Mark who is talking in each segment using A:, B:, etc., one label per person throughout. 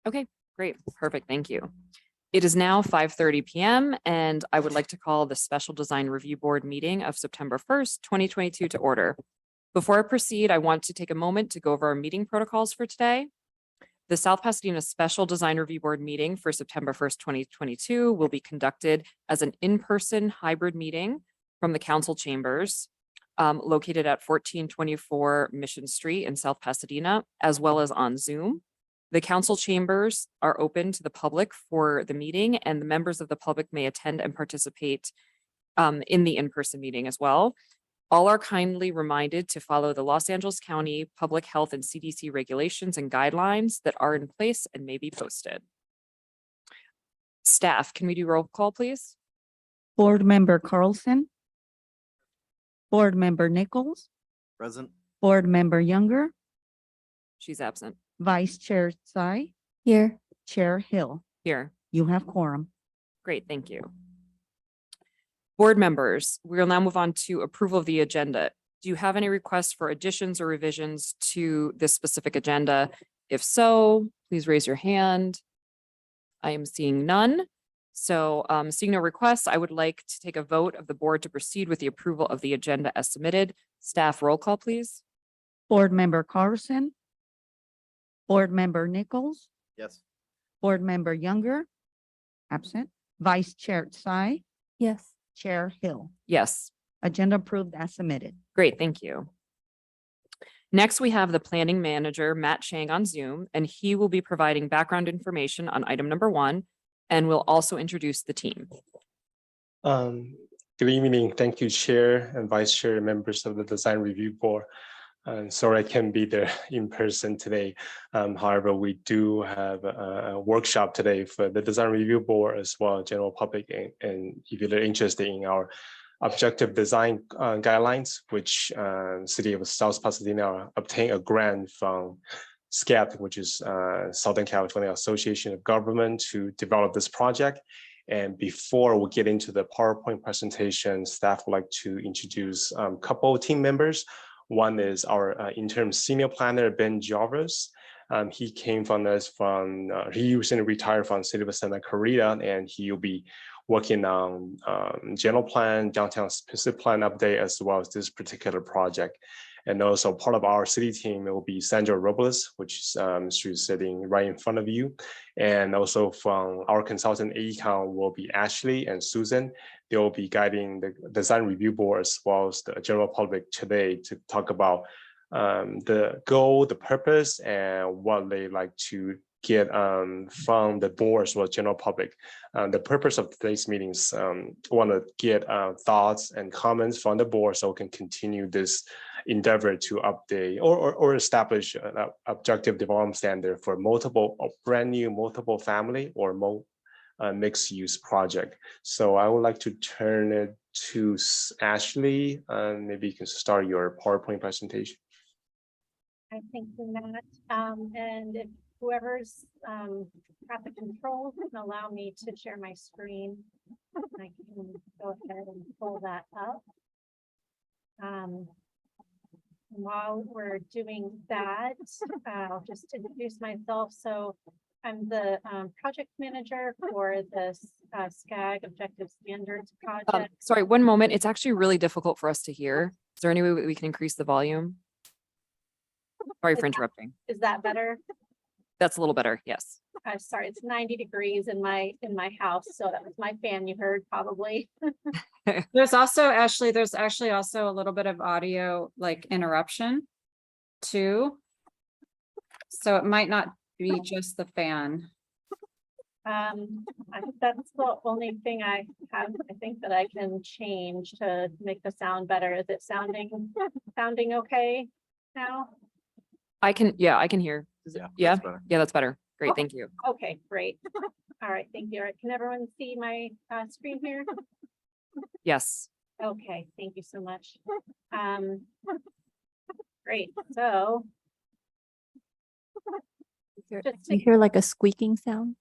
A: Okay, great. Perfect. Thank you. It is now 5:30 p.m. and I would like to call the Special Design Review Board meeting of September 1st, 2022 to order. Before I proceed, I want to take a moment to go over our meeting protocols for today. The South Pasadena Special Design Review Board meeting for September 1st, 2022 will be conducted as an in-person hybrid meeting from the council chambers located at 1424 Mission Street in South Pasadena, as well as on Zoom. The council chambers are open to the public for the meeting, and the members of the public may attend and participate in the in-person meeting as well. All are kindly reminded to follow the Los Angeles County Public Health and CDC regulations and guidelines that are in place and may be posted. Staff, can we do roll call, please?
B: Board Member Carlson. Board Member Nichols.
C: Present.
B: Board Member Younger.
A: She's absent.
B: Vice Chair Tsai.
D: Here.
B: Chair Hill.
A: Here.
B: You have quorum.
A: Great, thank you. Board members, we will now move on to approval of the agenda. Do you have any requests for additions or revisions to this specific agenda? If so, please raise your hand. I am seeing none. So seeing no requests, I would like to take a vote of the board to proceed with the approval of the agenda as submitted. Staff roll call, please.
B: Board Member Carlson. Board Member Nichols.
C: Yes.
B: Board Member Younger. Absent. Vice Chair Tsai.
D: Yes.
B: Chair Hill.
A: Yes.
B: Agenda approved as submitted.
A: Great, thank you. Next, we have the planning manager, Matt Chang, on Zoom, and he will be providing background information on item number 1, and will also introduce the team.
E: Good evening. Thank you, Chair and Vice Chair, members of the Design Review Board. Sorry I can't be there in person today. However, we do have a workshop today for the Design Review Board as well as general public. And if you're interested in our objective design guidelines, which City of South Pasadena obtained a grant from SCAP, which is Southern California Association of Government, to develop this project. And before we get into the PowerPoint presentation, staff would like to introduce a couple of team members. One is our interim senior planner, Ben Jarvis. He came from us he recently retired from City of Santa Clarita, and he'll be working on general plan, downtown specific plan update, as well as this particular project. And also part of our city team, it will be Sandra Robles, which is she's sitting right in front of you. And also from our consultant AECON will be Ashley and Susan. They will be guiding the design review board as well as the general public today to talk about the goal, the purpose, and what they like to get from the board as well as general public. The purpose of today's meetings, want to get thoughts and comments from the board so we can continue this endeavor to update or establish an objective development standard for brand new multiple family or mixed use project. So I would like to turn it to Ashley, and maybe you can start your PowerPoint presentation.
F: I think Matt, and if whoever's got the controls can allow me to share my screen, I can go ahead and pull that up. While we're doing that, I'll just introduce myself. So I'm the project manager for this SCAG Objective Standards project.
A: Sorry, one moment. It's actually really difficult for us to hear. Is there any way we can increase the volume? Sorry for interrupting.
F: Is that better?
A: That's a little better, yes.
F: Sorry, it's 90 degrees in my house, so that was my fan you heard probably.
D: There's also, Ashley, there's actually also a little bit of audio like interruption too. So it might not be just the fan.
F: That's the only thing I have, I think, that I can change to make the sound better. Is it sounding okay now?
A: I can hear. Yeah, that's better. Great,
F: Oh,
A: thank you.
F: Okay, great. All right, thank you. All right, can everyone see my screen here?
A: Yes.
F: Okay, thank you so much. Great, so. Just
D: You hear like a squeaking sound?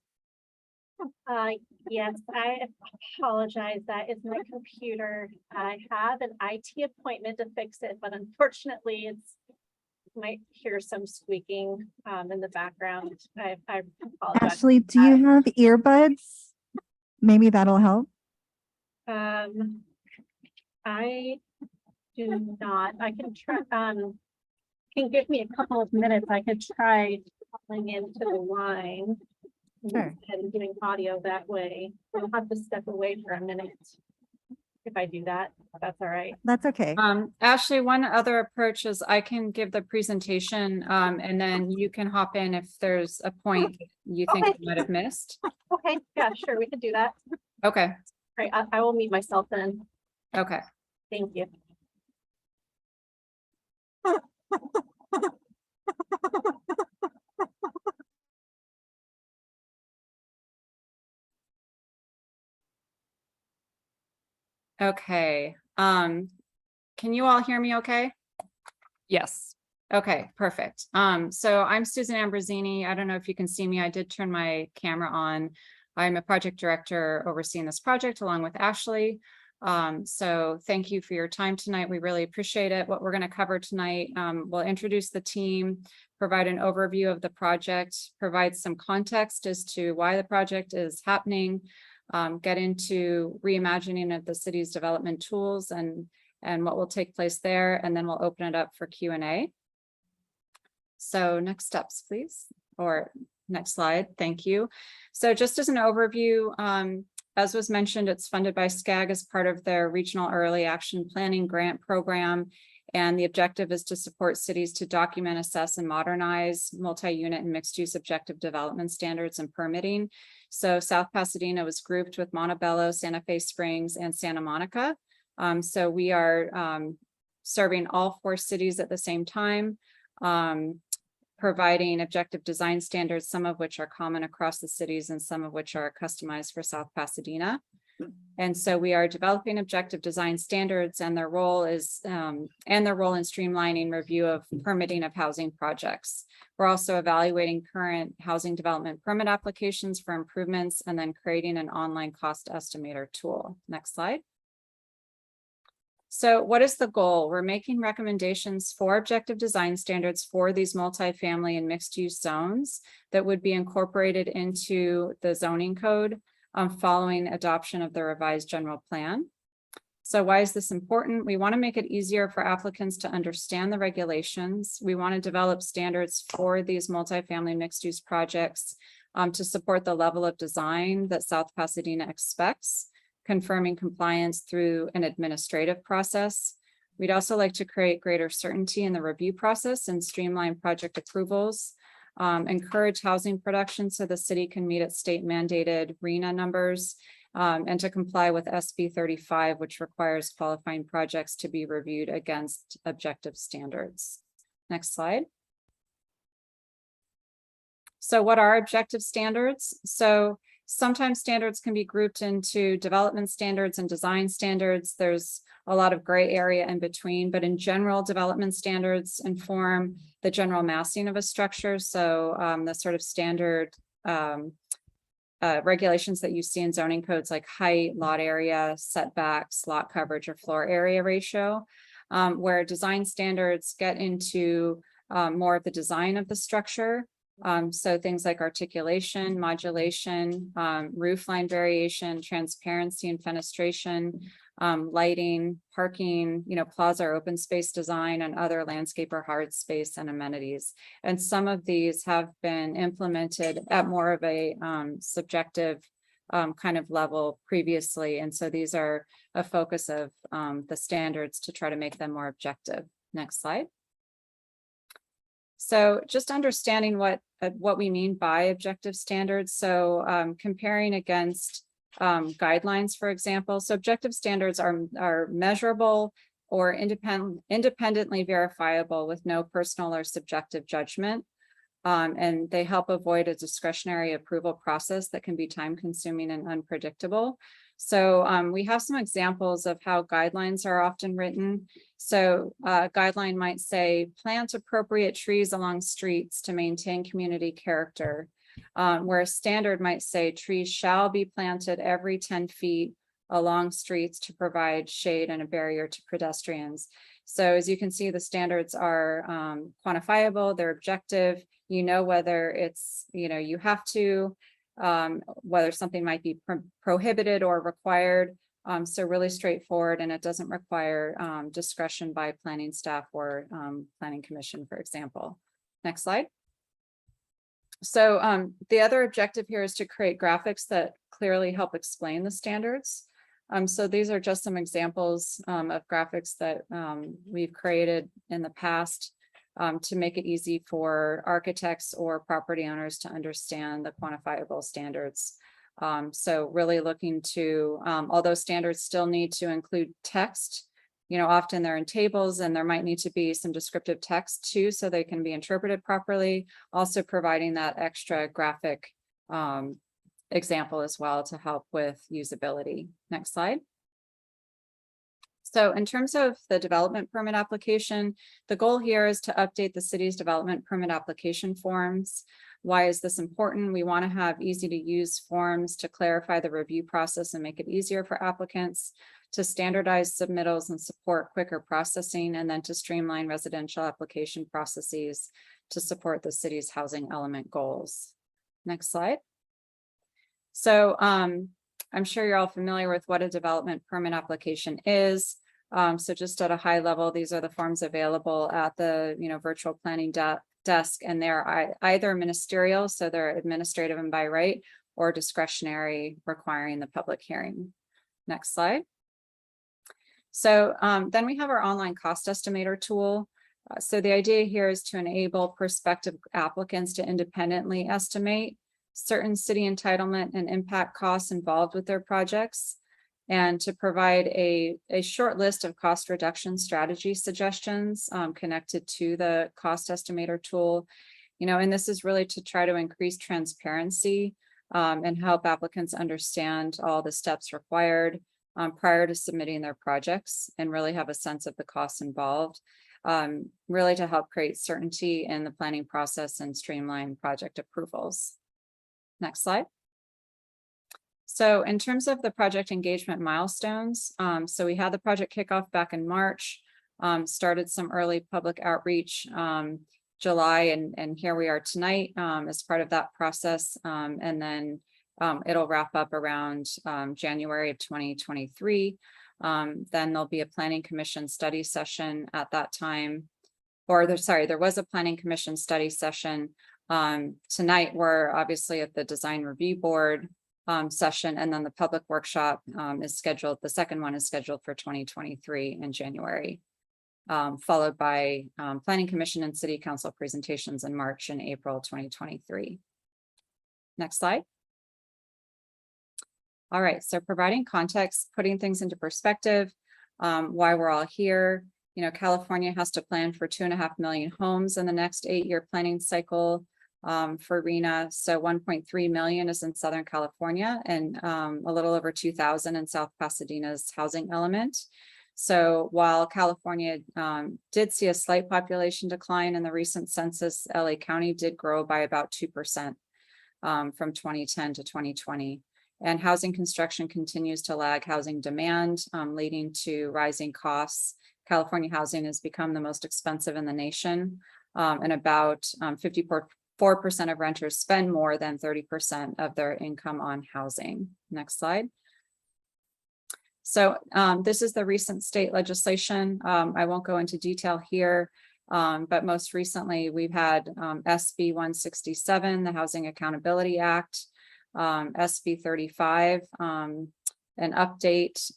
F: yes, I apologize. That is my computer. I have an IT appointment to fix it, but unfortunately might hear some squeaking in the background. I apologize.
B: Ashley, do you have earbuds? Maybe that'll help.
F: I do not. I can try, can give me a couple of minutes. I could try calling into the line.
B: Sure.
F: And doing audio that way. I'll have to step away for a minute. If I do that, that's all right.
B: That's okay.
D: Ashley, one other approach is I can give the presentation, and then you can hop in if there's a point you think
F: Okay.
D: you might have missed.
F: Okay, yeah, sure, we can do that.
D: Okay,
F: Right, I will mute myself then.
D: okay.
F: Thank you.
D: Okay, can you all hear me okay?
A: Yes.
D: Okay, perfect. So I'm Susan Ambrosini. I don't know if you can see me. I did turn my camera on. I'm a project director overseeing this project along with Ashley. So thank you for your time tonight. We really appreciate it. What we're going to cover tonight, we'll introduce the team, provide an overview of the project, provide some context as to why the project is happening, get into reimagining of the city's development tools and what will take place there, and then we'll open it up for Q&A. So next steps, please, or next slide. Thank you. So just as an overview, as was mentioned, it's funded by SCAG as part of their Regional Early Action Planning Grant Program. And the objective is to support cities to document, assess, and modernize multi-unit and mixed-use objective development standards and permitting. So South Pasadena was grouped with Montebello, Santa Fe Springs, and Santa Monica. So we are serving all 4 cities at the same time, providing objective design standards, some of which are common across the cities and some of which are customized for South Pasadena. And so we are developing objective design standards, and their role is in streamlining review of permitting of housing projects. We're also evaluating current housing development permit applications for improvements and then creating an online cost estimator tool. Next slide. So what is the goal? We're making recommendations for objective design standards for these multifamily and mixed use zones that would be incorporated into the zoning code following adoption of the revised general plan. So why is this important? We want to make it easier for applicants to understand the regulations. We want to develop standards for these multifamily mixed use projects to support the level of design that South Pasadena expects, confirming compliance through an administrative process. We'd also like to create greater certainty in the review process and streamline project approvals, encourage housing production so the city can meet its state mandated RHNA numbers, and to comply with SB 35, which requires qualifying projects to be reviewed against objective standards. Next slide. So what are objective standards? So sometimes standards can be grouped into development standards and design standards. There's a lot of gray area in between, but in general, development standards inform the general massing of a structure. So the sort of standard regulations that you see in zoning codes like height, lot area, setbacks, lot coverage, or floor area ratio, where design standards get into more of the design of the structure. So things like articulation, modulation, roof line variation, transparency and fenestration, lighting, parking, plaza or open space design, and other landscape or hard space and amenities. And some of these have been implemented at more of a subjective kind of level previously. And so these are a focus of the standards to try to make them more objective. Next slide. So just understanding what we mean by objective standards. So comparing against guidelines, for example. So objective standards are measurable or independently verifiable with no personal or subjective judgment. And they help avoid a discretionary approval process that can be time consuming and unpredictable. So we have some examples of how guidelines are often written. So a guideline might say, plant appropriate trees along streets to maintain community character, where a standard might say trees shall be planted every 10 feet along streets to provide shade and a barrier to pedestrians. So as you can see, the standards are quantifiable, they're objective. You know whether it's, you have to, whether something might be prohibited or required. So really straightforward, and it doesn't require discretion by planning staff or planning commission, for example. Next slide. So the other objective here is to create graphics that clearly help explain the standards. So these are just some examples of graphics that we've created in the past to make it easy for architects or property owners to understand the quantifiable standards. So really looking to, although standards still need to include text, often they're in tables, and there might need to be some descriptive text too, so they can be interpreted properly. Also providing that extra graphic example as well to help with usability. Next slide. So in terms of the development permit application, the goal here is to update the city's development permit application forms. Why is this important? We want to have easy to use forms to clarify the review process and make it easier for applicants, to standardize submittals and support quicker processing, and then to streamline residential application processes to support the city's housing element goals. Next slide. So I'm sure you're all familiar with what a development permit application is. So just at a high level, these are the forms available at the virtual planning desk, and they're either ministerial, so they're administrative and by right, or discretionary, requiring the public hearing. Next slide. So then we have our online cost estimator tool. So the idea here is to enable prospective applicants to independently estimate certain city entitlement and impact costs involved with their projects, and to provide a short list of cost reduction strategy suggestions connected to the cost estimator tool. And this is really to try to increase transparency and help applicants understand all the steps required prior to submitting their projects, and really have a sense of the costs involved, really to help create certainty in the planning process and streamline project approvals. Next slide. So in terms of the project engagement milestones, so we had the project kickoff back in March, started some early public outreach July, and here we are tonight as part of that process, and then it'll wrap up around January of 2023. Then there'll be a planning commission study session at that time, or there was a planning commission study session. Tonight we're obviously at the design review board session, and then the public workshop is scheduled. The second one is scheduled for 2023 in January, followed by planning commission and city council presentations in March and April 2023. Next slide. All right, so providing context, putting things into perspective, why we're all here. California has to plan for 2.5 million homes in the next 8-year planning cycle for RENA. So 1.3 million is in Southern California, and a little over 2,000 in South Pasadena's housing element. So while California did see a slight population decline in the recent census, LA County did grow by about 2% from 2010 to 2020. And housing construction continues to lag housing demand, leading to rising costs. California housing has become the most expensive in the nation, and about 54% of renters spend more than 30% of their income on housing. Next slide. So this is the recent state legislation. I won't go into detail here, but most recently we've had SB 167, the Housing Accountability Act, SB 35, an update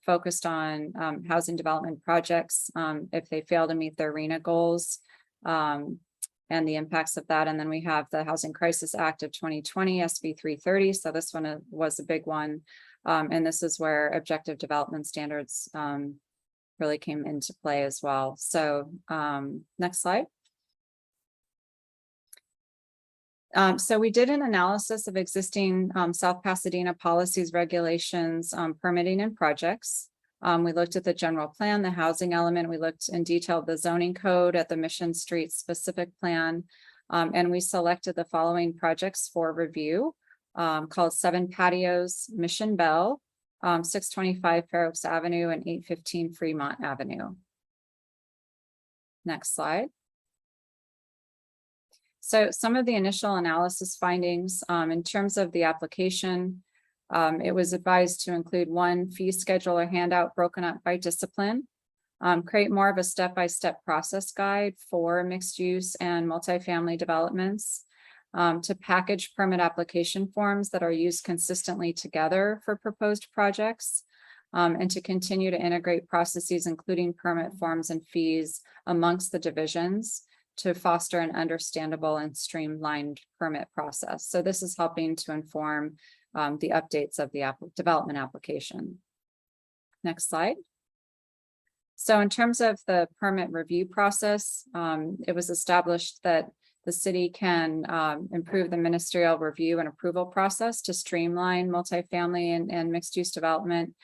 D: focused on housing development projects if they fail to meet their RENA goals, and the impacts of that. And then we have the Housing Crisis Act of 2020, SB 330. So this one was a big one. And this is where objective development standards really came into play as well. So next slide. So we did an analysis of existing South Pasadena policies, regulations, permitting and projects. We looked at the general plan, the housing element. We looked in detail at the zoning code, at the Mission Street specific plan, and we selected the following projects for review, called 7 Patios, Mission Bell, 625 Fair Oaks Avenue, and 815 Fremont Avenue. Next slide. So some of the initial analysis findings in terms of the application, it was advised to include one fee schedule or handout broken up by discipline, create more of a step-by-step process guide for mixed use and multifamily developments, to package permit application forms that are used consistently together for proposed projects, and to continue to integrate processes, including permit forms and fees amongst the divisions to foster an understandable and streamlined permit process. So this is helping to inform the updates of the development application. Next slide. So in terms of the permit review process, it was established that the city can improve the ministerial review and approval process to streamline multifamily and mixed use development,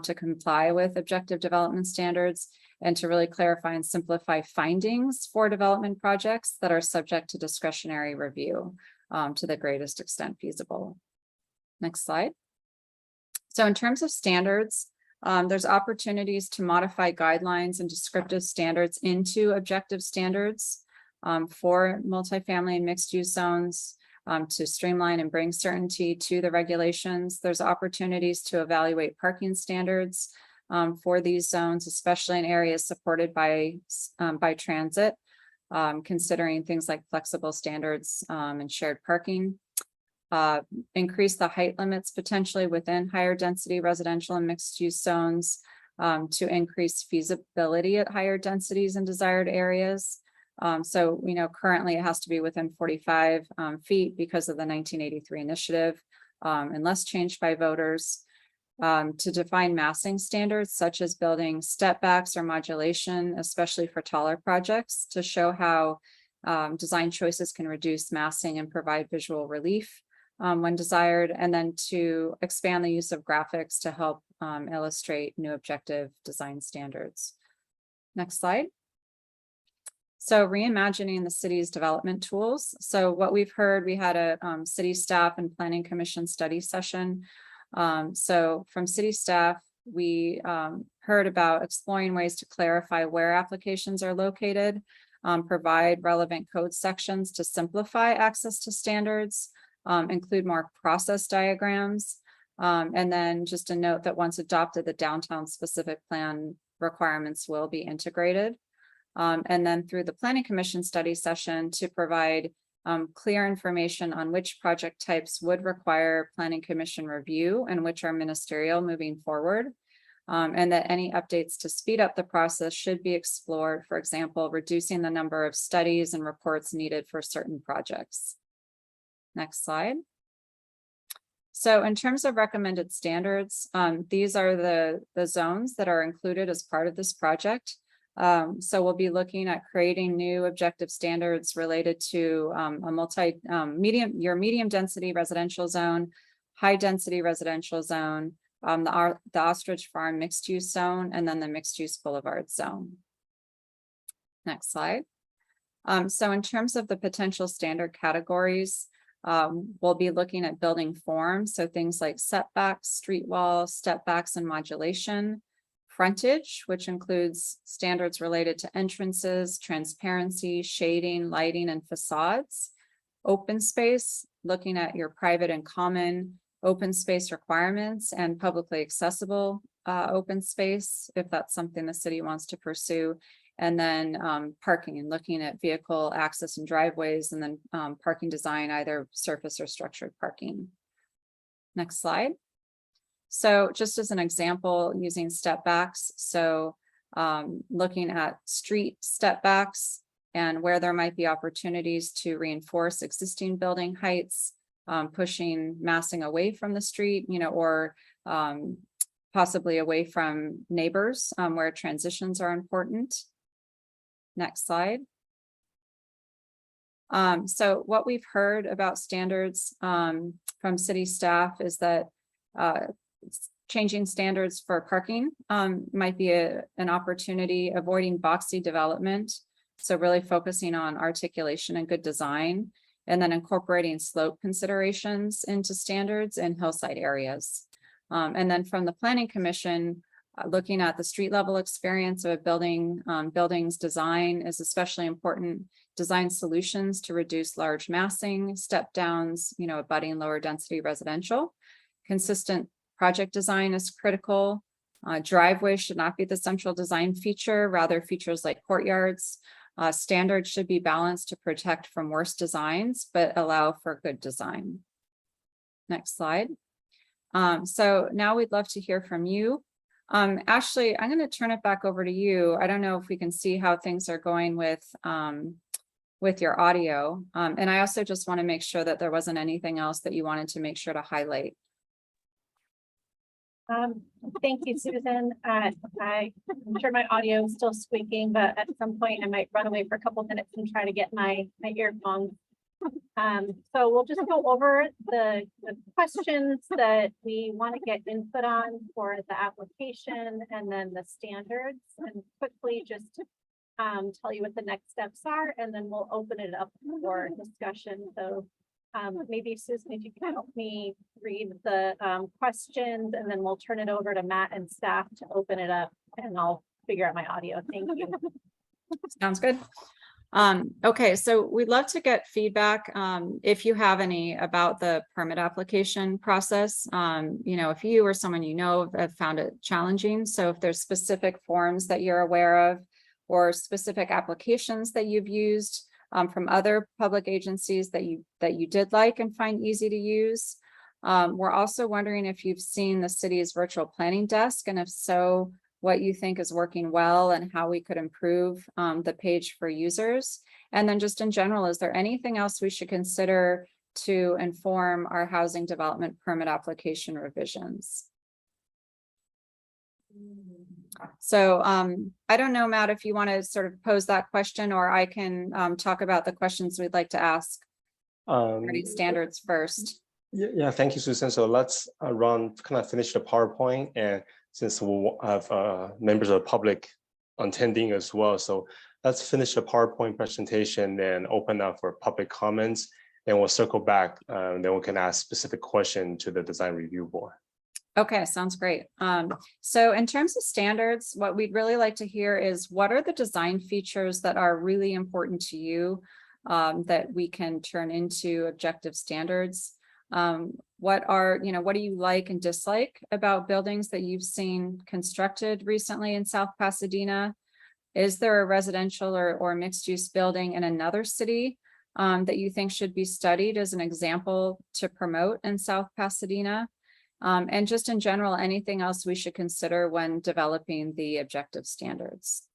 D: to comply with objective development standards, and to really clarify and simplify findings for development projects that are subject to discretionary review to the greatest extent feasible. Next slide. So in terms of standards, there's opportunities to modify guidelines and descriptive standards into objective standards for multifamily and mixed use zones, to streamline and bring certainty to the regulations. There's opportunities to evaluate parking standards for these zones, especially in areas supported by transit, considering things like flexible standards and shared parking. Increase the height limits potentially within higher density residential and mixed use zones to increase feasibility at higher densities in desired areas. So we know currently it has to be within 45 feet because of the 1983 initiative, unless changed by voters. To define massing standards such as building step backs or modulation, especially for taller projects, to show how design choices can reduce massing and provide visual relief when desired, and then to expand the use of graphics to help illustrate new objective design standards. Next slide. So reimagining the city's development tools. So what we've heard, we had a city staff and planning commission study session. So from city staff, we heard about exploring ways to clarify where applications are located, provide relevant code sections to simplify access to standards, include more process diagrams, and then just a note that once adopted, the downtown specific plan requirements will be integrated. And then through the planning commission study session to provide clear information on which project types would require planning commission review and which are ministerial moving forward. And that any updates to speed up the process should be explored, for example, reducing the number of studies and reports needed for certain projects. Next slide. So in terms of recommended standards, these are the zones that are included as part of this project. So we'll be looking at creating new objective standards related to your medium density residential zone, high density residential zone, the Ostrich Farm mixed use zone, and then the mixed use boulevard zone. Next slide. So in terms of the potential standard categories, we'll be looking at building forms. So things like setbacks, street walls, step backs, and modulation. Frontage, which includes standards related to entrances, transparency, shading, lighting, and facades. Open space, looking at your private and common open space requirements and publicly accessible open space, if that's something the city wants to pursue. And then parking and looking at vehicle access and driveways, and then parking design, either surface or structured parking. Next slide. So just as an example, using step backs. So looking at street step backs and where there might be opportunities to reinforce existing building heights, pushing massing away from the street, or possibly away from neighbors where transitions are important. Next slide. So what we've heard about standards from city staff is that changing standards for parking might be an opportunity, avoiding boxy development. So really focusing on articulation and good design, and then incorporating slope considerations into standards in hillside areas. And then from the planning commission, Looking at the street level experience of a building's design is especially important. Design solutions to reduce large massing, step downs, abutting lower density residential. Consistent project design is critical. Driveways should not be the central design feature, rather features like courtyards. Standards should be balanced to protect from worse designs, but allow for good design. Next slide. So now we'd love to hear from you. Ashley, I'm going to turn it back over to you. I don't know if we can see how things are going with your audio. And I also just want to make sure that there wasn't anything else that you wanted to make sure to highlight.
F: Thank you, Susan. I'm sure my audio is still squeaking, but at some point I might run away for a couple minutes and try to get my earphones. So we'll just go over the questions that we want to get input on for the application and then the standards, and quickly just tell you what the next steps are, and then we'll open it up for discussion. So maybe Susan, if you can help me read the questions, and then we'll turn it over to Matt and staff to open it up, and I'll figure out my audio. Thank you.
D: Sounds good. Okay, so we'd love to get feedback if you have any about the permit application process. If you or someone have found it challenging. So if there's specific forms that you're aware of or specific applications that you've used from other public agencies that you did like and find easy to use. We're also wondering if you've seen the city's virtual planning desk, and if so, what you think is working well and how we could improve the page for users. And then just in general, is there anything else we should consider to inform our housing development permit application revisions? So I don't know, Matt, if you want to sort of pose that question, or I can talk about the questions we'd like to ask regarding standards first.
E: Yeah, thank you, Susan. So let's finish the PowerPoint, and since we'll have members of the public attending as well. So let's finish the PowerPoint presentation and open up for public comments. Then we'll circle back, then we can ask specific questions to the design review board.
D: Okay, sounds great. So in terms of standards, what we'd really like to hear is what are the design features that are really important to you that we can turn into objective standards? What do you like and dislike about buildings that you've seen constructed recently in South Pasadena? Is there a residential or mixed use building in another city that you think should be studied as an example to promote in South Pasadena? And just in general, anything else we should consider when developing the objective standards?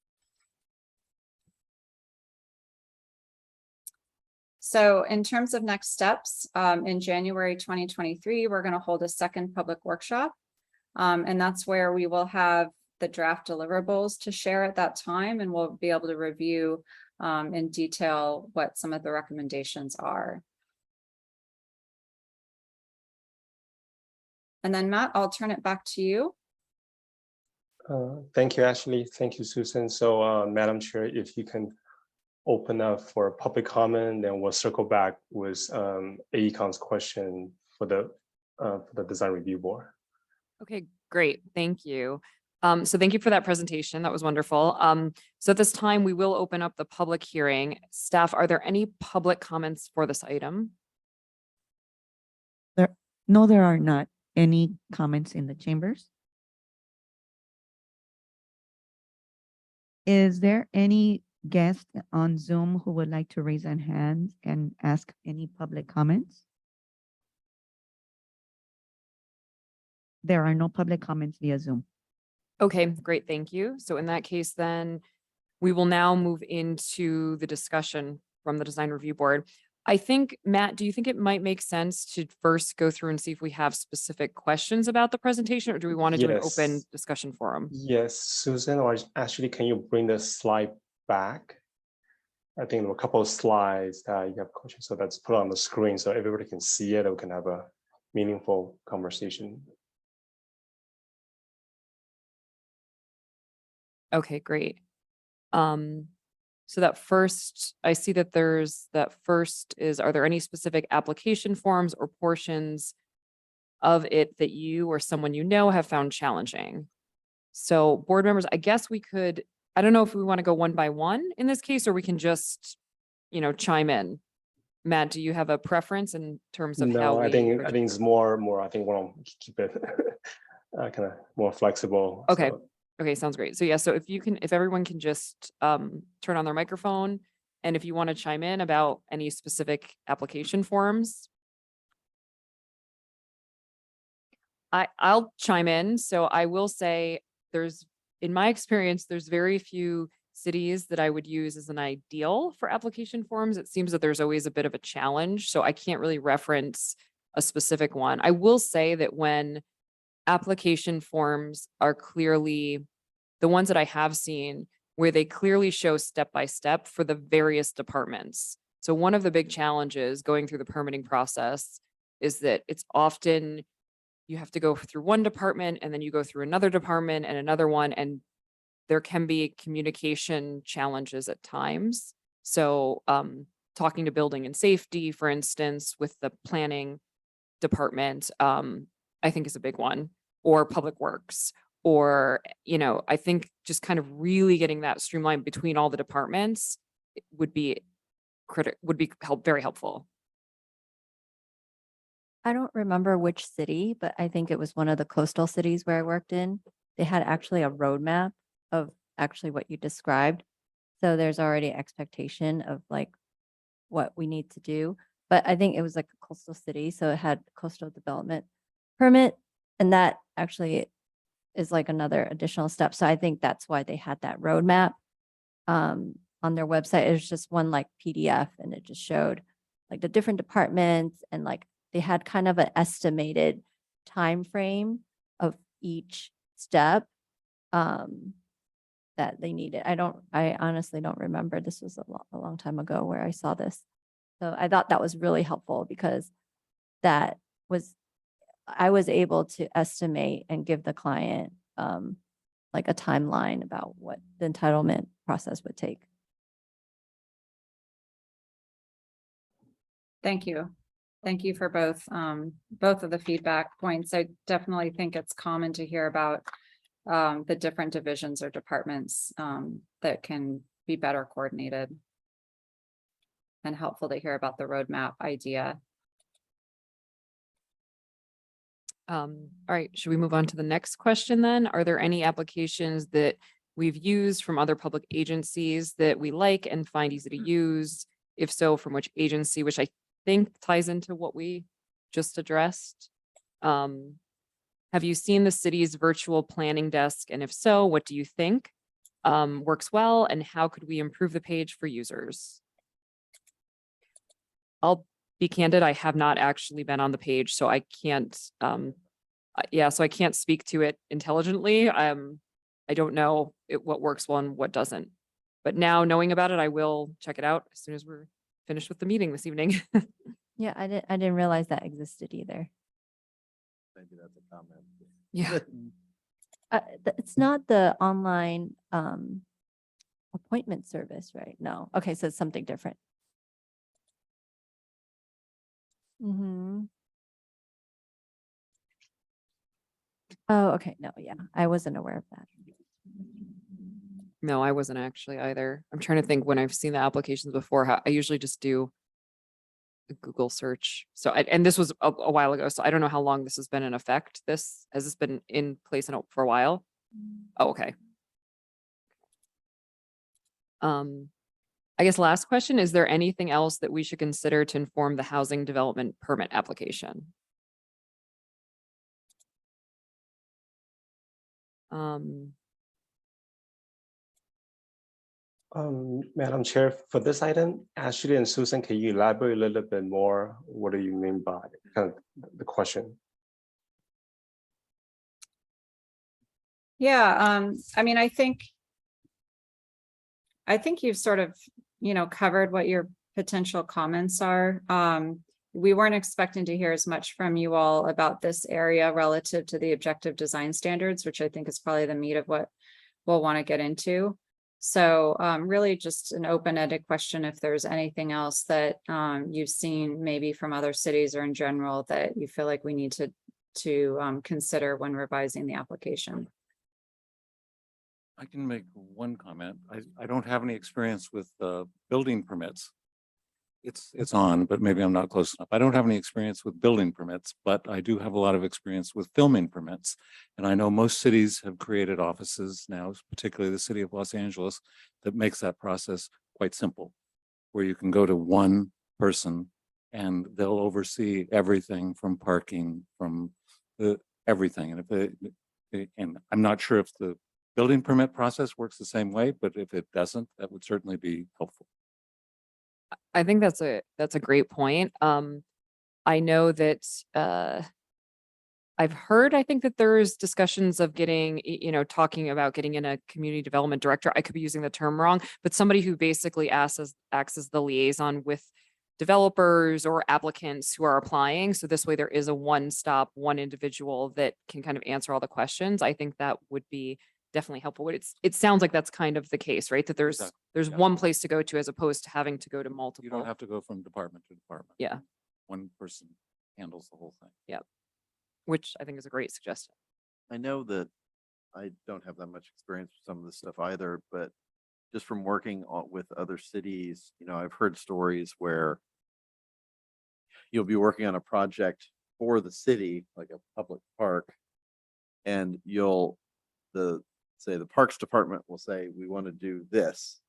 D: So in terms of next steps, in January 2023, we're going to hold a second public workshop. And that's where we will have the draft deliverables to share at that time, and we'll be able to review in detail what some of the recommendations are. And then Matt, I'll turn it back to you.
E: Thank you, Ashley. Thank you, Susan. So Madam Chair, if you can open up for public comment, then we'll circle back with AECOM's question for the design review board.
A: Okay, great. Thank you. So thank you for that presentation. That was wonderful. So at this time, we will open up the public hearing. Staff, are there any public comments for this item?
B: No, there are not any comments in the chambers. Is there any guest on Zoom who would like to raise their hand and ask any public comments? There are no public comments via Zoom.
A: Okay, great. Thank you. So in that case, then we will now move into the discussion from the design review board. I think, Matt, do you think it might make sense to first go through and see if we have specific questions about the presentation, or do we want to do an open discussion forum?
E: Yes, Susan, or actually, can you bring the slide back? I think there were a couple of slides that you have questions, so let's put it on the screen so everybody can see it and we can have a meaningful conversation.
A: Okay, great. So that first, I see that are there any specific application forms or portions of it that you or someone you know have found challenging? So board members, I guess we could, I don't know if we want to go one by one in this case, or we can just, chime in. Matt, do you have a preference in terms of how
E: No,
A: we?
E: I think it's more. I think want to keep it kind of more flexible.
A: Okay.
E: So,
A: Okay, sounds great. So yeah, so if everyone can just turn on their microphone, and if you want to chime in about any specific application forms. I'll chime in. So I will say in my experience, there's very few cities that I would use as an ideal for application forms. It seems that there's always a bit of a challenge. So I can't really reference a specific one. I will say that when application forms are clearly the ones that I have seen where they clearly show step-by-step for the various departments. So one of the big challenges going through the permitting process is that it's often you have to go through one department and then you go through another department and another one, and there can be communication challenges at times. So talking to building and safety, for instance, with the planning department, I think is a big one, or public works, or, I think just kind of really getting that streamlined between all the departments would be very helpful.
C: I don't remember which city, but I think it was one of the coastal cities where I worked in. They had actually a roadmap of actually what you described. So there's already expectation of like what we need to do. But I think it was like a coastal city, so it had coastal development permit, and that actually is like another additional step. So I think that's why they had that roadmap on their website. It was just one like PDF, and it just showed like the different departments, and like they had kind of an estimated time frame of each step that they needed. I honestly don't remember. This was a long time ago where I saw this. So I thought that was really helpful because I was able to estimate and give the client like a timeline about what the entitlement process would take.
D: Thank you. Thank you for both of the feedback points. I definitely think it's common to hear about the different divisions or departments that can be better coordinated, and helpful to hear about the roadmap idea.
A: All right, should we move on to the next question then? Are there any applications that we've used from other public agencies that we like and find easy to use? If so, from which agency, which I think ties into what we just addressed? Have you seen the city's virtual planning desk? And if so, what do you think works well, and how could we improve the page for users? I'll be candid, I have not actually been on the page, so I can't, so I can't speak to it intelligently. I don't know what works well and what doesn't. But now knowing about it, I will check it out as soon as we're finished with the meeting this evening.
C: Yeah, I didn't realize that existed either.
G: Maybe that's a comment.
A: Yeah.
C: It's not the online appointment service, right? No. Okay, so it's something different. Mm-hmm. Oh, okay. No, yeah, I wasn't aware of that.
A: No, I wasn't actually either. I'm trying to think when I've seen the applications before. How I usually just do a Google search. So, and this was a while ago, so I don't know how long this has been in effect. Has this been in place for a while? Oh, okay. I guess last question, is there anything else that we should consider to inform the housing development permit application?
E: Madam Chair, for this item, Ashley and Susan, can you elaborate a little bit more? What do you mean by kind of the question?
D: Yeah, I mean, I think you've sort of, covered what your potential comments are. We weren't expecting to hear as much from you all about this area relative to the objective design standards, which I think is probably the meat of what we'll want to get into. So really just an open-ended question, if there's anything else that you've seen maybe from other cities or in general that you feel like we need to consider when revising the application.
H: I can make one comment. I don't have any experience with building permits. It's on, but maybe I'm not close enough. I don't have any experience with building permits, but I do have a lot of experience with filming permits. And I know most cities have created offices now, particularly the city of Los Angeles, that makes that process quite simple, where you can go to one person and they'll oversee everything from parking, from everything. And and I'm not sure if the building permit process works the same way, but if it doesn't, that would certainly be helpful.
A: I think that's a great point. I know that I've heard, I think that there's discussions of getting, talking about getting in a community development director. I could be using the term wrong, but somebody who basically acts as the liaison with developers or applicants who are applying. So this way there is a one-stop, one individual that can kind of answer all the questions. I think that would be definitely helpful. It sounds like that's kind of the case, right? That there's
H: Exactly. Yeah.
A: one place to go to as opposed to having to go to multiple.
H: You don't have to go from department to department.
A: Yeah,
H: One person handles the whole thing.
A: which I think is a great suggestion.
G: I know that I don't have that much experience with some of this stuff either, but just from working with other cities, I've heard stories where you'll be working on a project for the city, like a public park, and the parks department will say, we want to do this.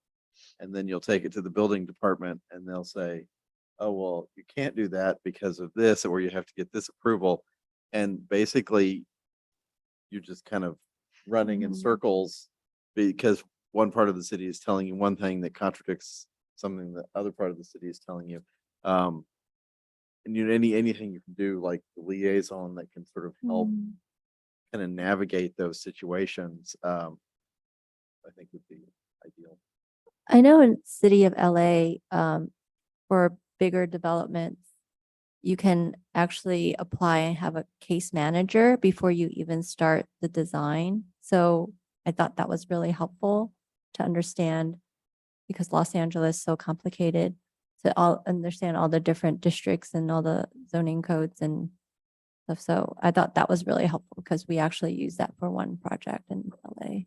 G: And then you'll take it to the building department and they'll say, oh, well, you can't do that because of this, or you have to get this approval. And basically, you're just kind of running in circles because one part of the city is telling you one thing that contradicts something the other part of the city is telling you. And anything you can do, like the liaison that can sort of help kind of navigate those situations, I think would be ideal.
C: I know in city of LA, for bigger developments, you can actually apply and have a case manager before you even start the design. So I thought that was really helpful to understand, because Los Angeles is so complicated, to all understand all the different districts and all the zoning codes and stuff. So I thought that was really helpful because we actually use that for one project in LA.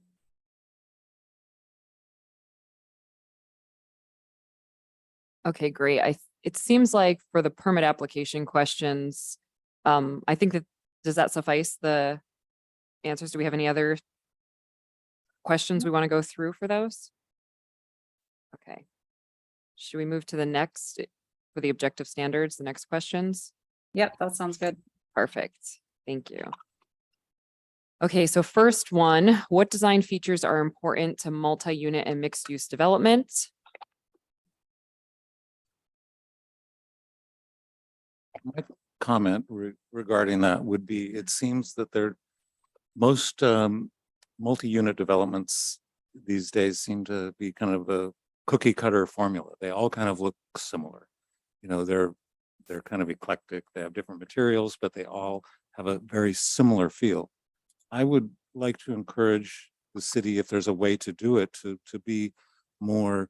A: Okay, great. It seems like for the permit application questions, I think does that suffice the answers? Do we have any other questions we want to go through for those? Okay. Should we move to the next for the objective standards, the next questions?
D: Yep, that sounds good.
A: Perfect. Thank you. Okay, so first one, what design features are important to multi-unit and mixed-use development?
H: My comment regarding that would be, it seems that most multi-unit developments these days seem to be kind of a cookie cutter formula. They all kind of look similar. They're kind of eclectic. They have different materials, but they all have a very similar feel. I would like to encourage the city, if there's a way to do it, to be more,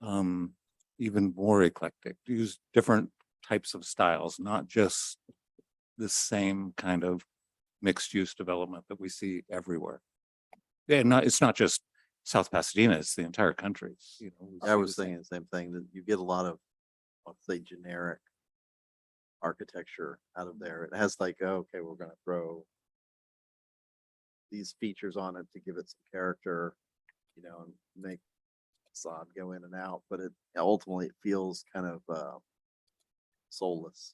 H: even more eclectic, to use different types of styles, not just the same kind of mixed use development that we see everywhere. It's not just South Pasadena, it's the entire country.
G: I was thinking the same thing, that you get a lot of, let's say, generic architecture out of there. It has like, okay, we're going to throw these features on it to give it some character, and make facade go in and out, but ultimately it feels kind of soulless.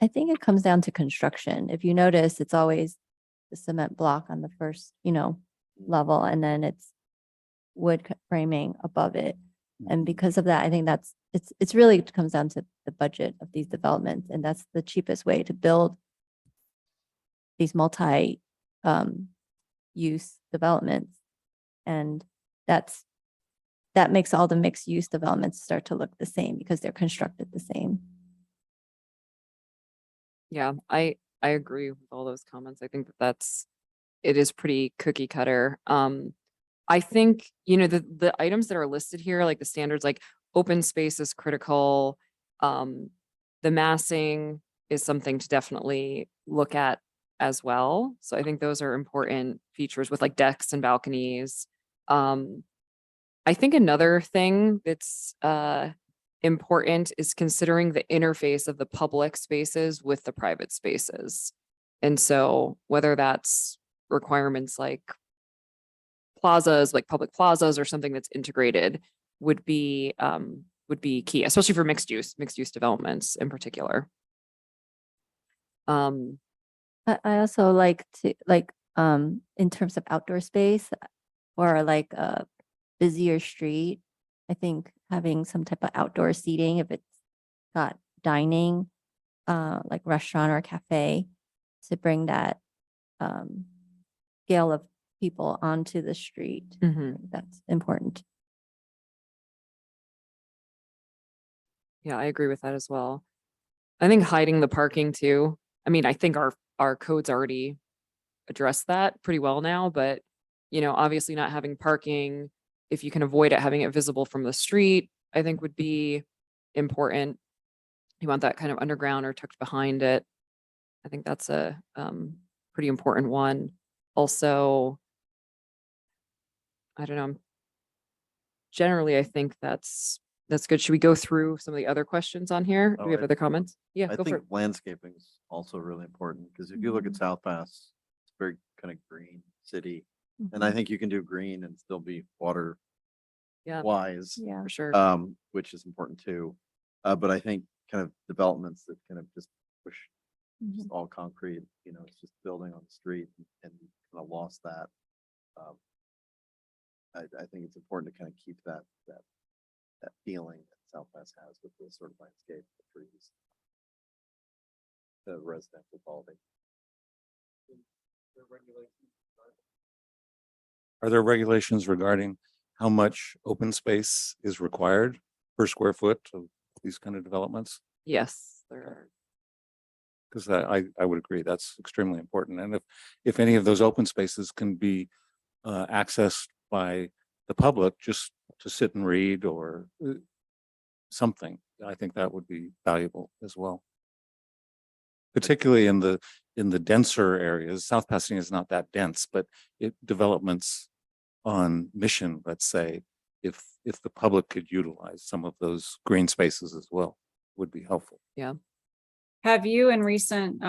C: I think it comes down to construction. If you notice, it's always the cement block on the first, level, and then it's wood framing above it. And because of that, I think it's really comes down to the budget of these developments. And that's the cheapest way to build these multi use developments. And that makes all the mixed use developments start to look the same because they're constructed the same.
A: Yeah, I agree with all those comments. I think it is pretty cookie cutter. I think, the items that are listed here, like the standards, like open space is critical. The massing is something to definitely look at as well. So I think those are important features with like decks and balconies. I think another thing that's important is considering the interface of the public spaces with the private spaces. And so whether that's requirements like plazas, like public plazas or something that's integrated would be key, especially for mixed use developments in particular.
C: I also like to in terms of outdoor space or like a busier street, I think having some type of outdoor seating, if it's got dining, like restaurant or cafe, to bring that scale of people onto the street. I
A: Mhm.
C: think that's important.
A: Yeah, I agree with that as well. I think hiding the parking too. I mean, I think our codes already address that pretty well now, but obviously not having parking, if you can avoid it, having it visible from the street, I think would be important. You want that kind of underground or tucked behind it. I think that's a pretty important one. Also, I don't know. Generally, I think that's good. Should we go through some of the other questions on here? Do we have
G: Oh,
A: other comments? Yeah,
G: I
A: go for
G: think
A: it.
G: landscaping is also really important because if you look at South Pass, it's very kind of green city. And I think you can do green and still be water
A: Yeah,
G: wise,
C: Yeah.
A: for sure.
G: which is important too. But I think kind of developments that kind of just push just all concrete, it's just building on the street and kind of lost that. I think it's important to kind of keep that feeling that South Pass has with the sort of landscape, the trees, the residential quality.
H: Are there regulations regarding how much open space is required per square foot of these kind of developments?
A: Yes, there are.
H: Because I would agree, that's extremely important. And if any of those open spaces can be accessed by the public just to sit and read or something, I think that would be valuable as well. Particularly in the denser areas. South Pasadena is not that dense, but developments on Mission, let's say, if the public could utilize some of those green spaces as well, would be helpful.
A: Yeah.
D: Have you in recent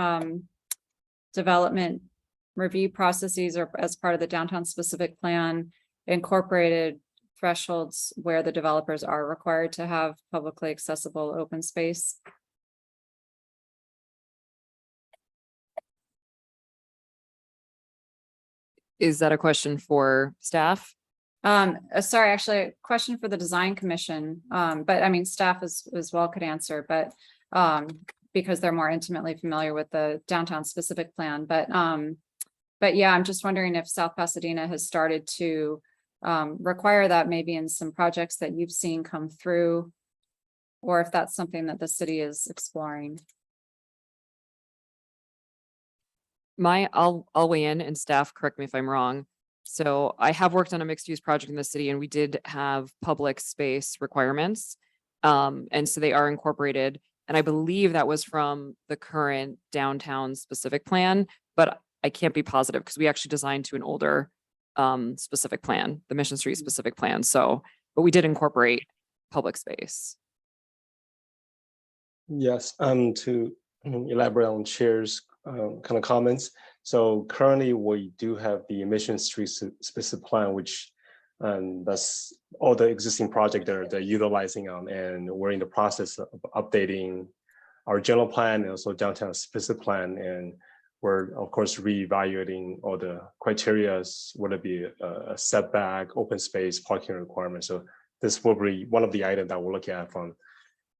D: development review processes or as part of the downtown specific plan incorporated thresholds where the developers are required to have publicly accessible open space?
A: Is that a question for staff?
D: Sorry, actually, a question for the design commission. But I mean, staff as well could answer, but because they're more intimately familiar with the downtown specific plan. But yeah, I'm just wondering if South Pasadena has started to require that maybe in some projects that you've seen come through, or if that's something that the city is exploring.
A: I'll weigh in and staff, correct me if I'm wrong. So I have worked on a mixed use project in the city and we did have public space requirements. And so they are incorporated. And I believe that was from the current downtown specific plan, but I can't be positive because we actually designed to an older specific plan, the Mission Street specific plan. So, but we did incorporate public space.
E: Yes, to elaborate on Chair's kind of comments. So currently we do have the emission street specific plan, which that's all the existing project they're utilizing on, and we're in the process of updating our general plan and also downtown specific plan. And we're of course reevaluating all the criterias, whether it be a setback, open space, parking requirements. So this will be one of the items that we'll look at from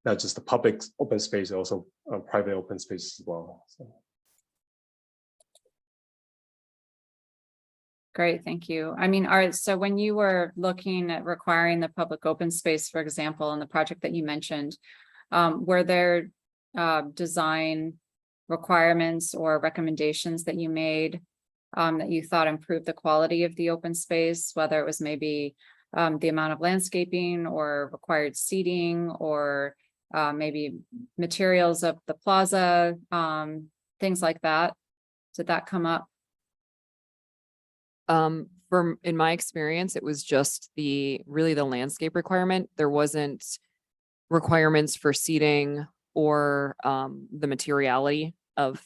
E: not just the public open space, also private open space as well. So.
D: Great, thank you. I mean, so when you were looking at requiring the public open space, for example, in the project that you mentioned, were there design requirements or recommendations that you made that you thought improved the quality of the open space, whether it was maybe the amount of landscaping or required seating or maybe materials of the plaza, things like that? Did that come up?
A: From, in my experience, it was just really the landscape requirement. There wasn't requirements for seating or, the materiality of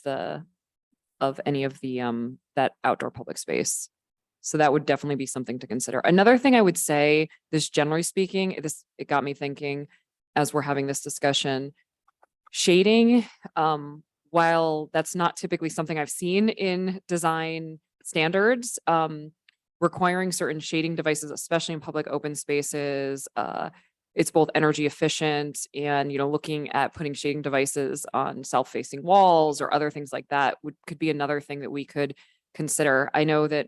A: any of the, that outdoor public space. So that would definitely be something to consider. Another thing I would say, this generally speaking, it got me thinking as we're having this discussion, shading, while that's not typically something I've seen in design standards, requiring certain shading devices, especially in public open spaces, it's both energy efficient and, looking at putting shading devices on south-facing walls or other things like that could be another thing that we could consider. I know that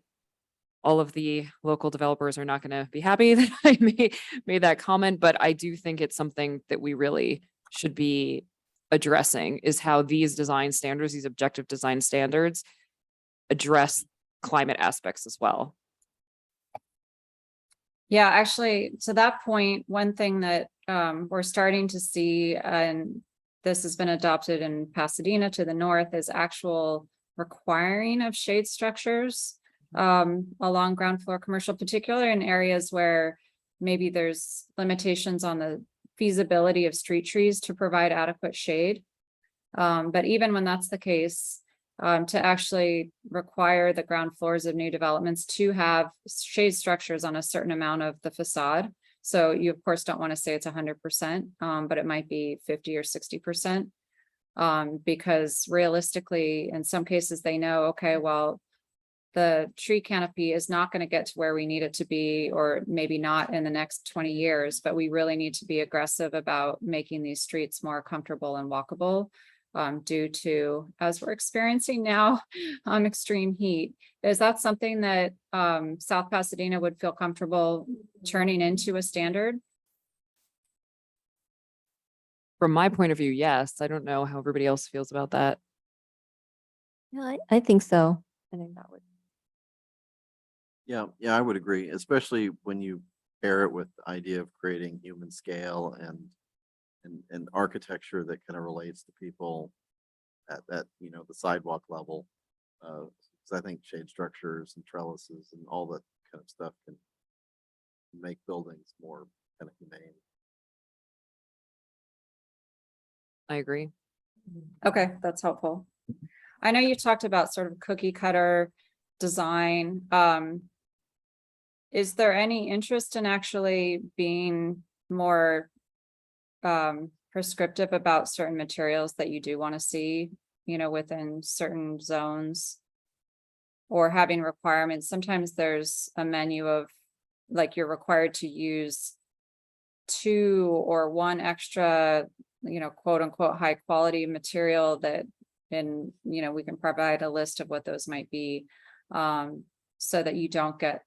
A: all of the local developers are not going to be happy that I made that comment, but I do think it's something that we really should be addressing, is how these design standards, these objective design standards, address climate aspects as well.
D: Yeah, actually, to that point, one thing that we're starting to see, and this has been adopted in Pasadena to the north, is actual requiring of shade structures along ground floor commercial, particularly in areas where maybe there's limitations on the feasibility of street trees to provide adequate shade. But even when that's the case, to actually require the ground floors of new developments to have shade structures on a certain amount of the facade. So you of course don't want to say it's 100%, but it might be 50 or 60%. Because realistically, in some cases they know, okay, well, the tree canopy is not going to get to where we need it to be, or maybe not in the next 20 years, but we really need to be aggressive about making these streets more comfortable and walkable, due to, as we're experiencing now, extreme heat. Is that something that South Pasadena would feel comfortable turning into a standard?
A: From my point of view, yes. I don't know how everybody else feels about that.
C: Yeah, I think so. I think that would.
G: Yeah, I would agree, especially when you pair it with the idea of creating human scale and architecture that kind of relates to people at that, the sidewalk level. Because I think shade structures and trellises and all that kind of stuff can make buildings more kind of humane.
A: I agree.
D: Okay, that's helpful. I know you talked about sort of cookie cutter design. Is there any interest in actually being more prescriptive about certain materials that you do want to see, within certain zones, or having requirements? Sometimes there's a menu of, like, you're required to use 2 or 1 extra, quote unquote, high quality material that, and, we can provide a list of what those might be, so that you don't get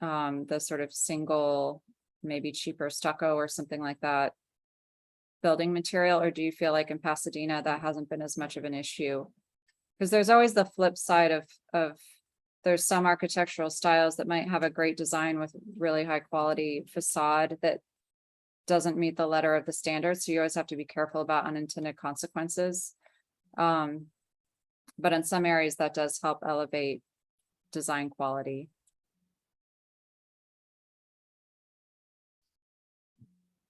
D: the sort of single, maybe cheaper stucco or something like that building material. Or do you feel like in Pasadena that hasn't been as much of an issue? Because there's always the flip side of there's some architectural styles that might have a great design with really high quality facade that doesn't meet the letter of the standard. So you always have to be careful about unintended consequences. But in some areas that does help elevate design quality.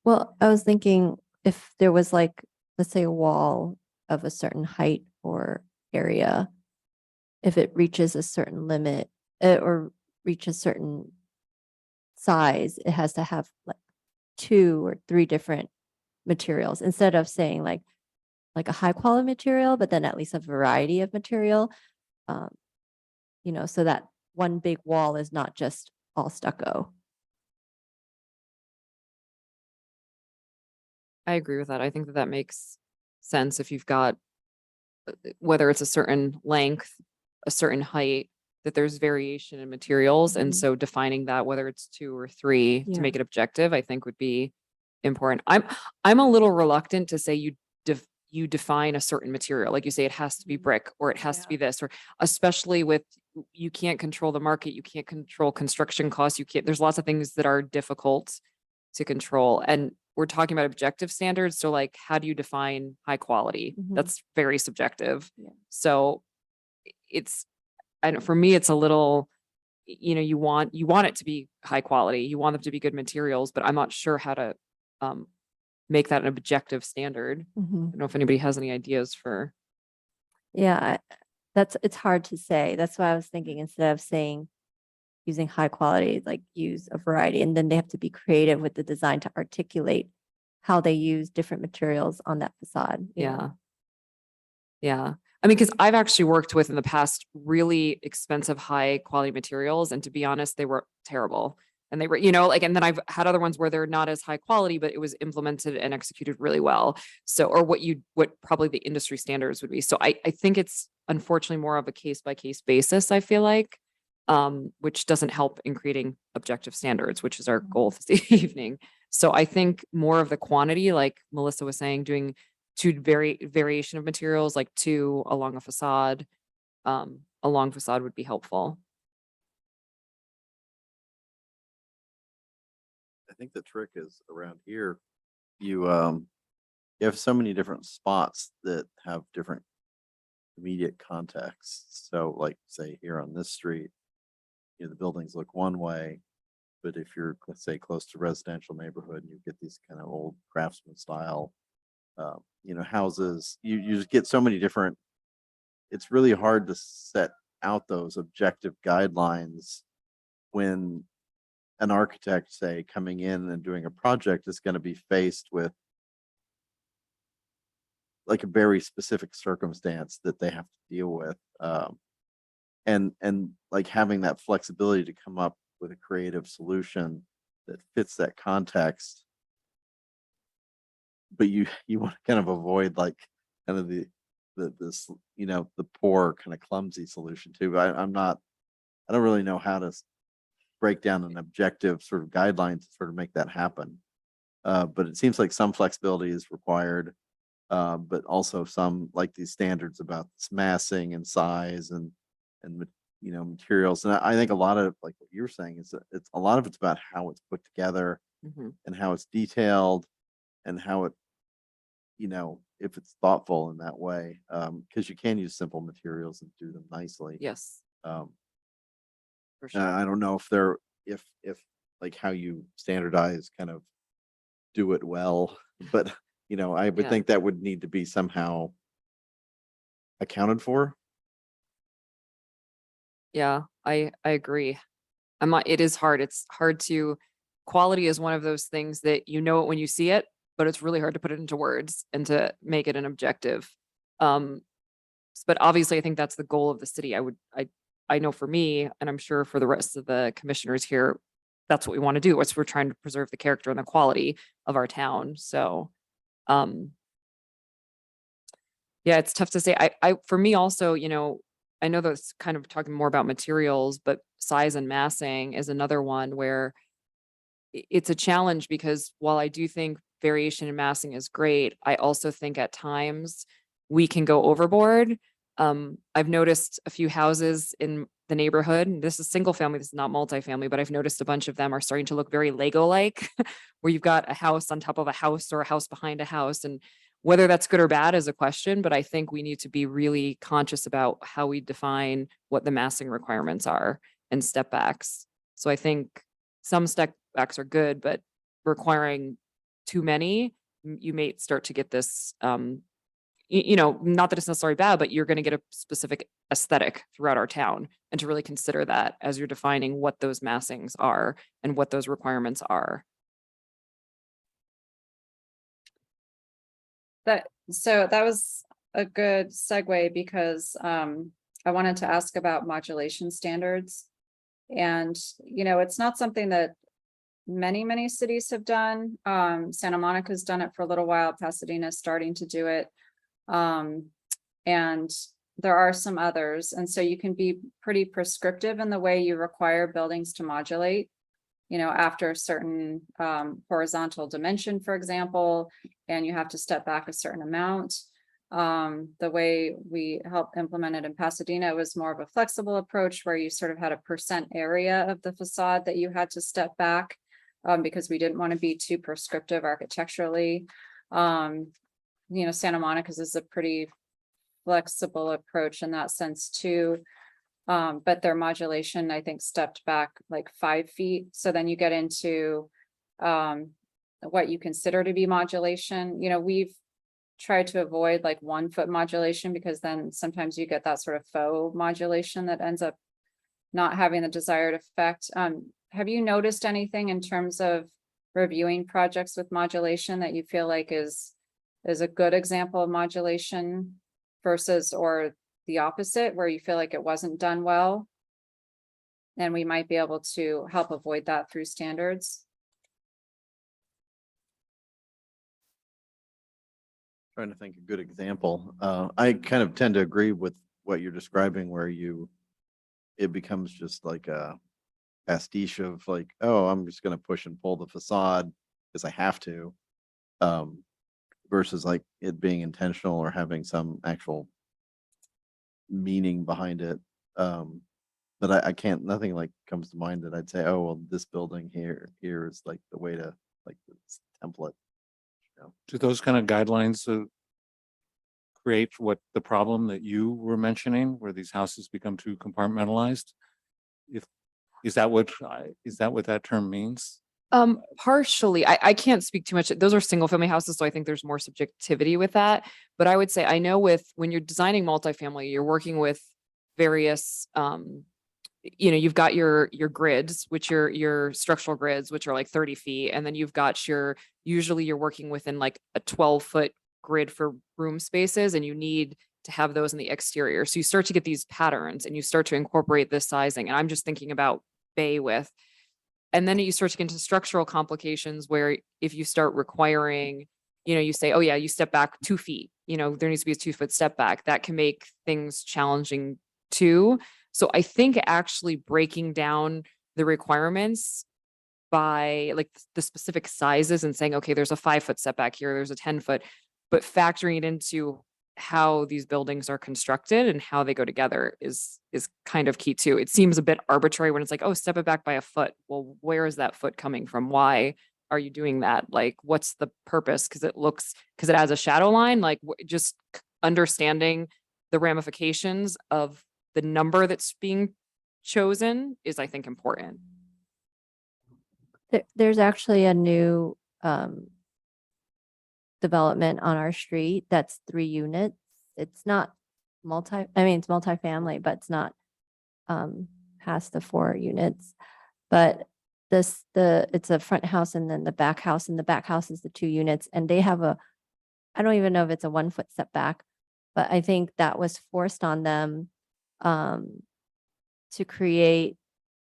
C: Well, I was thinking if there was, like, let's say a wall of a certain height or area, if it reaches a certain limit, or reaches certain size, it has to have like 2 or 3 different materials, instead of saying like a high quality material, but then at least a variety of material, so that one big wall is not just all stucco.
A: I agree with that. I think that makes sense if you've got, whether it's a certain length, a certain height, that there's variation in materials. And
C: Mhm.
A: so defining that, whether it's 2 or 3
C: Yeah.
A: to make it objective, I think would be important. I'm a little reluctant to say you define a certain material. Like you say, it has to be brick, or it has to be this, or especially with, you can't control the market, you can't control construction costs, there's lots of things that are difficult to control. And we're talking about objective standards. So like, how do you define high quality?
C: Mhm.
A: That's very subjective.
C: Yeah.
A: So it's, I know for me, it's a little, you want it to be high quality. You want them to be good materials, but I'm not sure how to make that an objective standard. I don't know if anybody has any ideas for.
C: Yeah, it's hard to say. That's why I was thinking instead of saying using high quality, like use a variety, and then they have to be creative with the design to articulate how they use different materials on that facade. you know?
A: Yeah. I mean, because I've actually worked with in the past really expensive, high quality materials. And to be honest, they were terrible. And they were, and then I've had other ones where they're not as high quality, but it was implemented and executed really well. So, or what probably the industry standards would be. So I think it's unfortunately more of a case by case basis, I feel like, which doesn't help in creating objective standards, which is our goal this evening. So I think more of the quantity, like Melissa was saying, doing variation of materials, like 2 along a facade, a long facade would be helpful.
G: I think the trick is around here, you have so many different spots that have different immediate contexts. So like say here on this street, the buildings look one way, but if you're, let's say, close to residential neighborhood and you get these kind of old craftsman style houses, you just get so many different, it's really hard to set out those objective guidelines when an architect, say, coming in and doing a project is going to be faced with like a very specific circumstance that they have to deal with. And like having that flexibility to come up with a creative solution that fits that context. But you want to kind of avoid like kind of the poor kind of clumsy solution too. I don't really know how to break down an objective sort of guideline to sort of make that happen. But it seems like some flexibility is required, but also some like these standards about massing and size and materials. And I think a lot of like what you're saying is that it's a lot of it's about how it's put together and how it's detailed and how it, if it's thoughtful in that way, because you can use simple materials and do them nicely.
A: Yes,
G: Um,
A: for sure.
G: I don't know if like how you standardize kind of do it well, but I would
A: Yeah.
G: think that would need to be somehow accounted for.
A: Yeah, I agree. It is hard. It's hard quality is one of those things that you know it when you see it, but it's really hard to put it into words and to make it an objective. But obviously I think that's the goal of the city. I know for me, and I'm sure for the rest of the commissioners here, that's what we want to do. We're trying to preserve the character and the quality of our town. So, yeah, it's tough to say. For me also, I know that's kind of talking more about materials, but size and massing is another one where it's a challenge because while I do think variation in massing is great, I also think at times we can go overboard. I've noticed a few houses in the neighborhood, and this is single family, this is not multifamily, but I've noticed a bunch of them are starting to look very Lego-like, where you've got a house on top of a house or a house behind a house. And whether that's good or bad is a question, but I think we need to be really conscious about how we define what the massing requirements are and step backs. So I think some step backs are good, but requiring too many, you may start to get this, not that it's necessarily bad, but you're going to get a specific aesthetic throughout our town, and to really consider that as you're defining what those massings are and what those requirements are.
D: So that was a good segue because I wanted to ask about modulation standards. And, it's not something that many cities have done. Santa Monica's done it for a little while. Pasadena is starting to do it. And there are some others. And so you can be pretty prescriptive in the way you require buildings to modulate, after a certain horizontal dimension, for example, and you have to step back a certain amount. The way we helped implement it in Pasadena was more of a flexible approach where you sort of had a percent area of the facade that you had to step back because we didn't want to be too prescriptive architecturally. Santa Monica's is a pretty flexible approach in that sense too. But their modulation, I think, stepped back like 5 feet. So then you get into what you consider to be modulation. You know, we've tried to avoid like 1 foot modulation because then sometimes you get that sort of faux modulation that ends up not having the desired effect. Have you noticed anything in terms of reviewing projects with modulation that you feel like is a good example of modulation versus or the opposite, where you feel like it wasn't done well? And we might be able to help avoid that through standards.
G: Trying to think a good example. I kind of tend to agree with what you're describing, where it becomes just like a pastiche of like, oh, I'm just going to push and pull the facade because I have to, versus like it being intentional or having some actual meaning behind it. But I can't, nothing like comes to mind that I'd say, oh, well, this building here is like the way to like this template.
H: Do those kind of guidelines create what the problem that you were mentioning, where these houses become too compartmentalized? Is that what that term means?
A: Partially, I can't speak too much. Those are single family houses, so I think there's more subjectivity with that. But I would say, I know when you're designing multifamily, you're working with various, you know, you've got your grids, which are your structural grids, which are like 30 feet. And then you've got usually you're working within like a 12-foot grid for room spaces, and you need to have those in the exterior. So you start to get these patterns and you start to incorporate this sizing. And I'm just thinking about bay width. And then you start to get into structural complications where if you start requiring, you know, you say, oh yeah, you step back 2 feet, you know, there needs to be a 2-foot step back. That can make things challenging too. So I think actually breaking down the requirements by like the specific sizes and saying, okay, there's a 5-foot setback here, there's a 10-foot, but factoring it into how these buildings are constructed and how they go together is kind of key too. It seems a bit arbitrary when it's like, oh, step it back by a foot. Well, where is that foot coming from? Why are you doing that? Like, what's the purpose? Because it has a shadow line, like just understanding the ramifications of the number that's being chosen is, I think, important.
C: There's actually a new development on our street that's 3 units. It's not it's multifamily, but it's not past the 4 units. But it's a front house and then the back house, and the back house is the 2 units, and they have I don't even know if it's a 1-foot setback, but I think that was forced on them to create,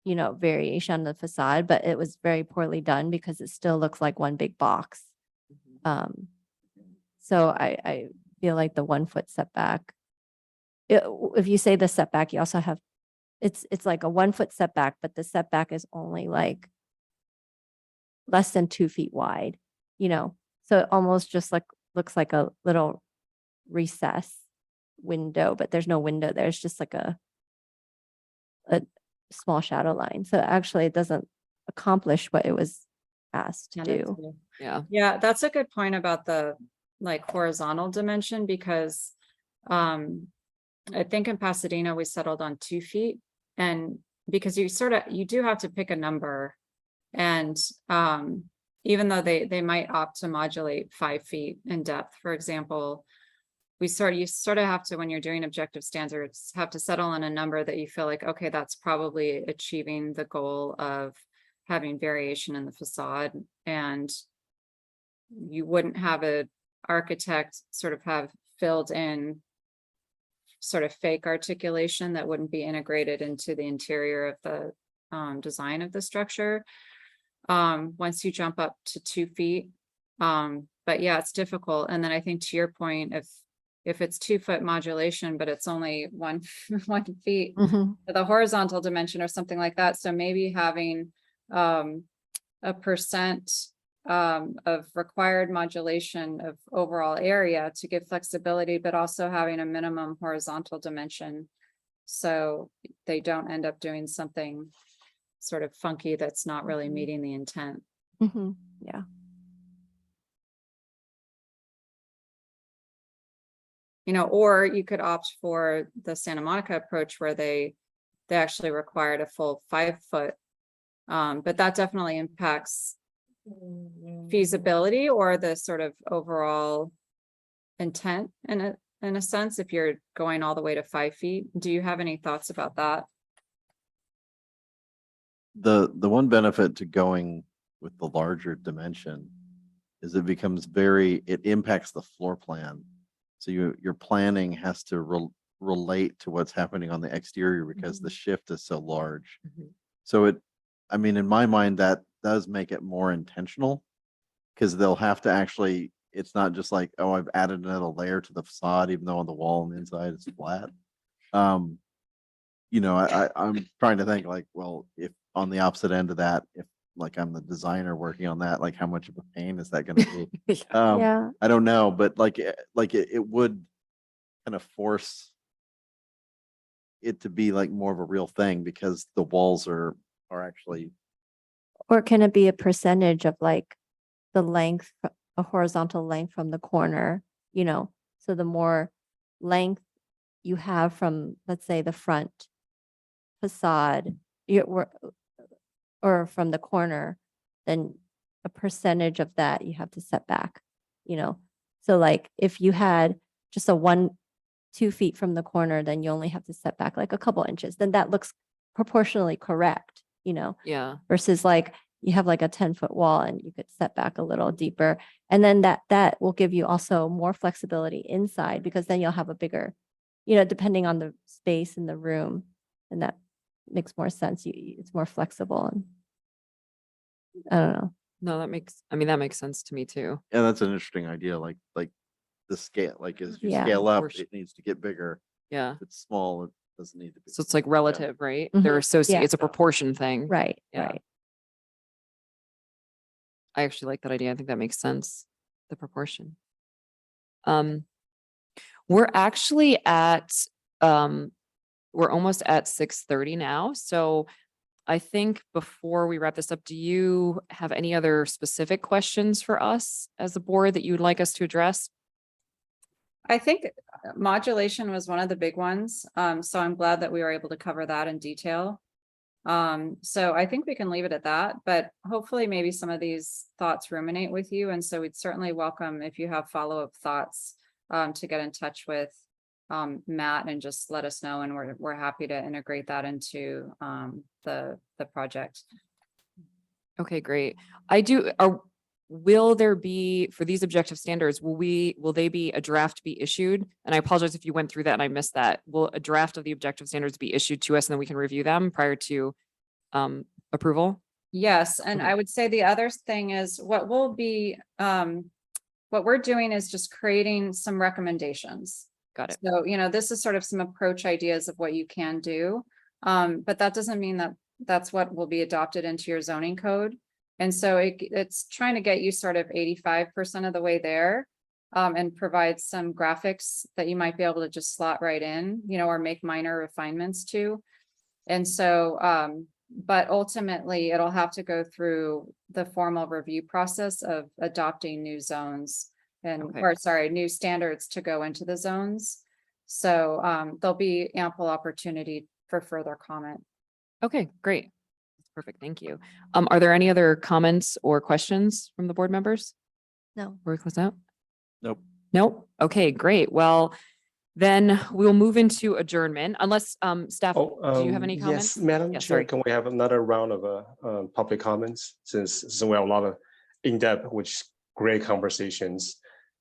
C: you know, variation on the facade, but it was very poorly done because it still looks like one big box. So I feel like the 1-foot setback, if you say the setback, you also have, it's like a 1-foot setback, but the setback is only like less than 2 feet wide, you know? So it almost just like looks like a little recess window, but there's no window there. It's just like a small shadow line. So actually it doesn't accomplish what it was asked to do.
A: Yeah.
D: Yeah, that's a good point about the like horizontal dimension, because I think in Pasadena we settled on 2 feet, and because you do have to pick a number, and even though they might opt to modulate 5 feet in depth, for example, you sort of have to, when you're doing objective standards, have to settle on a number that you feel like, okay, that's probably achieving the goal of having variation in the facade. And you wouldn't have an architect sort of have filled in sort of fake articulation that wouldn't be integrated into the interior of the design of the structure once you jump up to 2 feet. But yeah, it's difficult. And then I think to your point, if it's 2-foot modulation, but it's only 1 feet, the horizontal dimension or something like that. So maybe having a percent of required modulation of overall area to give flexibility, but also having a minimum horizontal dimension, so they don't end up doing something sort of funky that's not really meeting the intent.
C: Yeah.
D: or you could opt for the Santa Monica approach where they actually required a full 5 foot. But that definitely impacts feasibility or the sort of overall intent in a sense, if you're going all the way to 5 feet. Do you have any thoughts about that?
G: The one benefit to going with the larger dimension is it impacts the floor plan. So your planning has to relate to what's happening on the exterior because the shift is so large. So I mean, in my mind, that does make it more intentional because they'll have to actually, it's not just like, oh, I've added another layer to the facade, even though on the wall and the inside it's flat. I'm trying to think like, well, if on the opposite end of that, if like I'm the designer working on that, like how much of a pain is that going to be?
C: Yeah.
G: I don't know, but it would kind of force it to be like more of a real thing because the walls are actually.
C: Or can it be a percentage of like the length, a horizontal length from the corner, so the more length you have from, let's say, the front facade, or from the corner, then a percentage of that you have to set back, So like if you had just 2 feet from the corner, then you only have to set back like a couple inches, then that looks proportionally correct,
A: Yeah.
C: versus like you have like a 10-foot wall and you could set back a little deeper. And then that will give you also more flexibility inside because then you'll have a bigger, depending on the space in the room. And that makes more sense. It's more flexible. And I don't know.
A: No, that makes sense to me too.
G: Yeah, that's an interesting idea. Like the scale, like as you
C: Yeah.
G: scale up,
A: Or sh-
G: it needs to get bigger.
A: Yeah.
G: If it's small, it doesn't need to be.
A: So it's like relative, right?
C: Mhm.
A: They're associated.
C: Yeah.
A: It's a proportion thing.
C: Right.
A: Yeah.
C: Right.
A: I actually like that idea. I think that makes sense. The proportion. We're actually we're almost at 6:30 now. So I think before we wrap this up, do you have any other specific questions for us as a board that you would like us to address?
D: I think modulation was one of the big ones. So I'm glad that we were able to cover that in detail. So I think we can leave it at that, but hopefully maybe some of these thoughts ruminate with you. And so we'd certainly welcome if you have follow-up thoughts to get in touch with Matt and just let us know. And we're happy to integrate that into the project.
A: Okay, great. Will there be, for these objective standards, will they be a draft be issued? And I apologize if you went through that and I missed that. Will a draft of the objective standards be issued to us and then we can review them prior to approval?
D: Yes, and
A: Okay.
D: I would say the other thing is what we're doing is just creating some recommendations.
A: Got it.
D: So, this is sort of some approach ideas of what you can do. But that doesn't mean that that's what will be adopted into your zoning code. And so it's trying to get you sort of 85% of the way there, and provide some graphics that you might be able to just slot right in, or make minor refinements to. And so, but ultimately it'll have to go through the formal review process of adopting new zones new standards to go into the zones. So, there'll be ample opportunity for further comment.
A: Okay, great. Perfect. Thank you. Are there any other comments or questions from the board members?
C: No.
A: Before we close out?
G: Nope.
A: Nope. Okay, great. Well, then we'll move into adjournment unless staff, do you have any comments?
E: Yes, Madam
A: Yeah,
E: Chair,
A: sorry.
E: can we have another round of public comments since we have a lot of in-depth, which great conversations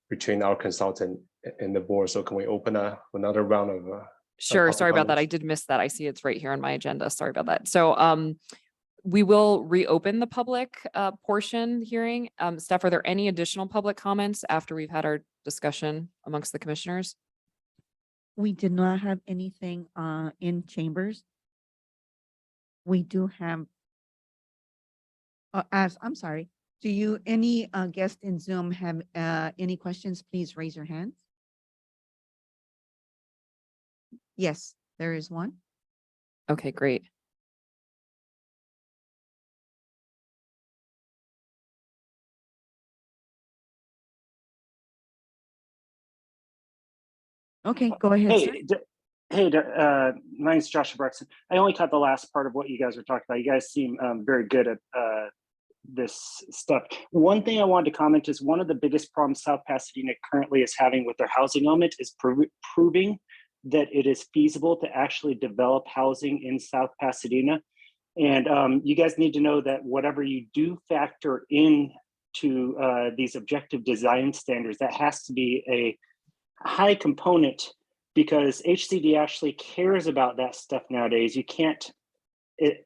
E: between our consultant and the board. So can we open another round of
A: Sure.
E: public
A: Sorry about that. I
E: comments?
A: did miss that. I see it's right here on my agenda. Sorry about that. So we will reopen the public portion hearing. Staff, are there any additional public comments after we've had our discussion amongst the commissioners?
B: We did not have anything in chambers. We do have, I'm sorry, do you, any guest in Zoom have any questions? Please raise your hands. Yes, there is one.
A: Okay, great.
B: Okay, go ahead, sir.
I: My name's Joshua Brexton. I only caught the last part of what you guys were talking about. You guys seem very good at this stuff. One thing I wanted to comment is one of the biggest problems South Pasadena currently is having with their housing element is proving that it is feasible to actually develop housing in South Pasadena. And you guys need to know that whatever you do factor in to these objective design standards, that has to be a high component, because HCD actually cares about that stuff nowadays. You can't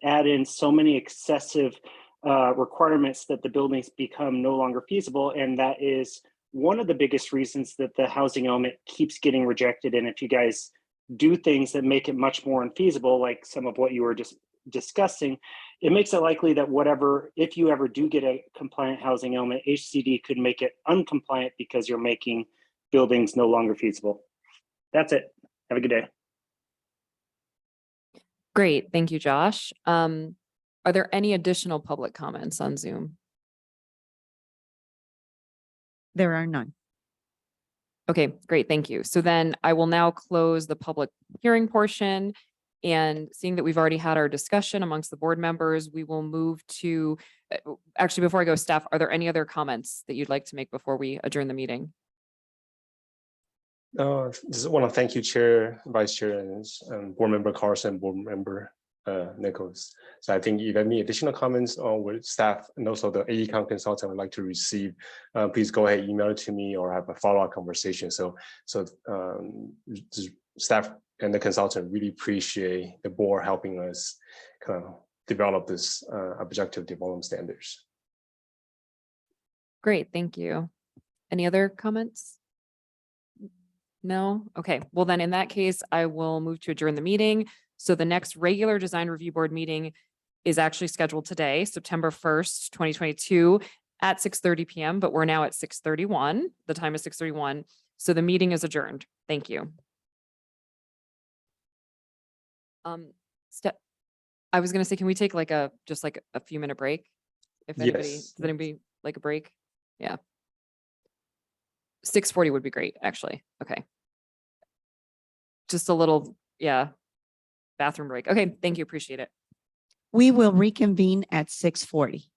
I: add in so many excessive requirements that the buildings become no longer feasible. And that is one of the biggest reasons that the housing element keeps getting rejected. And if you guys do things that make it much more unfeasible, like some of what you were just discussing, it makes it likely that whatever, if you ever do get a compliant housing element, HCD could make it uncompliant because you're making buildings no longer feasible. That's it. Have a good day.
A: Great. Thank you, Josh. Are there any additional public comments on Zoom?
B: There are none.
A: Okay, great. Thank you. So then I will now close the public hearing portion. And seeing that we've already had our discussion amongst the board members, we will move to, actually, before I go, staff, are there any other comments that you'd like to make before we adjourn the meeting?
E: Just want to thank you, Chair, Vice Chair, and Board Member Carson, Board Member Nichols. So I think if any additional comments on with staff and also the AECOM consultant would like to receive, please go ahead, email it to me or have a follow-up conversation. So staff and the consultant really appreciate the board helping us kind of develop this objective development standards.
A: Great, thank you. Any other comments? No? Okay, well then in that case, I will move to adjourn the meeting. So the next regular design review board meeting is actually scheduled today, September 1st, 2022 at 6:30 p.m., but we're now at 6:31. The time is 6:31. So the meeting is adjourned. Thank you. I was going to say, can we take like just like a few minute break? If anybody,
E: Yes.
A: does anybody like a break? Yeah. 6:40 would be great, actually. Okay. Just a little, yeah, bathroom break. Okay, thank you. Appreciate it.
B: We will reconvene at 6:40.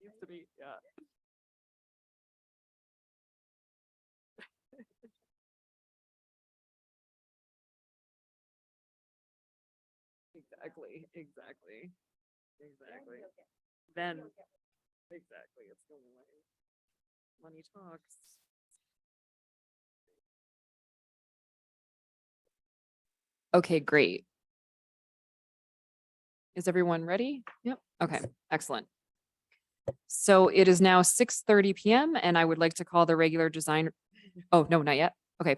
A: Used to be, yeah. Exactly, exactly, exactly. Then, exactly, it's going away. Money talks. Okay, great. Is everyone ready? Yep. Okay, excellent. So it is now 6:30 PM and I would like to call the regular design. Oh, no, not yet. Okay.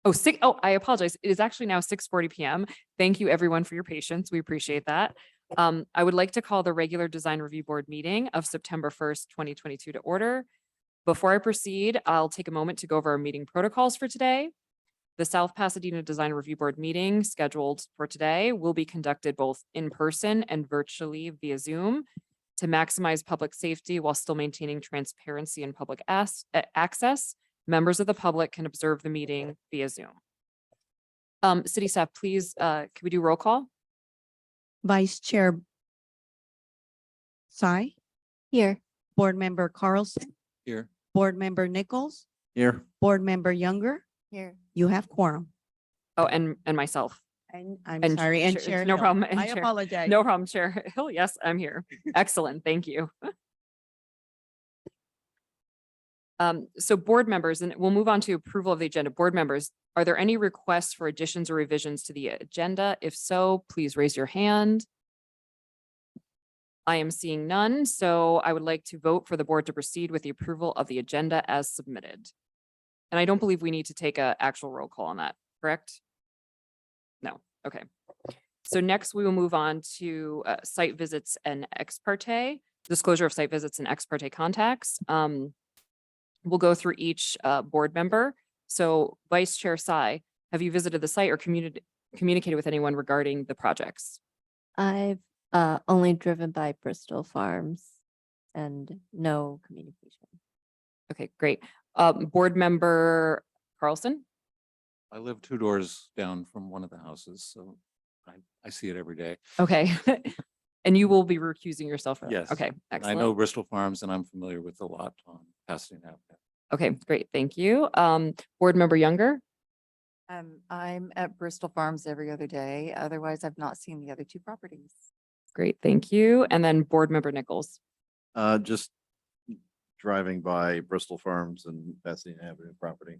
A: Oh, I apologize. It is actually now 6:40 PM. Thank you everyone for your patience. We appreciate that. I would like to call the regular design review board meeting of September 1st, 2022 to order. Before I proceed, I'll take a moment to go over our meeting protocols for today. The South Pasadena Design Review Board meeting scheduled for today will be conducted both in person and virtually via Zoom to maximize public safety while still maintaining transparency and public access. Members of the public can observe the meeting via Zoom. City staff, please, can we do roll call?
B: Vice Chair Tsai,
C: Here.
B: Board Member Carlson,
H: Here.
B: Board Member Nichols,
G: Here.
B: Board Member Younger,
C: Here.
B: you have quorum.
A: Oh, and myself.
B: And I'm
A: And
B: sorry, and
A: Chair-
B: Chair
A: no
B: Hill.
A: problem, and
B: I
A: Chair-
B: apologize.
A: No problem, Chair Hill. Yes, I'm here. Excellent. Thank you. So board members, and we'll move on to approval of the agenda. Board members, are there any requests for additions or revisions to the agenda? If so, please raise your hand. I am seeing none, so I would like to vote for the board to proceed with the approval of the agenda as submitted. And I don't believe we need to take a actual roll call on that, correct? No, okay. So next we will move on to site visits and ex parte, disclosure of site visits and ex parte contacts. We'll go through each board member. So Vice Chair Tsai, have you visited the site or communicated with anyone regarding the projects?
C: I've only driven by Bristol Farms and no communication.
A: Okay, great. Board member Carlson?
H: I live 2 doors down from one of the houses, so I see it every day.
A: Okay. And you will be recusing yourself?
H: Yes.
A: Okay,
H: And I
A: excellent.
H: know Bristol Farms and I'm familiar with the lot on Pasadena Avenue.
A: Okay, great. Thank you. Board member Younger?
J: I'm at Bristol Farms every other day. Otherwise, I've not seen the other 2 properties.
A: Great, thank you. And then board member Nichols?
G: Just driving by Bristol Farms and Pasadena Avenue property.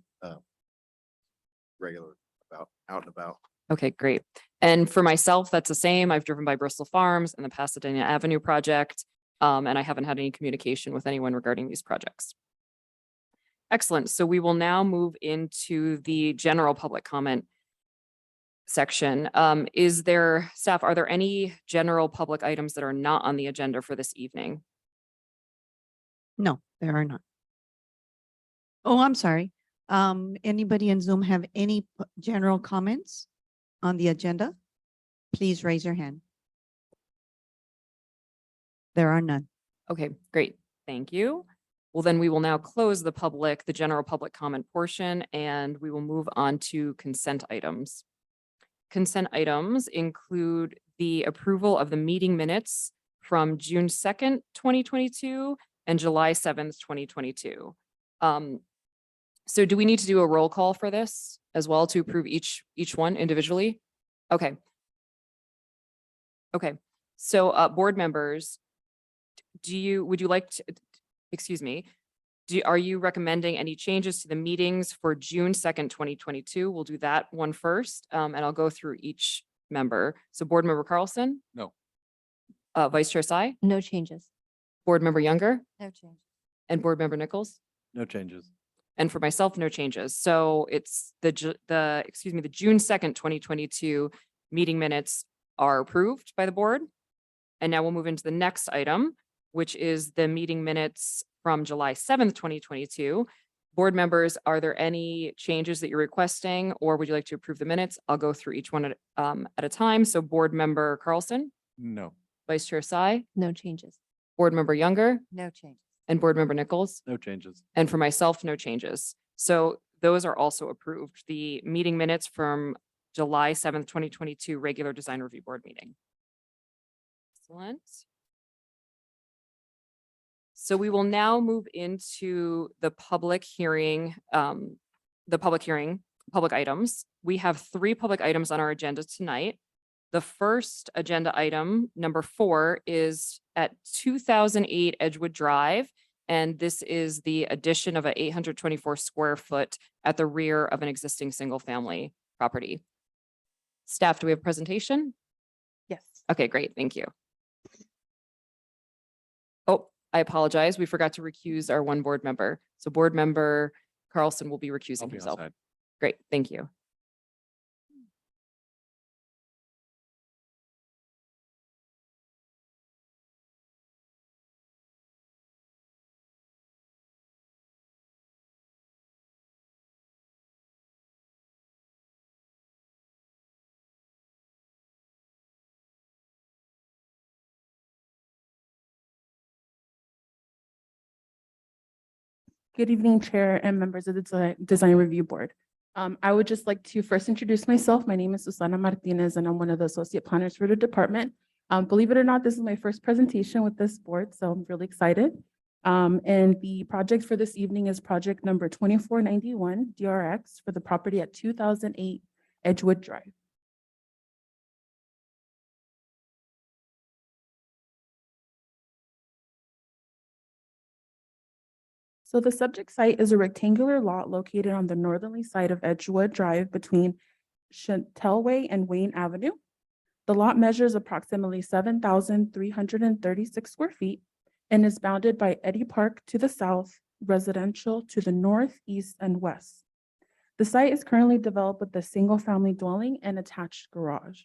G: Regular out and about.
A: Okay, great. And for myself, that's the same. I've driven by Bristol Farms and the Pasadena Avenue project, and I haven't had any communication with anyone regarding these projects. Excellent. So we will now move into the general public comment section. Is there, staff, are there any general public items that are not on the agenda for this evening?
B: No, there are not. Oh, I'm sorry. Anybody in Zoom have any general comments on the agenda? Please raise your hand. There are none.
A: Okay, great. Thank you. Well, then we will now close the general public comment portion, and we will move on to consent items. Consent items include the approval of the meeting minutes from June 2nd, 2022 and July 7th, 2022. So do we need to do a roll call for this as well to approve each one individually? Okay. Okay. So board members, would you like to, excuse me, are you recommending any changes to the meetings for June 2nd, 2022? We'll do that one first, and I'll go through each member. So board member Carlson?
H: No.
A: Vice Chair Tsai?
C: No changes.
A: Board member Younger?
J: No change.
A: And board member Nichols?
G: No changes.
A: And for myself, no changes. So it's the June 2nd, 2022 meeting minutes are approved by the board. And now we'll move into the next item, which is the meeting minutes from July 7th, 2022. Board members, are there any changes that you're requesting, or would you like to approve the minutes? I'll go through each one at a time. So board member Carlson,
H: No.
A: Vice Chair Tsai,
C: No changes.
A: board member Younger,
J: No change.
A: and board member Nichols.
G: No changes.
A: And for myself, no changes. So those are also approved. The meeting minutes from July 7th, 2022 regular design review board meeting. Excellent. So we will now move into the public hearing, public items. We have 3 public items on our agenda tonight. The first agenda item, number 4, is at 2008 Edgewood Drive. And this is the addition of a 824 square foot at the rear of an existing single-family property. Staff, do we have a presentation?
K: Yes.
A: Okay, great. Thank you. Oh, I apologize. We forgot to recuse our 1 board member. So board member Carlson will be recusing himself. Great, thank you.
K: Good evening, Chair and members of the Design Review Board. I would just like to first introduce myself. My name is Susana Martinez, and I'm one of the associate planners for the department. Believe it or not, this is my first presentation with this board, so I'm really excited. And the project for this evening is project number 2491 DRX for the property at 2008 Edgewood Drive. So the subject site is a rectangular lot located on the northerly side of Edgewood Drive between Chantelway and Wayne Avenue. The lot measures approximately 7,336 square feet and is bounded by Eddy Park to the south, residential to the north, east, and west. The site is currently developed with a single-family dwelling and attached garage.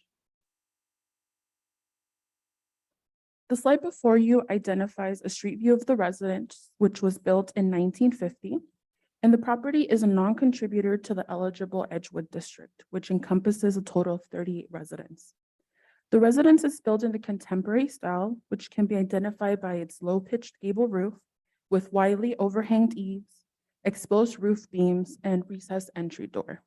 K: The slide before you identifies a street view of the residence, which was built in 1950, and the property is a non-contributor to the eligible Edgewood district, which encompasses a total of 38 residents. The residence is built in the contemporary style, which can be identified by its low-pitched gable roof with widely overhanged eaves, exposed roof beams, and recessed entry door.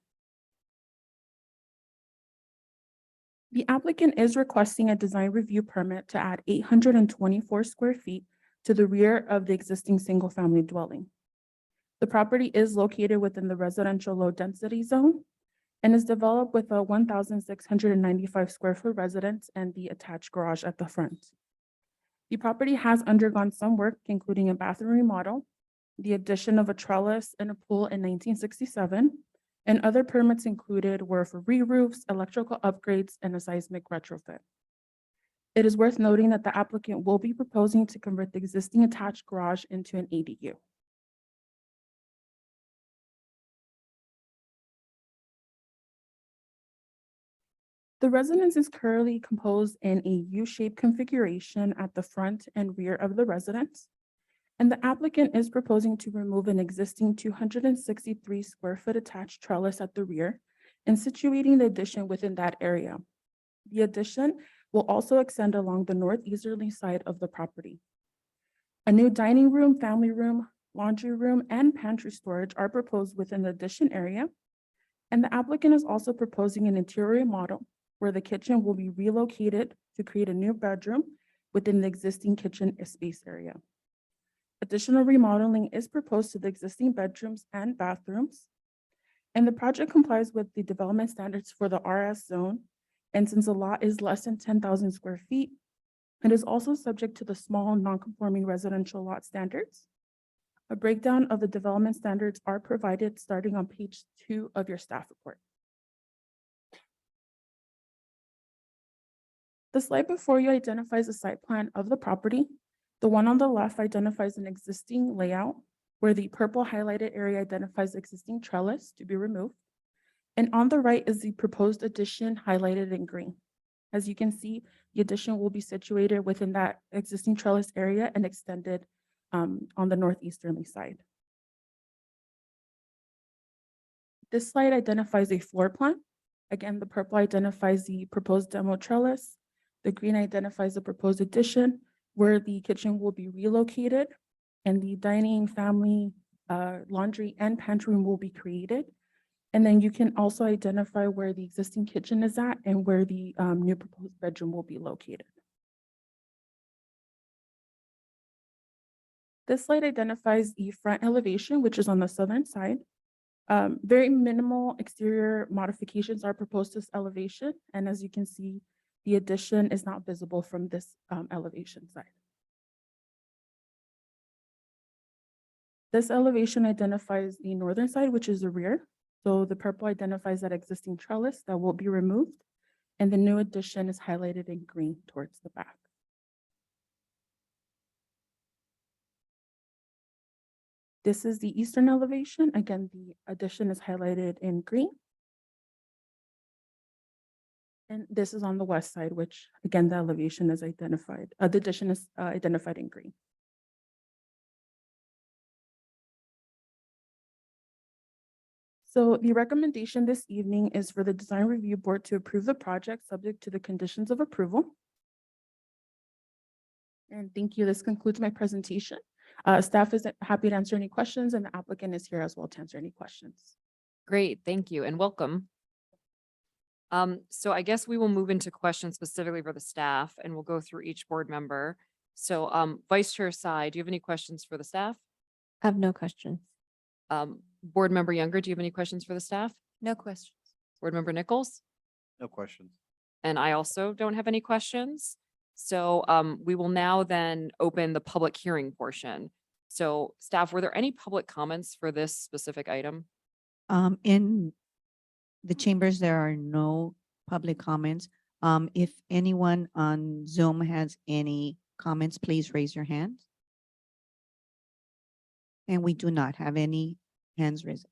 K: The applicant is requesting a design review permit to add 824 square feet to the rear of the existing single-family dwelling. The property is located within the residential low-density zone and is developed with a 1,695 square foot residence and the attached garage at the front. The property has undergone some work, including a bathroom remodel, the addition of a trellis and a pool in 1967, and other permits included were for re-roofs, electrical upgrades, and a seismic retrofit. It is worth noting that the applicant will be proposing to convert the existing attached garage into an ADU. The residence is currently composed in a U-shaped configuration at the front and rear of the residence. And the applicant is proposing to remove an existing 263 square foot attached trellis at the rear and situating the addition within that area. The addition will also extend along the northeasterly side of the property. A new dining room, family room, laundry room, and pantry storage are proposed within the addition area. And the applicant is also proposing an interior model where the kitchen will be relocated to create a new bedroom within the existing kitchen space area. Additional remodeling is proposed to the existing bedrooms and bathrooms. And the project complies with the development standards for the RS zone. And since the lot is less than 10,000 square feet, it is also subject to the small non-conforming residential lot standards. A breakdown of the development standards are provided starting on page 2 of your staff report. The slide before you identifies the site plan of the property. The one on the left identifies an existing layout where the purple highlighted area identifies the existing trellis to be removed. And on the right is the proposed addition highlighted in green. As you can see, the addition will be situated within that existing trellis area and extended on the northeasterly side. This slide identifies a floor plan. Again, the purple identifies the proposed demo trellis. The green identifies the proposed addition where the kitchen will be relocated and the dining, family, laundry, and pantry room will be created. And then you can also identify where the existing kitchen is at and where the new proposed bedroom will be located. This slide identifies the front elevation, which is on the southern side. Very minimal exterior modifications are proposed to this elevation. And as you can see, the addition is not visible from this elevation side. This elevation identifies the northern side, which is the rear. So the purple identifies that existing trellis that will be removed, and the new addition is highlighted in green towards the back. This is the eastern elevation. Again, the addition is highlighted in green. And this is on the west side, which again, the elevation is identified, the addition is identified in green. So the recommendation this evening is for the design review board to approve the project subject to the conditions of approval. And thank you. This concludes my presentation. Staff is happy to answer any questions, and the applicant is here as well to answer any questions.
A: Great, thank you and welcome. So I guess we will move into questions specifically for the staff and we'll go through each board member. So Vice Chair Sai, do you have any questions for the staff?
C: I have no questions.
A: Board Member Younger, do you have any questions for the staff?
J: No questions.
A: Board Member Nichols?
G: No questions.
A: And I also don't have any questions. So we will now then open the public hearing portion. So staff, were there any public comments for this specific item?
B: In the chambers, there are no public comments. If anyone on Zoom has any comments, please raise your hand. And we do not have any hands raised.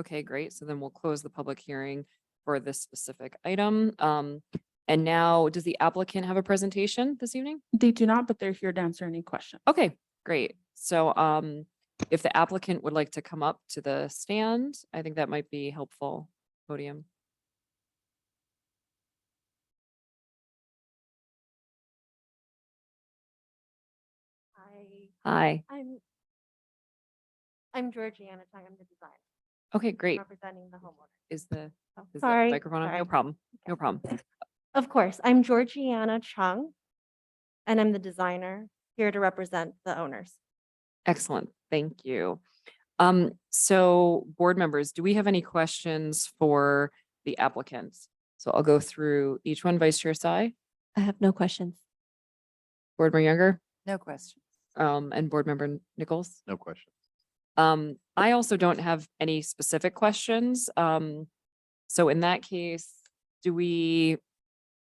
A: Okay, great. So then we'll close the public hearing for this specific item. And now, does the applicant have a presentation this evening?
K: They do not, but they're here to answer any questions.
A: Okay, great. So if the applicant would like to come up to the stand, I think that might be helpful. Podium. Hi.
L: I'm Georgiana Chung. I'm the designer
A: Okay, great.
L: representing the homeowner.
A: Is the
L: Sorry.
A: microphone on? No
L: sorry.
A: problem. No problem.
L: Of course, I'm Georgiana Chung, and I'm the designer here to represent the owners.
A: Excellent. Thank you. So board members, do we have any questions for the applicants? So I'll go through each one. Vice Chair Sai,
C: I have no questions.
A: Board Member Younger,
J: No questions.
A: and Board Member Nichols.
G: No questions.
A: I also don't have any specific questions. So in that case, do we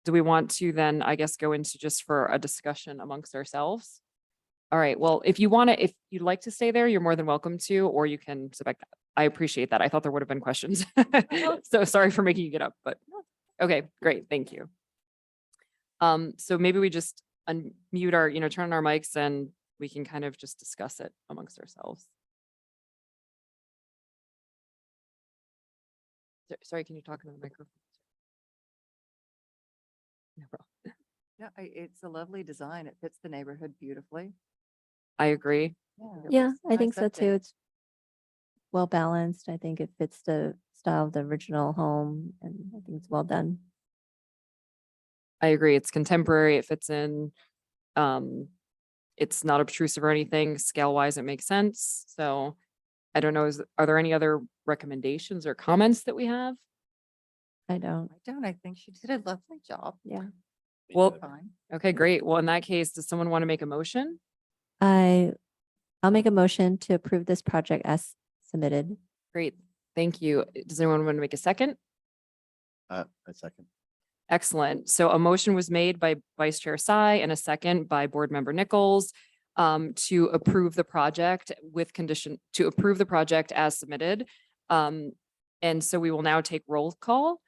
A: want to then, I guess, go into just for a discussion amongst ourselves? All right, well, if you'd like to stay there, you're more than welcome to, or you can sit back. I appreciate that. I thought there would have been questions. So sorry for making you get up, but okay, great, thank you. So maybe we just unmute our, turn on our mics and we can kind of just discuss it amongst ourselves. Sorry, can you talk into the microphone? No problem.
J: No, it's a lovely design. It fits the neighborhood beautifully.
A: I agree.
C: Yeah, I think
J: Nice
C: so too.
J: update.
C: It's well balanced. I think it fits the style of the original home, and I think it's well done.
A: I agree. It's contemporary. It fits in. It's not obtrusive or anything. Scale wise, it makes sense. So I don't know. Are there any other recommendations or comments that we have?
C: I don't.
J: I think she did a lovely job.
C: Yeah.
A: Well,
J: Fine.
A: okay, great. Well, in that case, does someone want to make a motion?
C: I'll make a motion to approve this project as submitted.
A: Great. Thank you. Does anyone want to make a second?
G: A second.
A: Excellent. So a motion was made by Vice Chair Sai and a second by Board Member Nichols to approve the project with condition to approve the project as submitted. And so we will now take roll call.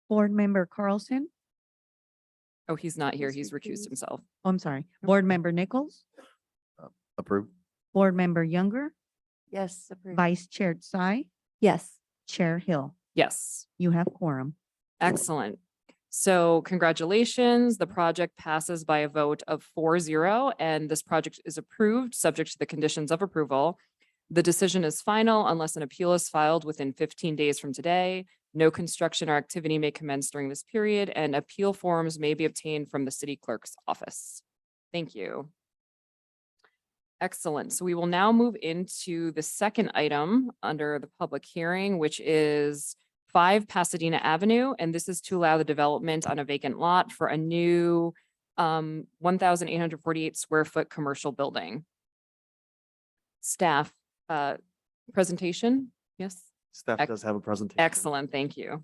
B: Board Member Carlson.
A: Oh, he's not here.
C: He's
A: He's recused
C: recused.
A: himself.
B: Oh, I'm sorry. Board Member Nichols,
G: Approved.
B: Board Member Younger,
J: Yes, approved.
B: Vice Chair Tsai,
C: Yes.
B: Chair Hill.
A: Yes.
B: You have quorum.
A: Excellent. So congratulations. The project passes by a vote of 4-0, and this project is approved, subject to the conditions of approval. The decision is final unless an appeal is filed within 15 days from today. No construction or activity may commence during this period, and appeal forms may be obtained from the city clerk's office. Thank you. Excellent. So we will now move into the second item under the public hearing, which is 5 Pasadena Avenue, and this is to allow the development on a vacant lot for a new 1,848 square foot commercial building. Staff, presentation? Yes?
M: Staff
A: Ec-
M: does have a presentation.
A: Excellent, thank you.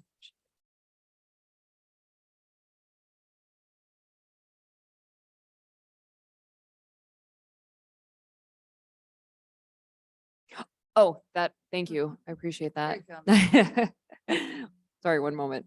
A: Oh, thank you. I appreciate that. Sorry, one moment.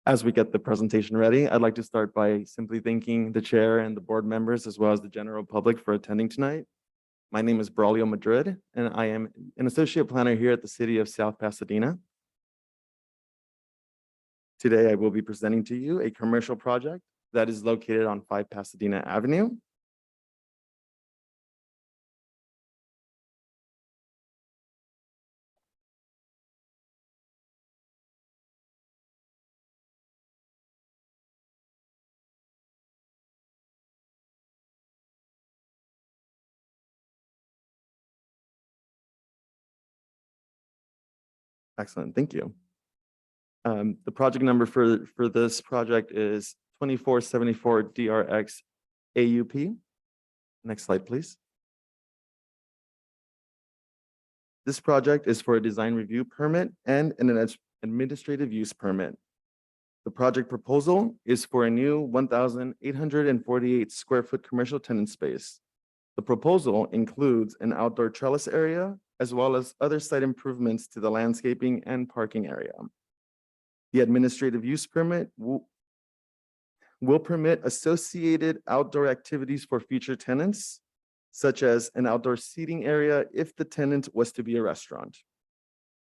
M: As we get the presentation ready, I'd like to start by simply thanking the chair and the board members, as well as the general public, for attending tonight. My name is Braulio Madrid, and I am an associate planner here at the City of South Pasadena. Today, I will be presenting to you a commercial project that is located on 5 Pasadena Avenue. Excellent, thank you. The project number for this project is 2474 DRX AUP. Next slide, please. This project is for a design review permit and an administrative use permit. The project proposal is for a new 1,848 square foot commercial tenant space. The proposal includes an outdoor trellis area, as well as other site improvements to the landscaping and parking area. The administrative use permit will permit associated outdoor activities for future tenants, such as an outdoor seating area if the tenant was to be a restaurant.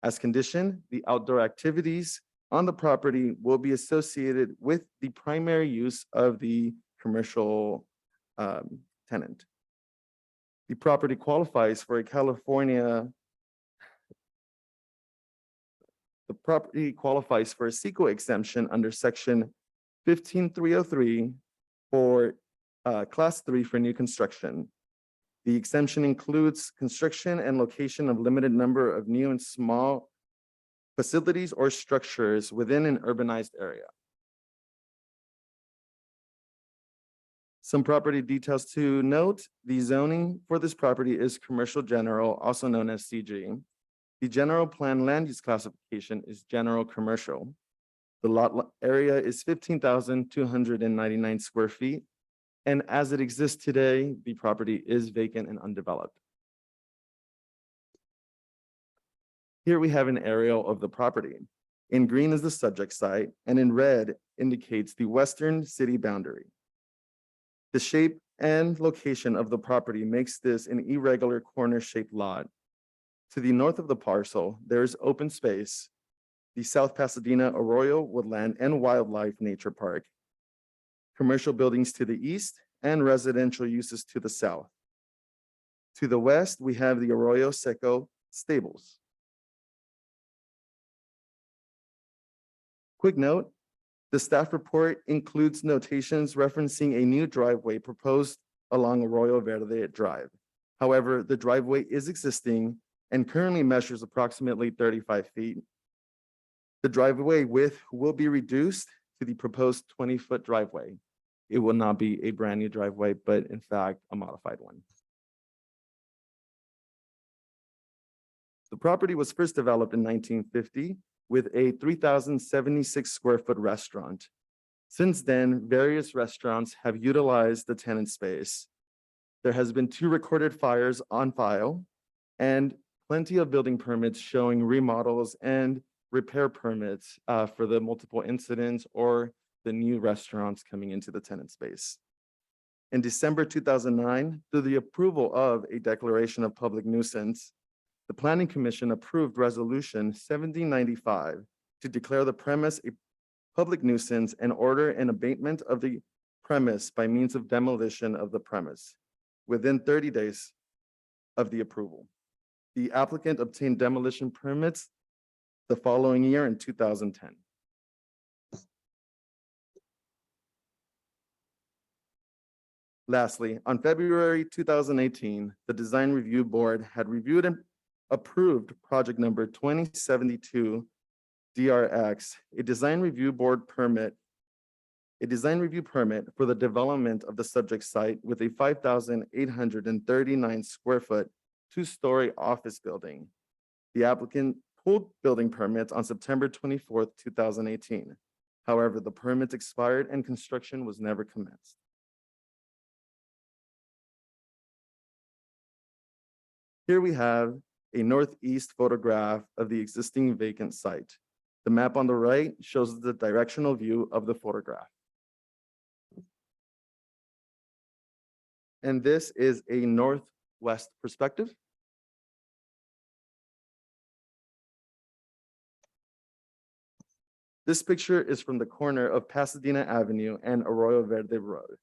M: As condition, the outdoor activities on the property will be associated with the primary use of the commercial tenant. The property qualifies for a CEQA exemption under section 15303 for class 3 for new construction. The exemption includes construction and location of limited number of new and small facilities or structures within an urbanized area. Some property details to note: the zoning for this property is commercial general, also known as CG. The general plan land use classification is general commercial. The lot area is 15,299 square feet. And as it exists today, the property is vacant and undeveloped. Here we have an aerial of the property. In green is the subject site, and in red indicates the western city boundary. The shape and location of the property makes this an irregular corner-shaped lot. To the north of the parcel, there is open space, the South Pasadena Arroyo Woodland and Wildlife Nature Park, commercial buildings to the east, and residential uses to the south. To the west, we have the Arroyo Seco Stables. Quick note, the staff report includes notations referencing a new driveway proposed along Arroyo Verde Drive. However, the driveway is existing and currently measures approximately 35 feet. The driveway width will be reduced to the proposed 20-foot driveway. It will not be a brand new driveway, but in fact, a modified one. The property was first developed in 1950 with a 3,076 square foot restaurant. Since then, various restaurants have utilized the tenant space. There has been 2 recorded fires on file and plenty of building permits showing remodels and repair permits for the multiple incidents or the new restaurants coming into the tenant space. In December 2009, through the approval of a declaration of public nuisance, the Planning Commission approved Resolution 1795 to declare the premise a public nuisance and order an abatement of the premise by means of demolition of the premise within 30 days of the approval. The applicant obtained demolition permits the following year in 2010. Lastly, on February 2018, the Design Review Board had reviewed and approved project number 2072 DRX, a design review permit for the development of the subject site with a 5,839 square foot, two-story office building. The applicant pulled building permits on September 24th, 2018. However, the permits expired and construction was never commenced. Here we have a northeast photograph of the existing vacant site. The map on the right shows the directional view of the photograph. And this is a northwest perspective. This picture is from the corner of Pasadena Avenue and Arroyo Verde Road,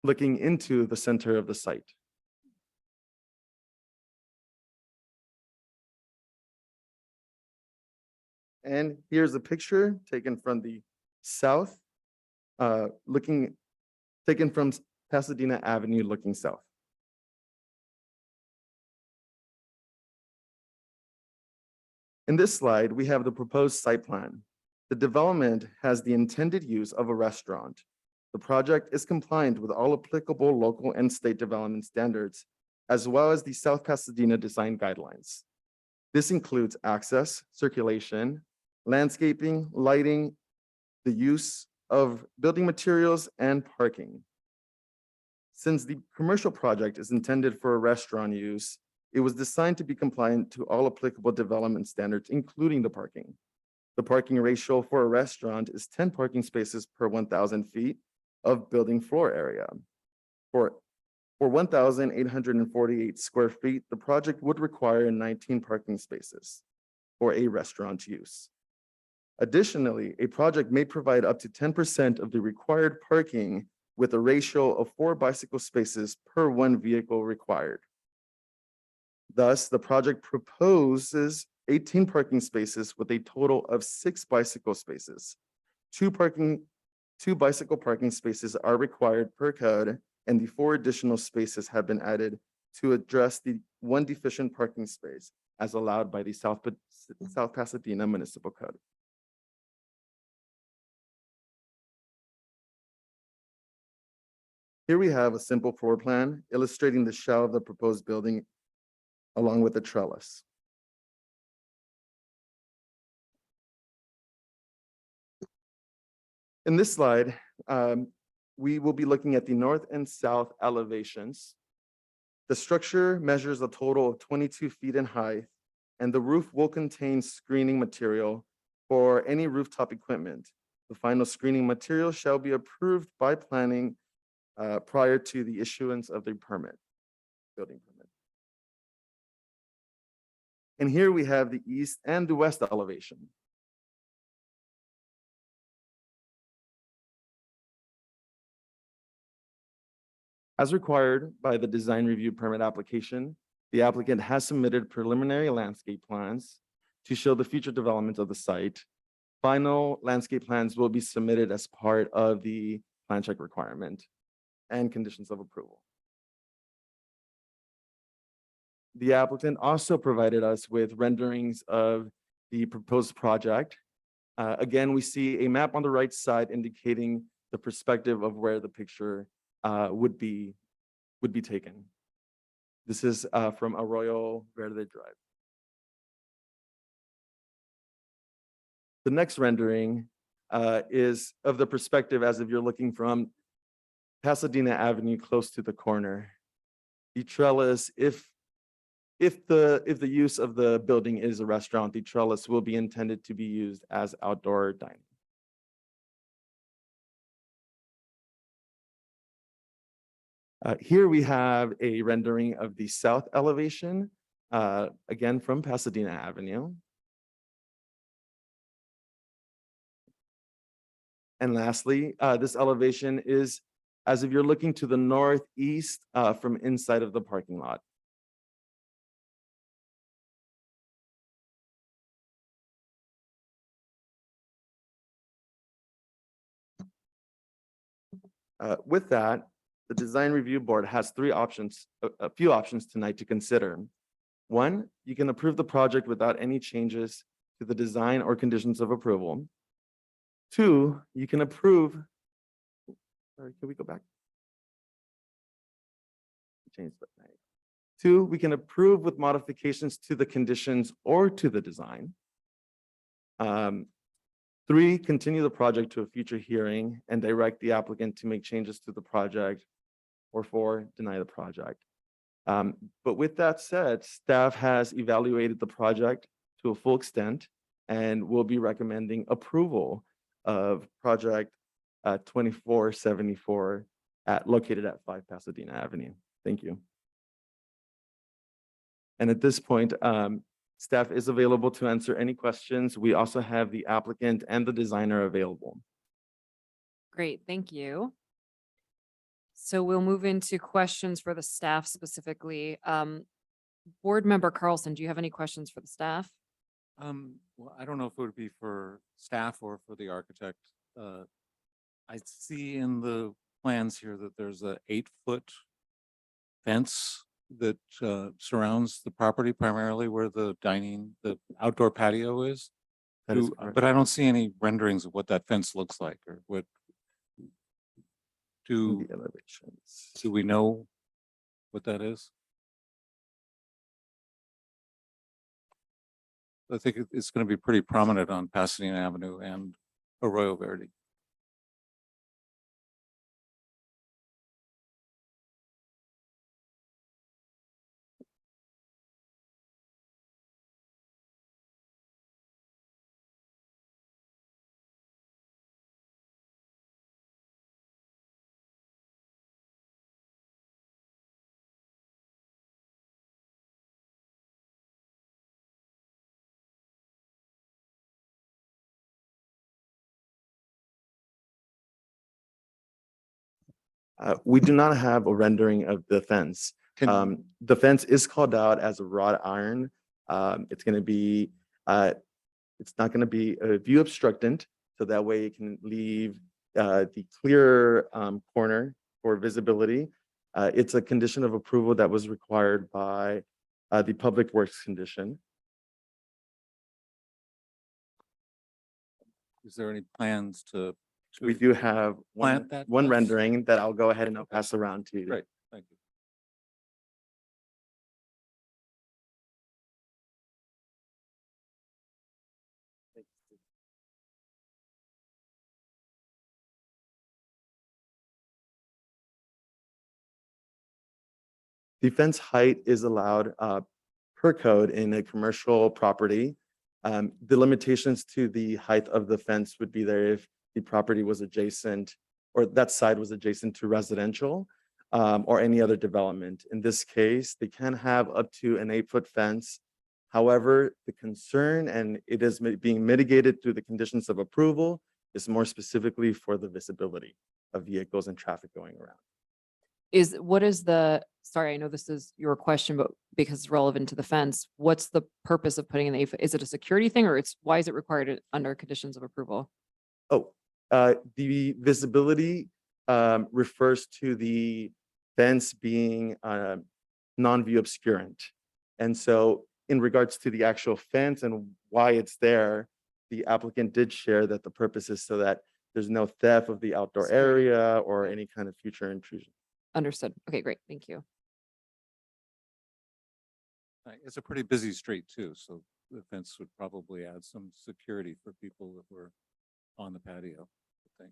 M: looking into the center of the site. And here's a picture taken from the south, taken from Pasadena Avenue looking south. In this slide, we have the proposed site plan. The development has the intended use of a restaurant. The project is compliant with all applicable local and state development standards, as well as the South Pasadena design guidelines. This includes access, circulation, landscaping, lighting, the use of building materials, and parking. Since the commercial project is intended for a restaurant use, it was designed to be compliant to all applicable development standards, including the parking. The parking ratio for a restaurant is 10 parking spaces per 1,000 feet of building floor area. For 1,848 square feet, the project would require 19 parking spaces for a restaurant use. Additionally, a project may provide up to 10% of the required parking with a ratio of 4 bicycle spaces per 1 vehicle required. Thus, the project proposes 18 parking spaces with a total of 6 bicycle spaces. 2 bicycle parking spaces are required per code, and the 4 additional spaces have been added to address the 1 deficient parking space as allowed by the South Pasadena Municipal Code. Here we have a simple floor plan illustrating the shell of the proposed building along with the trellis. In this slide, we will be looking at the north and south elevations. The structure measures a total of 22 feet in height, and the roof will contain screening material for any rooftop equipment. The final screening material shall be approved by planning prior to the issuance of the building permit. And here we have the east and the west elevation. As required by the design review permit application, the applicant has submitted preliminary landscape plans to show the future development of the site. Final landscape plans will be submitted as part of the plan check requirement and conditions of approval. The applicant also provided us with renderings of the proposed project. Again, we see a map on the right side indicating the perspective of where the picture would be taken. This is from Arroyo Verde Drive. The next rendering is of the perspective as if you're looking from Pasadena Avenue close to the corner. The trellis, if the use of the building is a restaurant, the trellis will be intended to be used as outdoor dining. Here we have a rendering of the south elevation, again from Pasadena Avenue. And lastly, this elevation is as if you're looking to the northeast from inside of the parking lot. With that, the design review board has a few options tonight to consider. One, you can approve the project without any changes to the design or conditions of approval. Two, you can approve. Sorry, can we go back? Change that. Two, we can approve with modifications to the conditions or to the design. Three, continue the project to a future hearing and direct the applicant to make changes to the project. Or four, deny the project. But with that said, staff has evaluated the project to a full extent and will be recommending approval of project 2474 located at 5 Pasadena Avenue. Thank you. And at this point, staff is available to answer any questions. We also have the applicant and the designer available.
A: Great, thank you. So we'll move into questions for the staff specifically. Board Member Carlson, do you have any questions for the staff?
H: Well, I don't know if it would be for staff or for the architect. I see in the plans here that there's a 8-foot fence that surrounds the property, primarily where the outdoor patio is.
M: That is correct.
H: But I don't see any renderings of what that fence looks like or what.
M: The elevations.
H: Do we know what that is? I think it's going to be pretty prominent on Pasadena Avenue and Arroyo Verde.
M: We do not have a rendering of the fence. The fence is called out as a wrought iron. It's going to be, it's not going to be a view obstructant, so that way it can leave the clear corner for visibility. It's a condition of approval that was required by the Public Works condition.
H: Is there any plans to?
M: We do have
H: Plant that
M: one
H: fence?
M: rendering that I'll go ahead and I'll pass around to you.
H: Great, thank you.
M: The fence height is allowed per code in a commercial property. The limitations to the height of the fence would be there if the property was adjacent or that side was adjacent to residential or any other development. In this case, they can have up to an 8-foot fence. However, the concern, and it is being mitigated through the conditions of approval, is more specifically for the visibility of vehicles and traffic going around.
A: Sorry, I know this is your question, but because it's relevant to the fence, what's the purpose of putting in the 8-foot? Is it a security thing or why is it required under conditions of approval?
M: Oh, the visibility refers to the fence being non-view obscurant. And so in regards to the actual fence and why it's there, the applicant did share that the purpose is so that there's no theft of the outdoor area or any kind of future intrusion.
A: Understood. Okay, great. Thank you.
H: It's a pretty busy street too, so the fence would probably add some security for people that were on the patio, I think.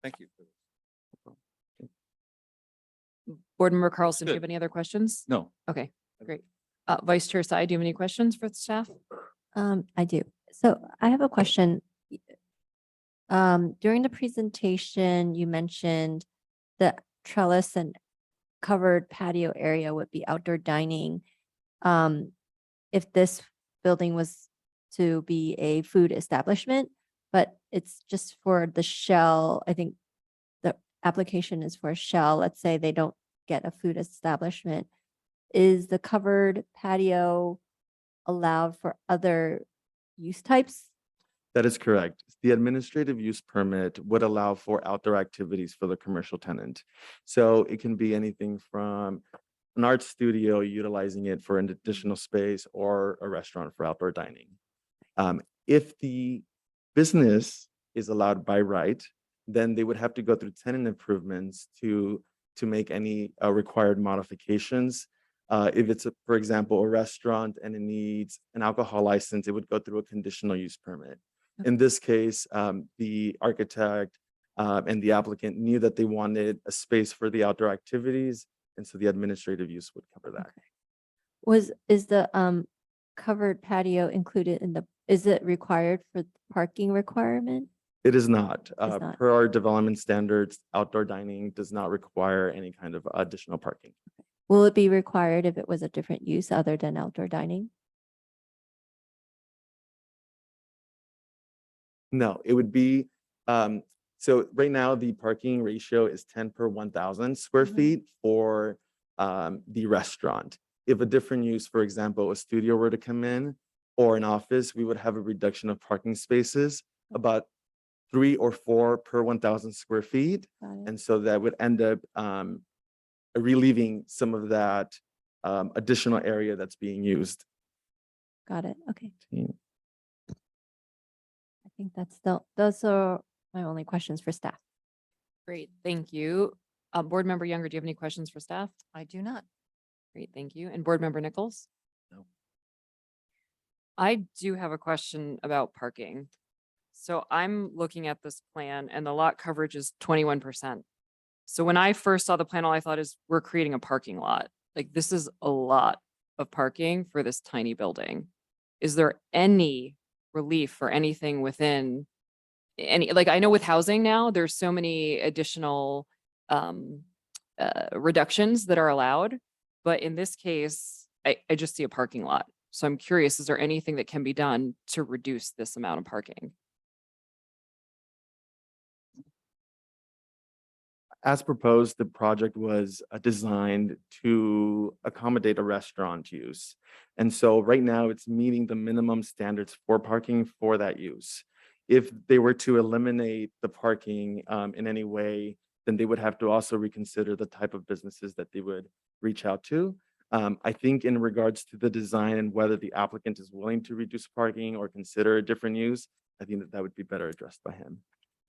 H: Thank you.
A: Board Member Carlson, do you
H: Good.
A: have any other questions?
H: No.
A: Okay, great. Vice Chair Sai, do you have any questions for the staff?
C: I do. So I have a question. During the presentation, you mentioned the trellis and covered patio area would be outdoor dining. If this building was to be a food establishment, but it's just for the shell, I think the application is for a shell. Let's say they don't get a food establishment. Is the covered patio allowed for other use types?
M: That is correct. The administrative use permit would allow for outdoor activities for the commercial tenant. So it can be anything from an art studio utilizing it for an additional space or a restaurant for outdoor dining. If the business is allowed by right, then they would have to go through tenant improvements to make any required modifications. If it's, for example, a restaurant and it needs an alcohol license, it would go through a conditional use permit. In this case, the architect and the applicant knew that they wanted a space for the outdoor activities, and so the administrative use would cover that.
C: Is the covered patio included in is it required for parking requirement?
M: It is not.
C: not.
M: Per our development standards, outdoor dining does not require any kind of additional parking.
C: Will it be required if it was a different use other than outdoor dining?
M: No, it would be, so right now the parking ratio is 10 per 1,000 square feet for the restaurant. If a different use, for example, a studio were to come in or an office, we would have a reduction of parking spaces, about 3 or 4 per 1,000 square feet.
C: Got it.
M: And so that would end up relieving some of that additional area that's being used.
C: Got it. Okay.
M: Yeah.
C: I think those are my only questions for staff.
A: Great, thank you. Board Member Younger, do you have any questions for staff?
J: I do not.
A: Great, thank you. And Board Member Nichols?
G: No.
A: I do have a question about parking. So I'm looking at this plan and the lot coverage is 21%. So when I first saw the plan, all I thought is we're creating a parking lot. Like this is a lot of parking for this tiny building. Is there any relief for anything within any, like I know with housing now, there's so many additional reductions that are allowed. But in this case, I just see a parking lot. So I'm curious, is there anything that can be done to reduce this amount of parking?
M: As proposed, the project was designed to accommodate a restaurant use. And so right now it's meeting the minimum standards for parking for that use. If they were to eliminate the parking in any way, then they would have to also reconsider the type of businesses that they would reach out to. I think in regards to the design and whether the applicant is willing to reduce parking or consider a different use, I think that would be better addressed by him.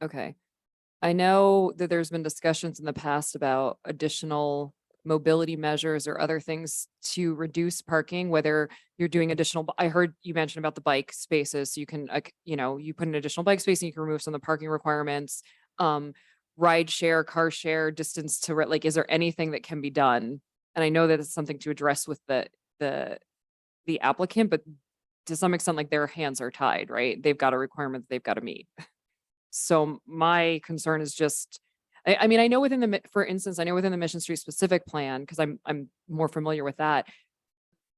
A: Okay. I know that there's been discussions in the past about additional mobility measures or other things to reduce parking, whether you're doing additional, I heard you mention about the bike spaces. So you can, you put an additional bike space and you can remove some of the parking requirements. Ride share, car share, distance to, like, is there anything that can be done? And I know that it's something to address with the applicant, but to some extent, like their hands are tied, right? They've got a requirement that they've got to meet. So my concern is just, I mean, I know for instance, I know within the Mission Street specific plan, because I'm more familiar with that.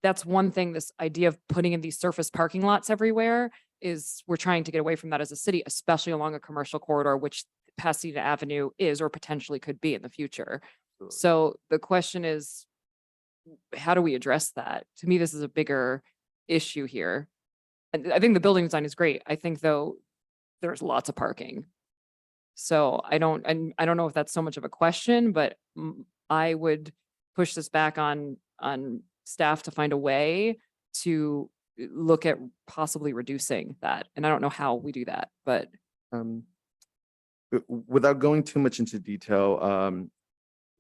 A: That's one thing, this idea of putting in these surface parking lots everywhere is we're trying to get away from that as a city, especially along a commercial corridor, which Pasadena Avenue is or potentially could be in the future. So the question is, how do we address that? To me, this is a bigger issue here. And I think the building design is great. I think though, there's lots of parking. So I don't know if that's so much of a question, but I would push this back on staff to find a way to look at possibly reducing that. And I don't know how we do that, but.
M: Without going too much into detail,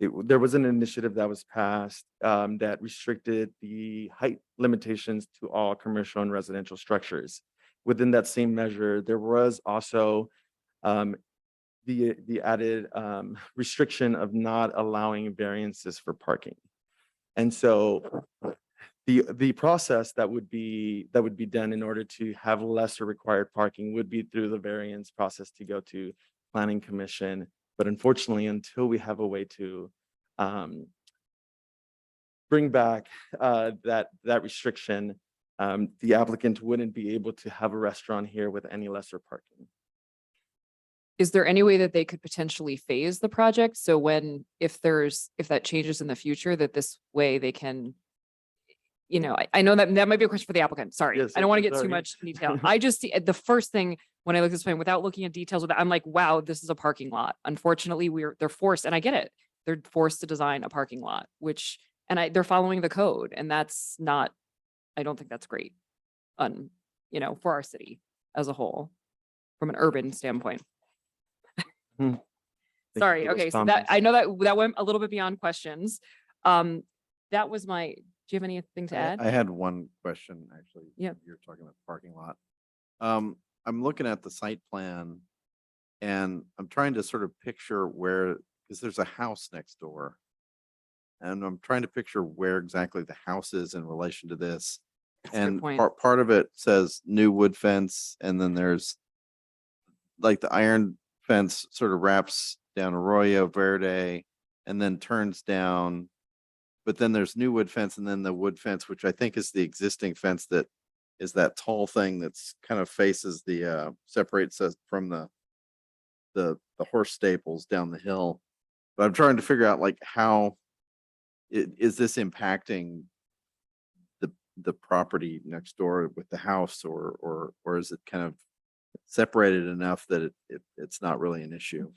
M: there was an initiative that was passed that restricted the height limitations to all commercial and residential structures. Within that same measure, there was also the added restriction of not allowing variances for parking. And so the process that would be done in order to have lesser required parking would be through the variance process to go to Planning Commission But unfortunately, until we have a way to bring back that restriction, the applicant wouldn't be able to have a restaurant here with any lesser parking.
A: Is there any way that they could potentially phase the project? So if that changes in the future, that this way they can, I know that might be a question for the applicant. Sorry.
M: Yes,
A: I don't want to
M: yes,
A: get too
M: sorry.
A: much detail. I just see the first thing when I look at this plan without looking at details with it, I'm like, wow, this is a parking lot. Unfortunately, they're forced, and I get it. They're forced to design a parking lot, they're following the code, and that's not, I don't think that's great for our city as a whole, from an urban standpoint.
M: Thank you
A: Sorry.
M: for those
A: Okay. So
M: comments.
A: I know that went a little bit beyond questions. That was do you have anything to add?
G: I had one question, actually.
A: Yeah.
G: You're talking about the parking lot. I'm looking at the site plan and I'm trying to sort of picture because there's a house next door. And I'm trying to picture where exactly the house is in relation to this.
A: That's a good
G: And
A: point.
G: part of it says new wood fence, and then there's like the iron fence sort of wraps down Arroyo Verde and then turns down. But then there's new wood fence and then the wood fence, which I think is the existing fence that is that tall thing that's kind of faces separates us from the horse stables down the hill. But I'm trying to figure out like how is this impacting the property next door with the house, or is it kind of separated enough that it's not really an issue?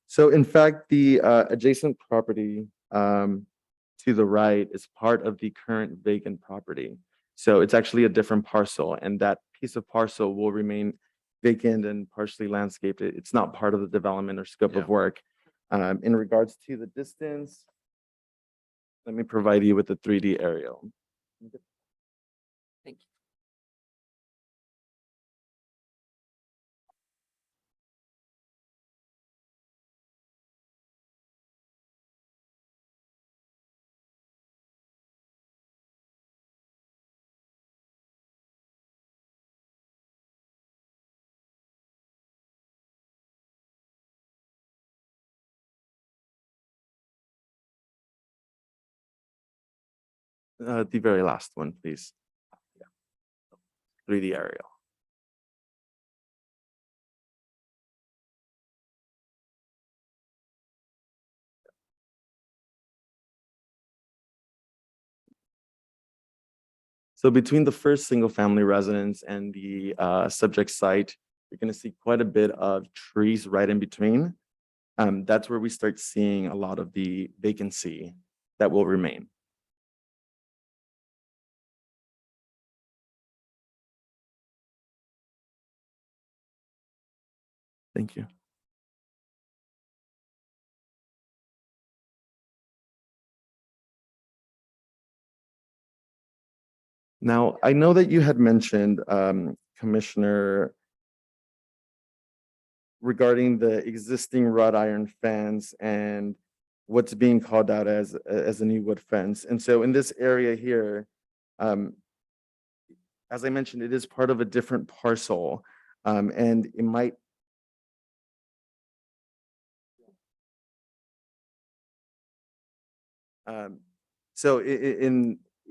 M: So in fact, the adjacent property to the right is part of the current vacant property. So it's actually a different parcel, and that piece of parcel will remain vacant and partially landscaped. It's not part of the development or scope of work. In regards to the distance, let me provide you with the 3D aerial.
A: Thank you.
M: The very last one, please. Yeah. 3D aerial. So between the first single family residence and the subject site, you're going to see quite a bit of trees right in between. That's where we start seeing a lot of the vacancy that will remain. Thank you. Now, I know that you had mentioned, Commissioner, regarding the existing wrought iron fence and what's being called out as a new wood fence. And so in this area here, as I mentioned, it is part of a different parcel, and it might. So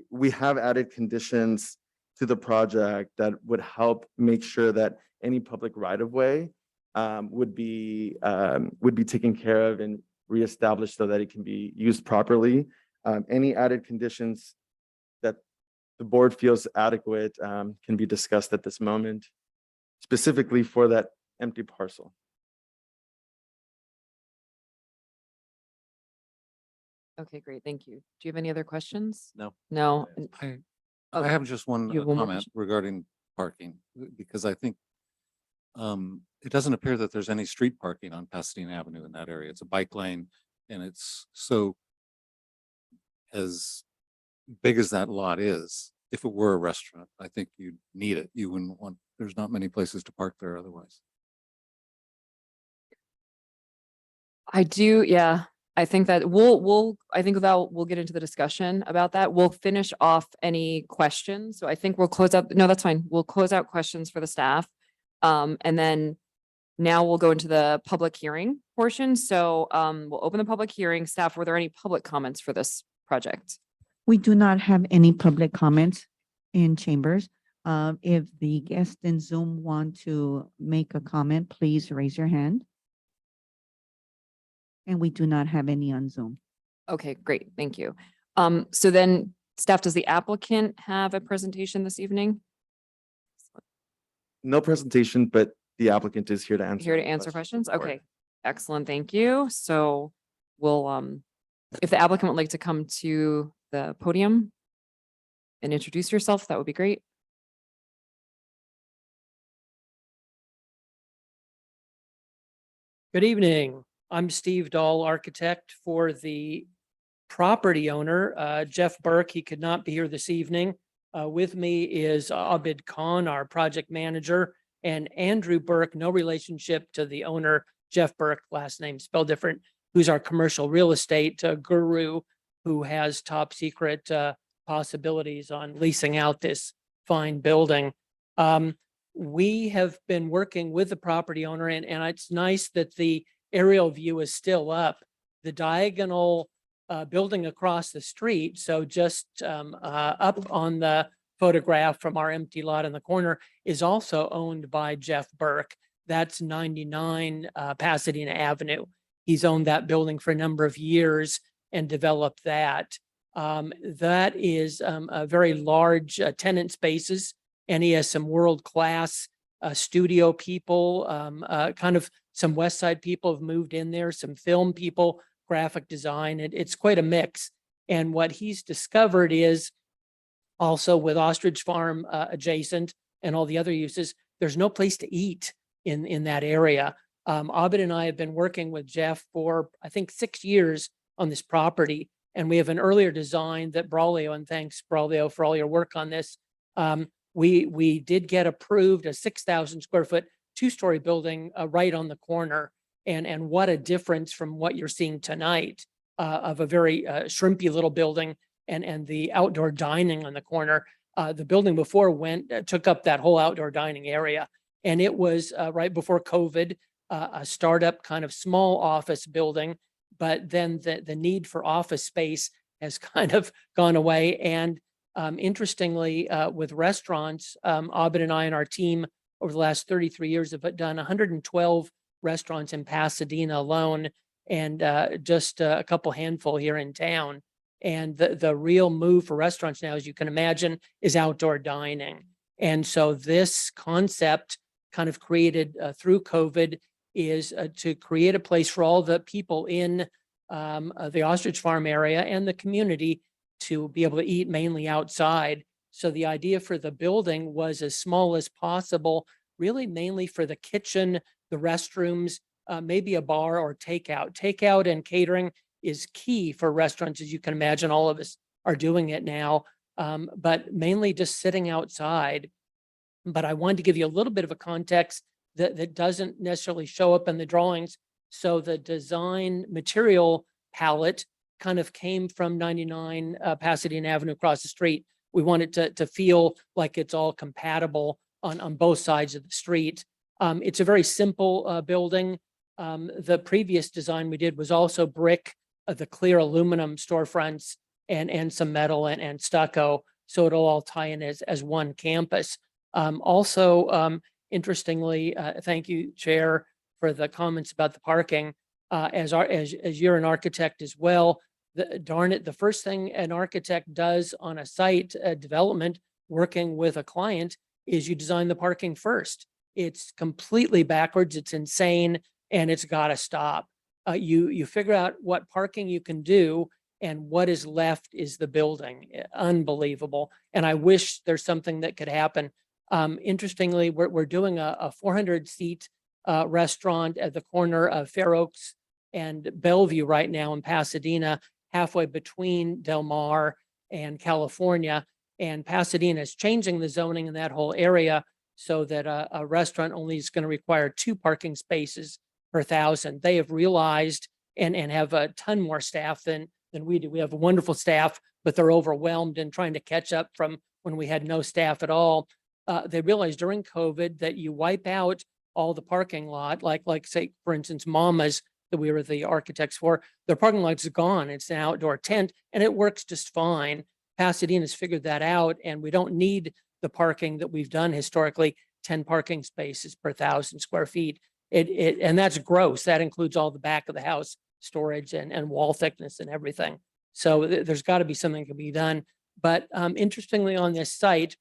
M: we have added conditions to the project that would help make sure that any public right-of-way would be taken care of and reestablished so that it can be used properly. Any added conditions that the board feels adequate can be discussed at this moment, specifically for that empty parcel.
A: Okay, great. Thank you. Do you have any other questions?
G: No.
A: No.
H: I have just one
A: You have one more
H: comment
A: question?
H: regarding parking, because I think it doesn't appear that there's any street parking on Pasadena Avenue in that area. It's a bike lane, and it's so as big as that lot is, if it were a restaurant, I think you'd need it. You wouldn't want, there's not many places to park there otherwise.
A: I do, yeah. I think that we'll get into the discussion about that. We'll finish off any questions. So I think we'll close out, no, that's fine. We'll close out questions for the staff. And then now we'll go into the public hearing. portion. So we'll open the public hearing. Staff, were there any public comments for this project?
B: We do not have any public comments in chambers. If the guests in Zoom want to make a comment, please raise your hand. And we do not have any on Zoom.
A: Okay, great. Thank you. So then staff, does the applicant have a presentation this evening?
M: No presentation, but the applicant is here to answer.
A: Here to
M: any
A: answer questions?
M: from the board.
A: Okay, excellent. Thank you. So we'll, if the applicant would like to come to the podium and introduce yourself, that would be great.
N: Good evening. I'm Steve Dahl, architect for the property owner, Jeff Burke. He could not be here this evening. With me is Abid Khan, our project manager, and Andrew Burke, no relationship to the owner, Jeff Burke, last name spelled different, who's our commercial real estate guru, who has top secret possibilities on leasing out this fine building. We have been working with the property owner, and it's nice that the aerial view is still up. The diagonal building across the street, so just up on the photograph from our empty lot in the corner, is also owned by Jeff Burke. That's 99 Pasadena Avenue. He's owned that building for a number of years and developed that. That is a very large tenant spaces, and he has some world-class studio people, kind of some West Side people have moved in there, some film people, graphic design. It's quite a mix. And what he's discovered is also with Ostrich Farm adjacent and all the other uses, there's no place to eat in that area. Abid and I have been working with Jeff for, I think, 6 years on this property. And we have an earlier design that Braulio, and thanks Braulio for all your work on this. We did get approved a 6,000 square foot, 2-story building right on the corner. And what a difference from what you're seeing tonight of a very shrimpy little building and the outdoor dining on the corner. The building before took up that whole outdoor dining area. And it was right before COVID, a startup kind of small office building, but then the need for office space has kind of gone away. And interestingly, with restaurants, Abid and I and our team over the last 33 years have done 112 restaurants in Pasadena alone, and just a couple handful here in town. And the real move for restaurants now, as you can imagine, is outdoor dining. And so this concept kind of created through COVID is to create a place for all the people in the Ostrich Farm area and the community to be able to eat mainly outside. So the idea for the building was as small as possible, really mainly for the kitchen, the restrooms, maybe a bar or takeout. Takeout and catering is key for restaurants, as you can imagine. All of us are doing it now, but mainly just sitting outside. But I wanted to give you a little bit of a context that doesn't necessarily show up in the drawings. So the design material palette kind of came from 99 Pasadena Avenue across the street. We wanted to feel like it's all compatible on both sides of the street. It's a very simple building. The previous design we did was also brick, the clear aluminum storefronts and some metal and stucco. So it'll all tie in as one campus. Also, interestingly, thank you, Chair, for the comments about the parking. As you're an architect as well, darn it, the first thing an architect does on a site development, working with a client, is you design the parking first. It's completely backwards. It's insane, and it's got to stop. You figure out what parking you can do, and what is left is the building. Unbelievable. And I wish there's something that could happen. Interestingly, we're doing a 400-seat restaurant at the corner of Fair Oaks and Bellevue right now in Pasadena, halfway between Del Mar and California. And Pasadena is changing the zoning in that whole area so that a restaurant only is going to require 2 parking spaces per 1,000. They have realized and have a ton more staff than we do. We have a wonderful staff, but they're overwhelmed and trying to catch up from when we had no staff at all. They realized during COVID that you wipe out all the parking lot, like say, for instance, Mama's, that we were the architects for. The parking lot is gone. It's an outdoor tent and it works just fine. Pasadena's figured that out and we don't need the parking that we've done historically, 10 parking spaces per 1,000 square feet. And that's gross. That includes all the back of the house storage and wall thickness and everything. So there's got to be something that can be done. But interestingly, on this site,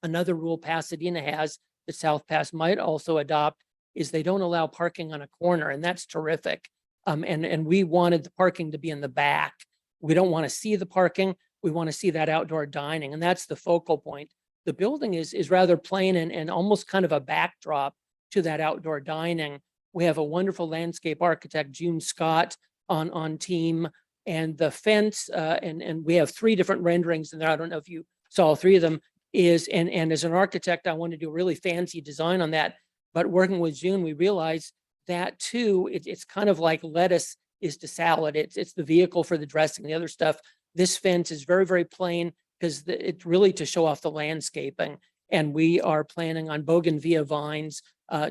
N: another rule Pasadena has that South Pass might also adopt is they don't allow parking on a corner, and that's terrific. And we wanted the parking to be in the back. We don't want to see the parking. We want to see that outdoor dining, and that's the focal point. The building is rather plain and almost kind of a backdrop to that outdoor dining. We have a wonderful landscape architect, June Scott, on team, and the fence, and we have 3 different renderings in there. I don't know if you saw 3 of them. And as an architect, I want to do a really fancy design on that. But working with June, we realized that too, it's kind of like lettuce is to salad. It's the vehicle for the dressing, the other stuff. This fence is very, very plain because it's really to show off the landscaping. And we are planning on bougainvillea vines,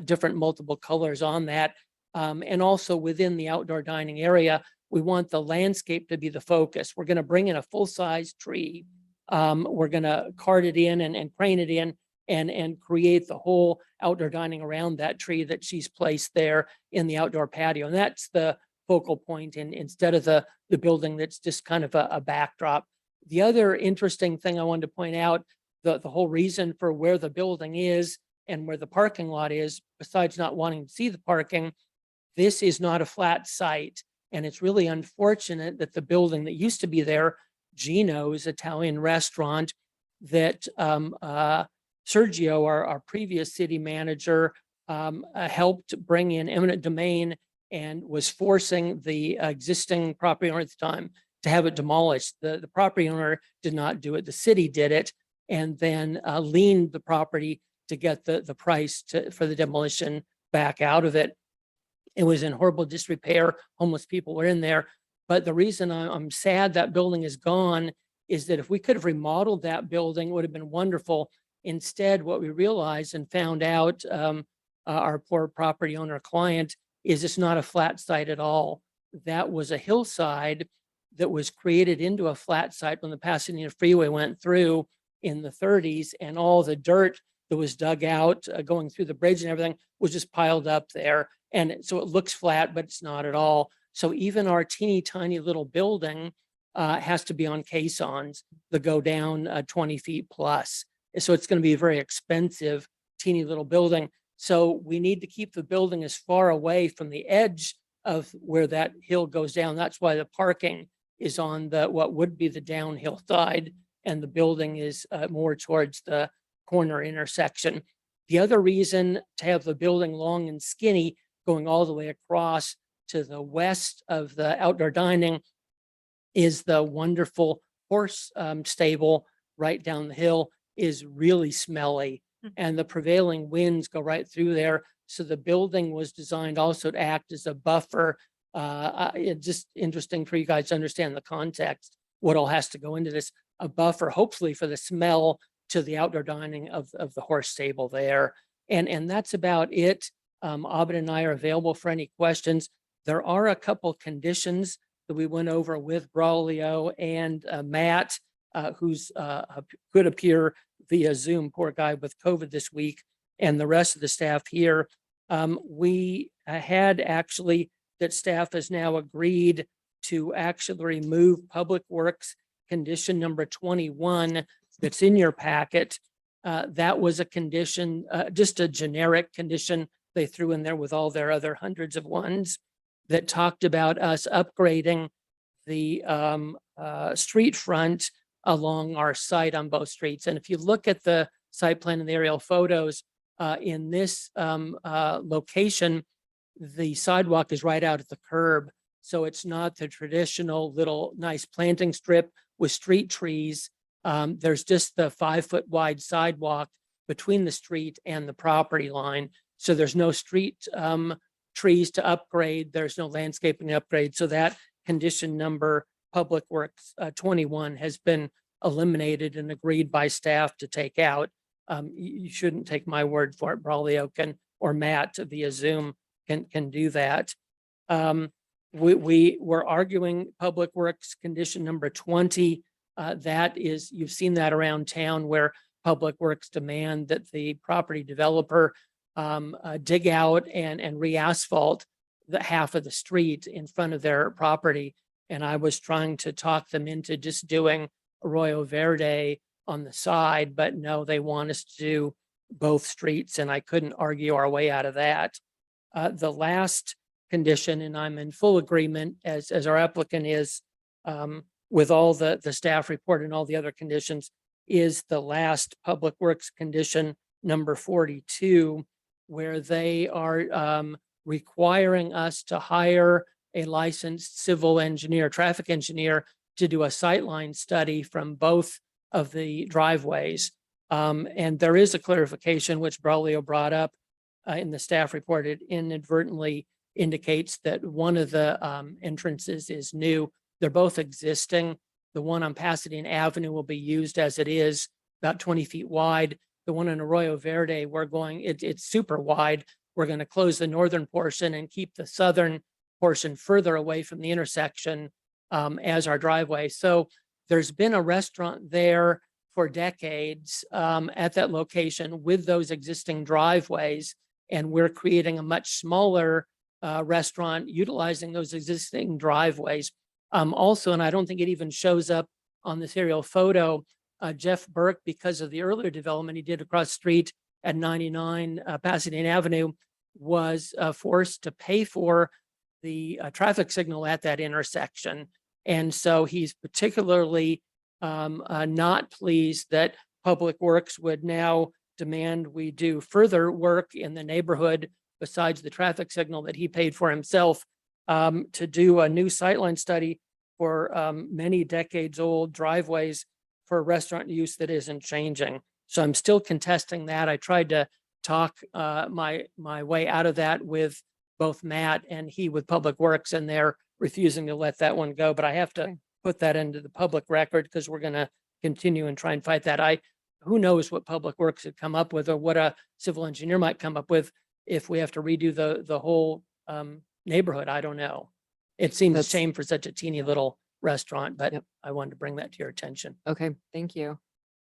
N: different multiple colors on that. And also within the outdoor dining area, we want the landscape to be the focus. We're going to bring in a full-size tree. We're going to cart it in and crane it in and create the whole outdoor dining around that tree that she's placed there in the outdoor patio. And that's the focal point instead of the building that's just kind of a backdrop. The other interesting thing I wanted to point out, the whole reason for where the building is and where the parking lot is, besides not wanting to see the parking, this is not a flat site. And it's really unfortunate that the building that used to be there, Gino's Italian restaurant, that Sergio, our previous city manager, helped bring in eminent domain and was forcing the existing property owner at the time to have it demolished. The property owner did not do it. The city did it and then leaned the property to get the price for the demolition back out of it. It was in horrible disrepair. Homeless people were in there. But the reason I'm sad that building is gone is that if we could have remodeled that building, it would have been wonderful. Instead, what we realized and found out, our poor property owner client, is it's not a flat site at all. That was a hillside that was created into a flat site when the Pasadena Freeway went through in the 30s, and all the dirt that was dug out going through the bridge and everything was just piled up there. And so it looks flat, but it's not at all. So even our teeny tiny little building has to be on caissons that go down 20 feet plus. So it's going to be a very expensive, teeny little building. So we need to keep the building as far away from the edge of where that hill goes down. That's why the parking is on what would be the downhill side, and the building is more towards the corner intersection. The other reason to have the building long and skinny going all the way across to the west of the outdoor dining is the wonderful horse stable right down the hill is really smelly, and the prevailing winds go right through there. So the building was designed also to act as a buffer. It's just interesting for you guys to understand the context, what all has to go into this, a buffer, hopefully for the smell to the outdoor dining of the horse stable there. And that's about it. Abed and I are available for any questions. There are a couple conditions that we went over with Braulio and Matt, who's could appear via Zoom, poor guy with COVID this week, and the rest of the staff here. We had actually that staff has now agreed to actually remove Public Works condition number 21 that's in your packet. That was a condition, just a generic condition they threw in there with all their other hundreds of ones that talked about us upgrading the street front along our site on both streets. And if you look at the site plan and the aerial photos in this location, the sidewalk is right out at the curb. So it's not the traditional little nice planting strip with street trees. There's just the 5-foot wide sidewalk between the street and the property line. So there's no street trees to upgrade. There's no landscaping upgrade. So that condition number Public Works 21 has been eliminated and agreed by staff to take out. You shouldn't take my word for it. Braulio can, or Matt via Zoom can do that. We were arguing Public Works condition number 20. That is, you've seen that around town where Public Works demand that the property developer dig out and re-asphalt the half of the street in front of their property. And I was trying to talk them into just doing Arroyo Verde on the side, but no, they want us to do both streets, and I couldn't argue our way out of that. The last condition, and I'm in full agreement as our applicant is with all the staff report and all the other conditions, is the last Public Works condition number 42, where they are requiring us to hire a licensed civil engineer, traffic engineer, to do a sightline study from both of the driveways. And there is a clarification which Braulio brought up in the staff report. It inadvertently indicates that one of the entrances is new. They're both existing. The one on Pasadena Avenue will be used as it is, about 20 feet wide. The one in Arroyo Verde, it's super wide. We're going to close the northern portion and keep the southern portion further away from the intersection as our driveway. So there's been a restaurant there for decades at that location with those existing driveways. And we're creating a much smaller restaurant utilizing those existing driveways. Also, and I don't think it even shows up on this aerial photo, Jeff Burke, because of the earlier development he did across the street at 99 Pasadena Avenue, was forced to pay for the traffic signal at that intersection. And so he's particularly not pleased that Public Works would now demand we do further work in the neighborhood besides the traffic signal that he paid for himself to do a new sightline study for many decades old driveways for restaurant use that isn't changing. So I'm still contesting that. I tried to talk my way out of that with both Matt and he with Public Works, and they're refusing to let that one go. But I have to put that into the public record because we're going to continue and try and fight that. Who knows what Public Works would come up with or what a civil engineer might come up with if we have to redo the whole neighborhood. I don't know. It seems a shame for such a teeny little restaurant, but I wanted to bring that to your attention.
A: Okay, thank you.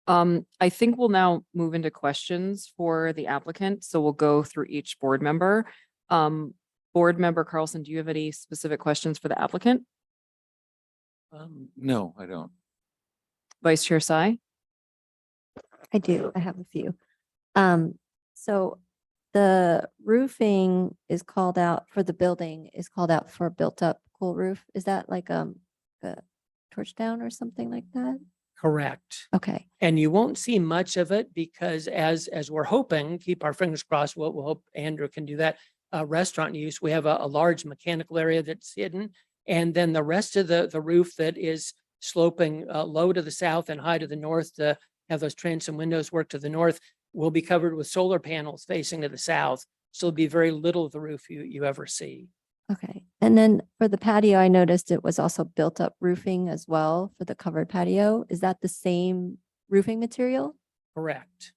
A: I think we'll now move into questions for the applicant. So we'll go through each board member. Board member Carlson, do you have any specific questions for the applicant?
H: No, I don't.
A: Vice Chair Sai?
C: I do. I have a few. So the roofing is called out for the building is called out for built up cool roof. Is that like a torch down or something like that?
N: Correct.
C: Okay.
N: And you won't see much of it because as we're hoping, keep our fingers crossed, we'll hope Andrew can do that. Restaurant use, we have a large mechanical area that's hidden. And then the rest of the roof that is sloping low to the south and high to the north to have those transom windows work to the north will be covered with solar panels facing to the south. So it'll be very little of the roof you ever see.
C: Okay. And then for the patio, I noticed it was also built up roofing as well for the covered patio. Is that the same roofing material?
N: Correct.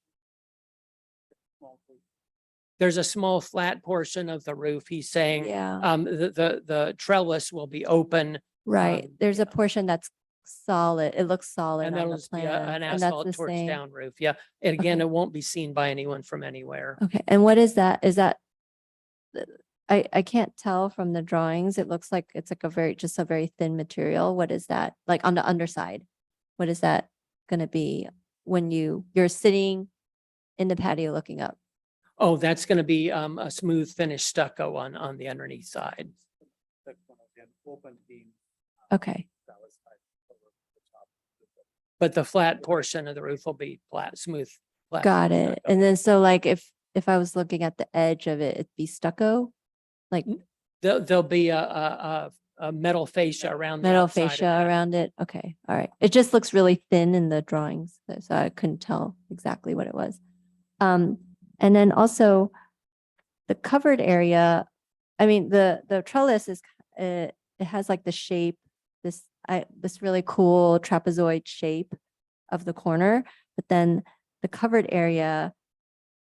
N: There's a small flat portion of the roof. He's saying
C: Yeah.
N: The trellis will be open.
C: Right. There's a portion that's solid. It looks solid
N: And
C: on
N: that'll
C: the
N: just be
C: plan.
N: an
C: And that's
N: asphalt
C: the
N: torch
C: same.
N: down roof. Yeah. And again,
C: Okay.
N: it won't be seen by anyone from anywhere.
C: Okay. And what is that? Is that, I can't tell from the drawings. It looks like it's like just a very thin material. What is that? Like on the underside? What is that going to be when you're sitting in the patio looking up?
N: Oh, that's going to be a smooth finished stucco on the underneath side.
C: Okay.
N: But the flat portion of the roof will be flat, smooth. Flat
C: Got it.
N: stucco.
C: And then so like if I was looking at the edge of it, it'd be stucco? Like
N: There'll be a metal fascia around the
C: metal
N: outside of
C: fascia
N: that.
C: around it? Okay. All right. It just looks really thin in the drawings, so I couldn't tell exactly what it was. And then also the covered area, I mean, the trellis is, it has like the shape, this really cool trapezoid shape of the corner, but then the covered area,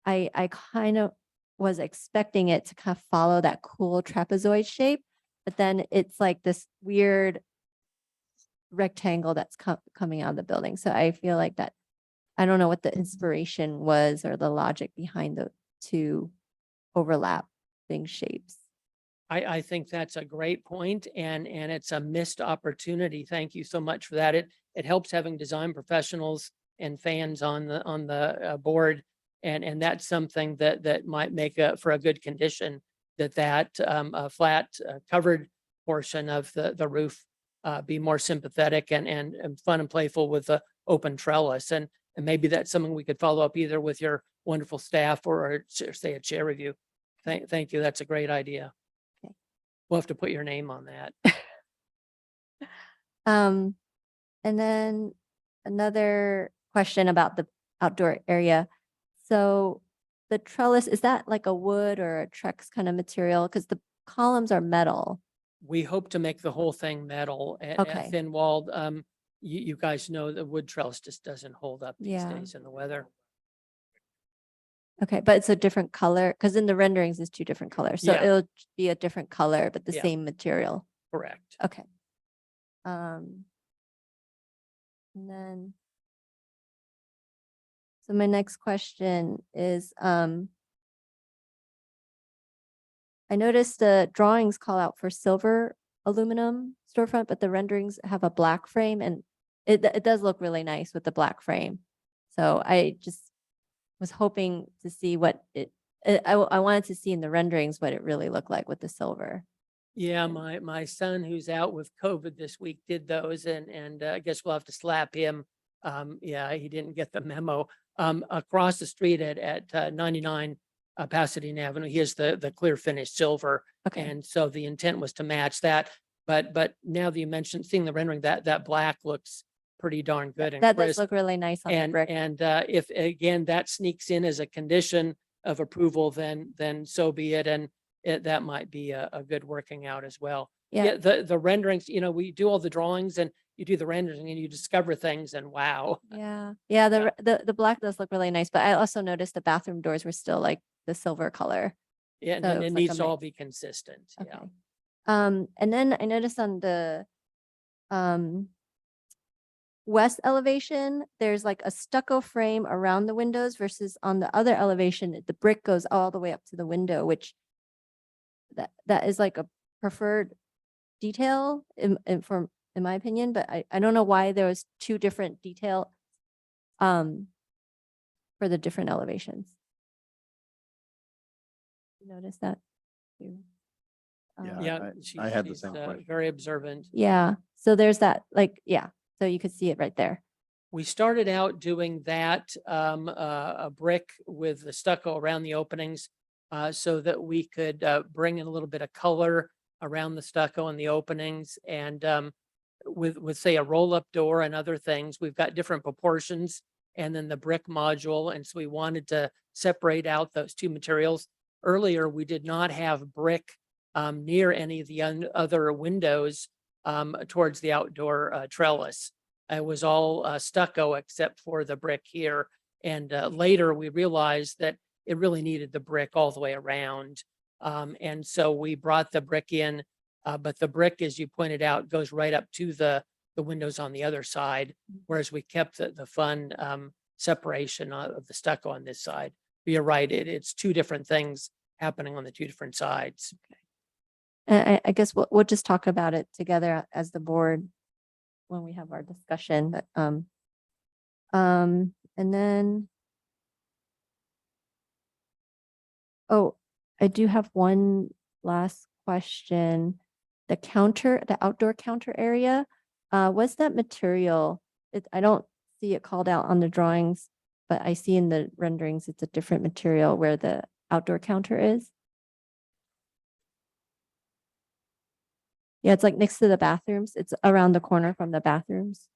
C: I kind of was expecting it to kind of follow that cool trapezoid shape, but then it's like this weird rectangle that's coming out of the building. So I feel like that, I don't know what the inspiration was or the logic behind the two overlapping shapes.
N: I think that's a great point, and it's a missed opportunity. Thank you so much for that. It helps having design professionals and fans on the board, and that's something that might make for a good condition, that a flat covered portion of the roof be more sympathetic and fun and playful with the open trellis, and maybe that's something we could follow up either with your wonderful staff or say a chair review. Thank you. That's a great idea. We'll have to put your name on that.
C: And then another question about the outdoor area. So the trellis, is that like a wood or a Trex kind of material? Because the columns are metal.
N: We hope to make the whole thing metal and
C: Okay.
N: thin walled. You guys know the wood trellis just doesn't hold up these
C: Yeah.
N: days in the weather.
C: Okay, but it's a different color because in the renderings it's two different colors. So
N: Yeah.
C: it'll be a different color, but the
N: Yeah.
C: same material.
N: Correct.
C: Okay. And then, so my next question is, I noticed the drawings call out for silver aluminum storefront, but the renderings have a black frame, and it does look really nice with the black frame. So I just was hoping to see what I wanted to see in the renderings what it really looked like with the silver.
N: Yeah, my son who's out with COVID this week did those, and I guess we'll have to slap him. Yeah, he didn't get the memo. Across the street at 99 Pasadena Avenue, here's the clear finish silver,
C: Okay.
N: and so the intent was to match that. But now that you mentioned seeing the rendering, that black looks pretty darn good and
C: That does
N: crisp.
C: look really nice on the brick.
N: And if again that sneaks in as a condition of approval, then so be it, and that might be a good working out as well.
C: Yeah.
N: The renderings, we do all the drawings and you do the rendering and you discover things, and wow.
C: Yeah. Yeah. The black does look really nice, but I also noticed the bathroom doors were still like the silver color.
N: Yeah,
C: So
N: and
C: it's
N: it
C: like a
N: needs to all
C: mix.
N: be consistent.
C: Okay.
N: Yeah.
C: And then I noticed on the west elevation, there's like a stucco frame around the windows versus on the other elevation, the brick goes all the way up to the window, which that is like a preferred detail in my opinion, but I don't know why there was two different detail for the different elevations. Notice that too.
G: Yeah.
N: Yeah,
G: I had the
N: she's,
G: same question.
N: very observant.
C: Yeah. So there's that, like, yeah. So you could see it right there.
N: We started out doing that, a brick with the stucco around the openings, so that we could bring in a little bit of color around the stucco and the openings. And with say a roll-up door and other things, we've got different proportions, and then the brick module. And so we wanted to separate out those two materials. Earlier, we did not have brick near any of the other windows towards the outdoor trellis. It was all stucco except for the brick here. And later we realized that it really needed the brick all the way around. And so we brought the brick in, but the brick, as you pointed out, goes right up to the windows on the other side, whereas we kept the fun separation of the stucco on this side. But you're right, it's two different things happening on the two different sides.
C: And I guess we'll just talk about it together as the board when we have our discussion, but, and then, oh, I do have one last question. The outdoor counter area, what's that material? I don't see it called out on the drawings, but I see in the renderings, it's a different material where the outdoor counter is. Yeah, it's like next to the bathrooms. It's around the corner from the bathrooms.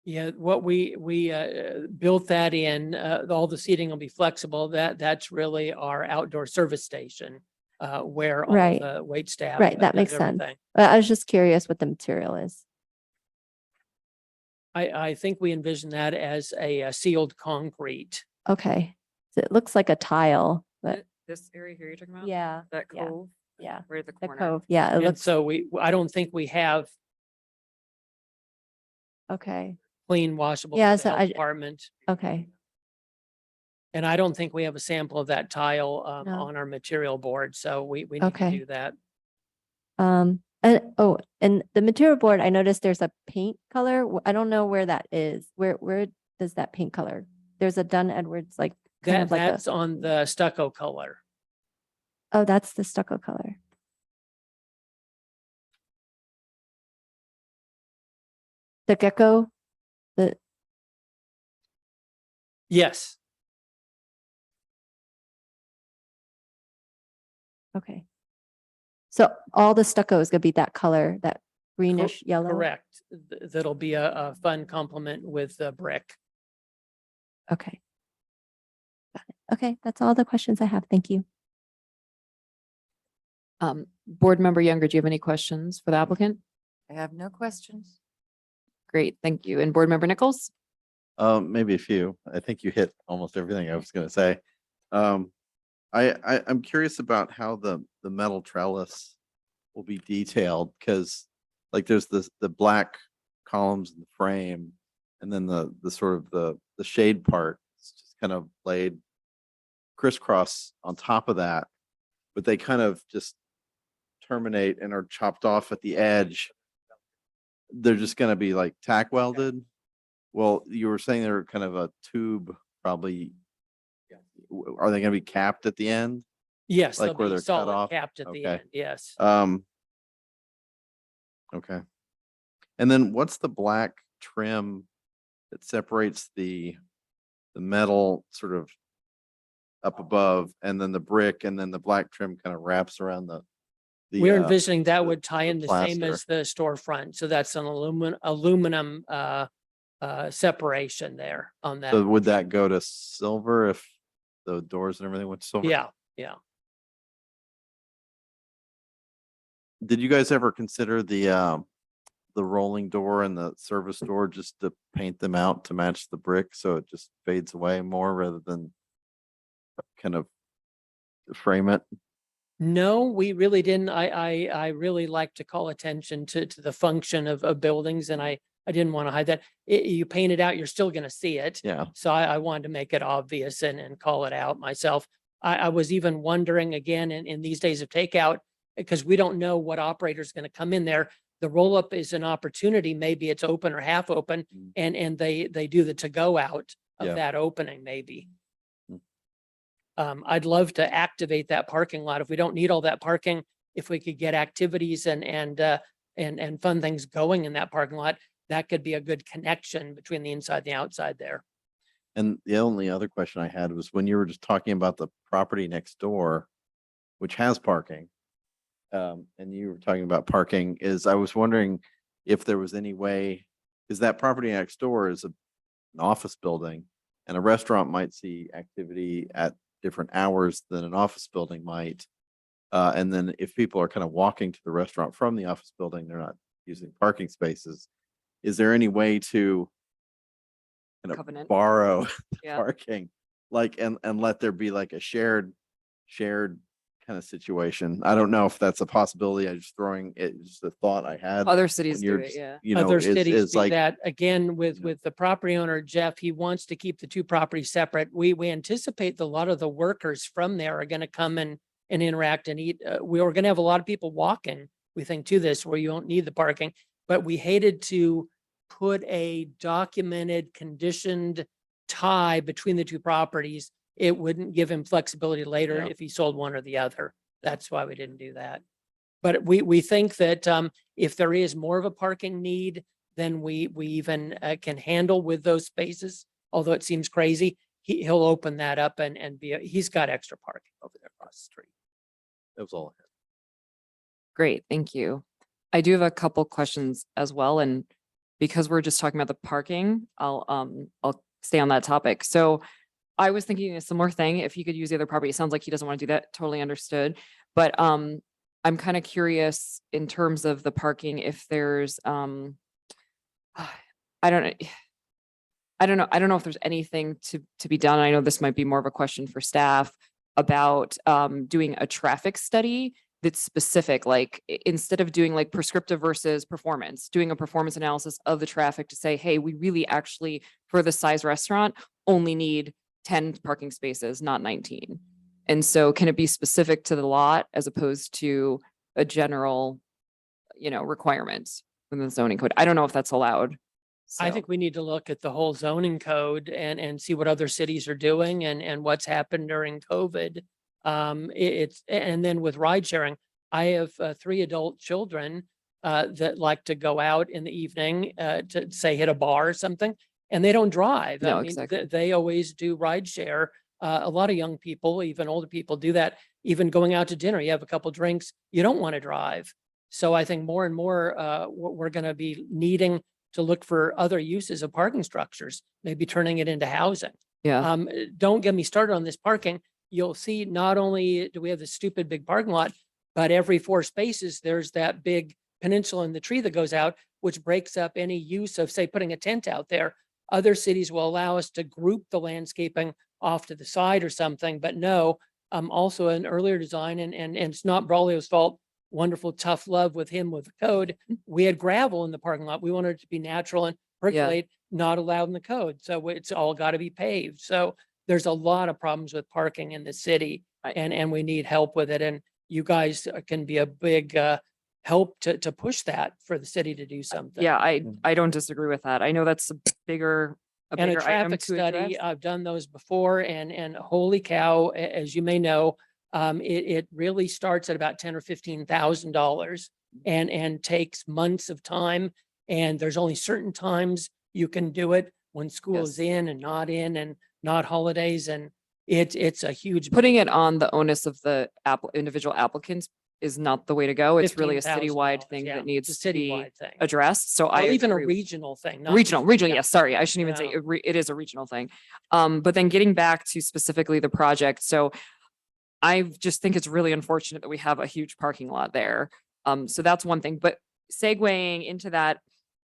N: Yeah, what we built that in, all the seating will be flexible. That's really our outdoor service station, where all
C: Right.
N: the wait staff.
C: Right, that
N: does
C: makes sense.
N: everything.
C: I was just curious what the material is.
N: I think we envision that as a sealed concrete.
C: Okay, so it looks like a tile, but
A: This area here you're talking about?
C: yeah,
A: That
C: yeah.
A: cove?
C: Yeah,
A: Right at the
C: the
A: corner.
C: cove. Yeah, it
N: And
C: looks,
N: so I don't think we have
C: okay.
N: clean washable
C: Yeah,
N: for the
C: so
N: health department.
C: Okay.
N: And I don't think we have a sample of that tile
C: No.
N: on our material board, so we need to
C: Okay.
N: do that.
C: And the material board, I noticed there's a paint color. I don't know where that is. Where does that paint color? There's a Dunn Edwards, like kind
N: That
C: of like a,
N: that's on the stucco color.
C: oh, that's the stucco color. The gecko, the,
N: Yes.
C: okay. So all the stucco is gonna be that color, that greenish yellow?
N: Correct. That'll be a fun complement with the brick.
C: Okay. Got it. Okay, that's all the questions I have. Thank you.
A: Board Member Younger, do you have any questions for the applicant?
J: I have no questions.
A: Great, thank you. And Board Member Nichols?
G: Maybe a few. I think you hit almost everything I was gonna say. I'm curious about how the metal trellis will be detailed, because like there's the black columns in the frame, and then the sort of the shade part is just kind of laid crisscross on top of that, but they kind of just terminate and are chopped off at the edge. They're just gonna be like tack welded. Well, you were saying they're kind of a tube, probably. Are they gonna be capped at the end?
N: Yes,
G: Like
N: they'll
G: where
N: be
G: they're cut
N: solid
G: off?
N: capped at the
G: Okay.
N: end. Yes.
G: Okay. And then what's the black trim that separates the metal sort of up above, and then the brick, and then the black trim kind of wraps around the
N: We're envisioning that would tie
G: the
N: in the same
G: plaster.
N: as the storefront. So that's an aluminum separation there on that.
G: So would that go to silver if the doors and everything went silver?
N: Yeah, yeah.
G: Did you guys ever consider the rolling door and the service door, just to paint them out to match the brick so it just fades away more rather than kind of frame it?
N: No, we really didn't. I really like to call attention to the function of buildings, and I didn't want to hide that. You paint it out, you're still going to see it.
G: Yeah.
N: So I wanted to make it obvious and call it out myself. I was even wondering again in these days of takeout, because we don't know what operator is going to come in there. The roll up is an opportunity. Maybe it's open or half open, and they do the to go out of
G: Yeah.
N: that opening maybe. I'd love to activate that parking lot. If we don't need all that parking, if we could get activities and fun things going in that parking lot, that could be a good connection between the inside and the outside there.
G: And the only other question I had was when you were just talking about the property next door, which has parking, and you were talking about parking, I was wondering if there was any way, because that property next door is an office building, and a restaurant might see activity at different hours than an office building might. And then if people are kind of walking to the restaurant from the office building, they're not using parking spaces. Is there any way to kind of
A: Covenant.
G: borrow
A: Yeah.
G: parking, like, and let there be like a shared kind of situation? I don't know if that's a possibility. I just throwing it, just a thought I had.
A: Other cities
G: when
A: do
G: you're
A: it,
G: just,
A: yeah.
G: You know,
N: Other
G: is
N: cities do
G: like,
N: that again with the property owner, Jeff, he wants to keep the two properties separate. We anticipate that a lot of the workers from there are going to come and interact and eat. We are going to have a lot of people walking, we think, to this where you don't need the parking, but we hated to put a documented, conditioned tie between the two properties. It wouldn't give him flexibility later
G: Yeah.
N: if he sold one or the other. That's why we didn't do that. But we think that if there is more of a parking need than we even can handle with those spaces, although it seems crazy, he'll open that up and he's got extra parking over there across the street.
G: that was all I had.
A: Great, thank you. I do have a couple questions as well, and because we're just talking about the parking, I'll stay on that topic. So I was thinking a similar thing. If he could use the other property, it sounds like he doesn't want to do that. Totally understood. But I'm kind of curious in terms of the parking, if there's I don't know. I don't know if there's anything to be done. I know this might be more of a question for staff about doing a traffic study that's specific, like instead of doing like prescriptive versus performance, doing a performance analysis of the traffic to say, hey, we really actually, for the size restaurant, only need 10 parking spaces, not 19. And so can it be specific to the lot as opposed to a general, requirements within the zoning code? I don't know if that's allowed.
N: I
A: So,
N: think we need to look at the whole zoning code and see what other cities are doing and what's happened during COVID. And then with ride sharing, I have 3 adult children that like to go out in the evening to say hit a bar or something, and they don't drive.
A: No,
N: I mean,
A: exactly.
N: they always do ride share. A lot of young people, even older people, do that. Even going out to dinner, you have a couple drinks, you don't want to drive. So I think more and more we're going to be needing to look for other uses of parking structures, maybe turning it into housing.
A: Yeah.
N: Don't get me started on this parking. You'll see not only do we have this stupid big parking lot, but every 4 spaces, there's that big peninsula in the tree that goes out, which breaks up any use of, say, putting a tent out there. Other cities will allow us to group the landscaping off to the side or something, but no, also an earlier design, and it's not Braulio's fault. Wonderful, tough love with him with the code. We had gravel in the parking lot. We wanted it to be natural and percolate, not allowed in the code. So it's all got to be paved. So there's a lot of problems with parking in the city, and we need help with it. And you guys can be a big help to push that for the city to do something.
A: Yeah, I don't disagree with that. I know that's a bigger
N: And a
A: item
N: traffic
A: to
N: study,
A: address.
N: I've done those before, and holy cow, as you may know, it really starts at about $10,000 or $15,000 and takes months of time. And there's only certain times you can do it when school is
A: Yes.
N: in and not holidays. And it's a huge.
A: Putting it on the onus of the individual applicants is not the way to go. It's really a citywide
N: $15,000,
A: thing
N: yeah,
A: that needs
N: it's a
A: to be
N: citywide thing.
A: addressed. So I
N: Or even a
A: agree.
N: regional thing. not
A: Regional,
N: just- yeah.
A: yes, sorry, I shouldn't even say
N: Yeah.
A: it is a regional thing. But then getting back to specifically the project, so I just think it's really unfortunate that we have a huge parking lot there. So that's one thing, but segueing into that,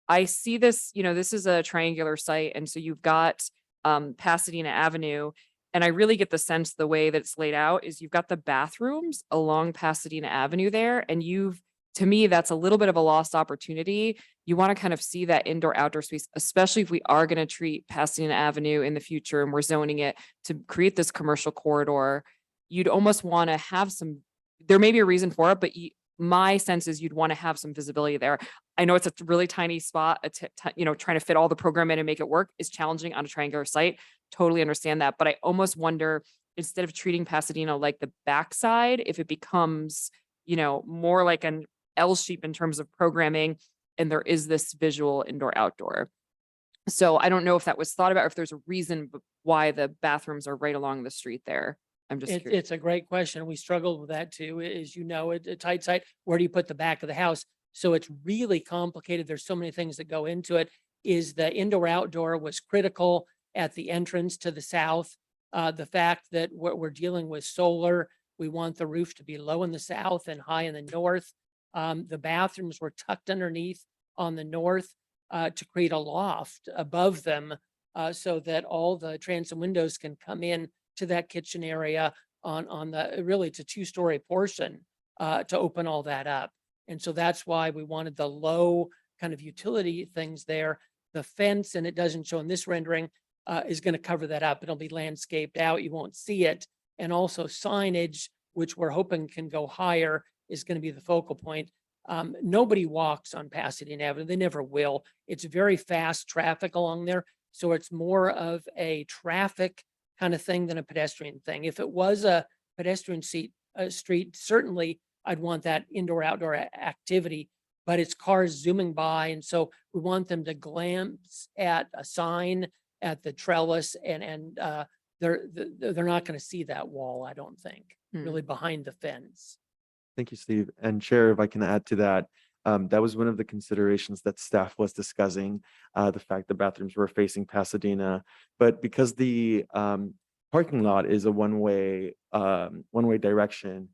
A: I see this, this is a triangular site, and so you've got Pasadena Avenue, and I really get the sense the way that it's laid out is you've got the bathrooms along Pasadena Avenue there, and to me, that's a little bit of a lost opportunity. You want to kind of see that indoor outdoor space, especially if we are going to treat Pasadena Avenue in the future and we're zoning it to create this commercial corridor. You'd almost want to have there may be a reason for it, but my sense is you'd want to have some visibility there. I know it's a really tiny spot, trying to fit all the program in and make it work is challenging on a triangular site. Totally understand that. But I almost wonder, instead of treating Pasadena like the backside, if it becomes, more like an L shape in terms of programming, and there is this visual indoor outdoor. So I don't know if that was thought about, or if there's a reason why the bathrooms are right along the street there. I'm just curious.
N: It's a great question. We struggled with that too. As you know, a tight site, where do you put the back of the house? So it's really complicated. There's so many things that go into it. Is the indoor outdoor was critical at the entrance to the south. The fact that we're dealing with solar, we want the roof to be low in the south and high in the north. The bathrooms were tucked underneath on the north to create a loft above them so that all the transom windows can come in to that kitchen area on the, really it's a 2-story portion to open all that up. And so that's why we wanted the low kind of utility things there. The fence, and it doesn't show in this rendering, is going to cover that up. It'll be landscaped out. You won't see it. And also signage, which we're hoping can go higher, is going to be the focal point. Nobody walks on Pasadena Avenue. They never will. It's very fast traffic along there. So it's more of a traffic kind of thing than a pedestrian thing. If it was a pedestrian street, certainly I'd want that indoor outdoor activity, but it's cars zooming by. And so we want them to glance at a sign, at the trellis, and they're not going to see that wall, I don't think, really behind the fence.
M: Thank you, Steve. And Chair, if I can add to that, that was one of the considerations that staff was discussing, the fact the bathrooms were facing Pasadena, but because the parking lot is a one-way direction,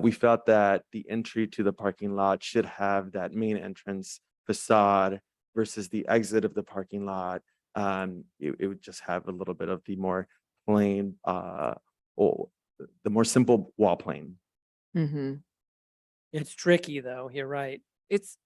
M: we felt that the entry to the parking lot should have that main entrance facade versus the exit of the parking lot. It would just have a little bit of the more plain, or the more simple wall plane.
A: Mm-hmm.
N: It's tricky though. You're right.
A: It's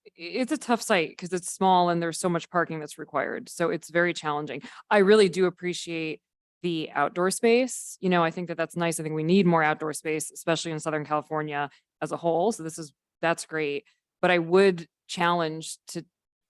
A: a tough site because it's small and there's so much parking that's required. So it's very challenging. I really do appreciate the outdoor space. You know, I think that that's nice. I think we need more outdoor space, especially in Southern California as a whole. So that's great. But I would challenge to,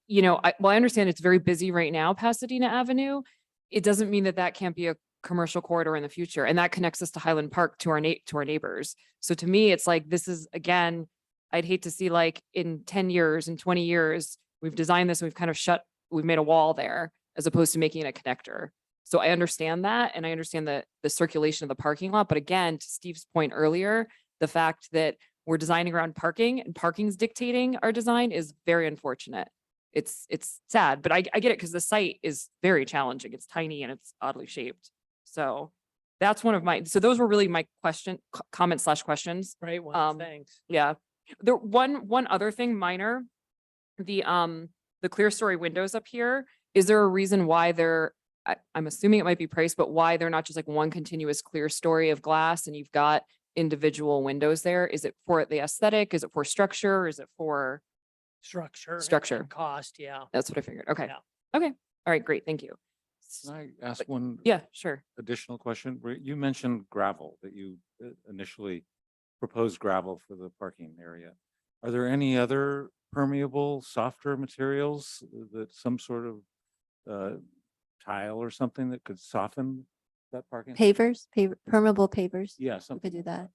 A: you know, I understand it's very busy right now, Pasadena Avenue. It doesn't mean that that can't be a commercial corridor in the future. And that connects us to Highland Park, to our neighbors. So to me, it's like, this is, again, I'd hate to see like in 10 years, in 20 years, we've designed this and we've kind of we've made a wall there as opposed to making it a connector. So I understand that. And I understand the circulation of the parking lot. But again, to Steve's point earlier, the fact that we're designing around parking and parking's dictating our design is very unfortunate. It's sad, but I get it because the site is very challenging. It's tiny and it's oddly shaped. So that's one of so those were really my comments / questions.
N: Right. Well,
A: Um,
N: thanks.
A: Yeah. The one other thing, minor, the clear story windows up here, is there a reason why I'm assuming it might be priced, but why they're not just like one continuous clear story of glass and you've got individual windows there? Is it for the aesthetic? Is it for structure? Is it for
N: Structure.
A: structure?
N: Cost. Yeah.
A: That's what I figured. Okay.
N: Yeah.
A: Okay. All right, great. Thank you.
H: Can I ask one
A: Yeah, sure.
H: additional question? You mentioned gravel, that you initially proposed gravel for the parking area. Are there any other permeable, softer materials that some sort of tile or something that could soften that parking?
C: Permeable pavers.
H: Yeah,
C: We
H: something
C: could do
H: like
C: that.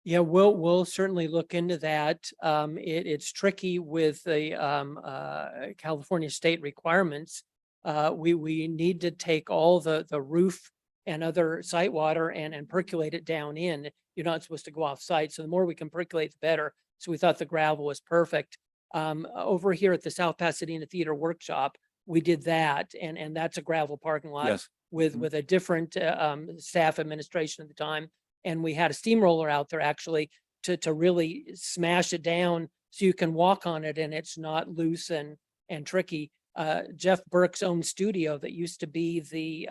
N: Yeah, we'll certainly look into that. It's tricky with the California state requirements. We need to take all the roof and other site water and percolate it down in. You're not supposed to go off site. So the more we can percolate, the better. So we thought the gravel was perfect. Over here at the South Pasadena Theater Workshop, we did that, and that's a gravel parking lot.
H: Yes.
N: With a different staff administration at the time. And we had a steamroller out there actually to really smash it down so you can walk on it and it's not loose and tricky. Jeff Burke's own studio that used to be the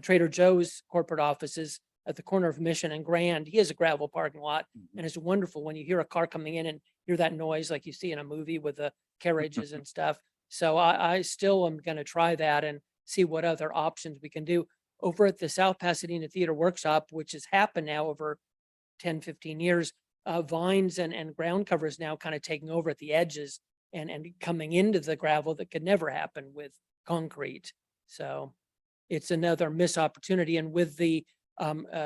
N: Trader Joe's corporate offices at the corner of Mission and Grand, he has a gravel parking lot. And it's wonderful when you hear a car coming in and hear that noise like you see in a movie with the carriages and stuff. So I still am going to try that and see what other options we can do. Over at the South Pasadena Theater Workshop, which has happened now over 10, 15 years, vines and ground covers now kind of taking over at the edges and coming into the gravel that could never happen with concrete. So it's another missed opportunity. And with the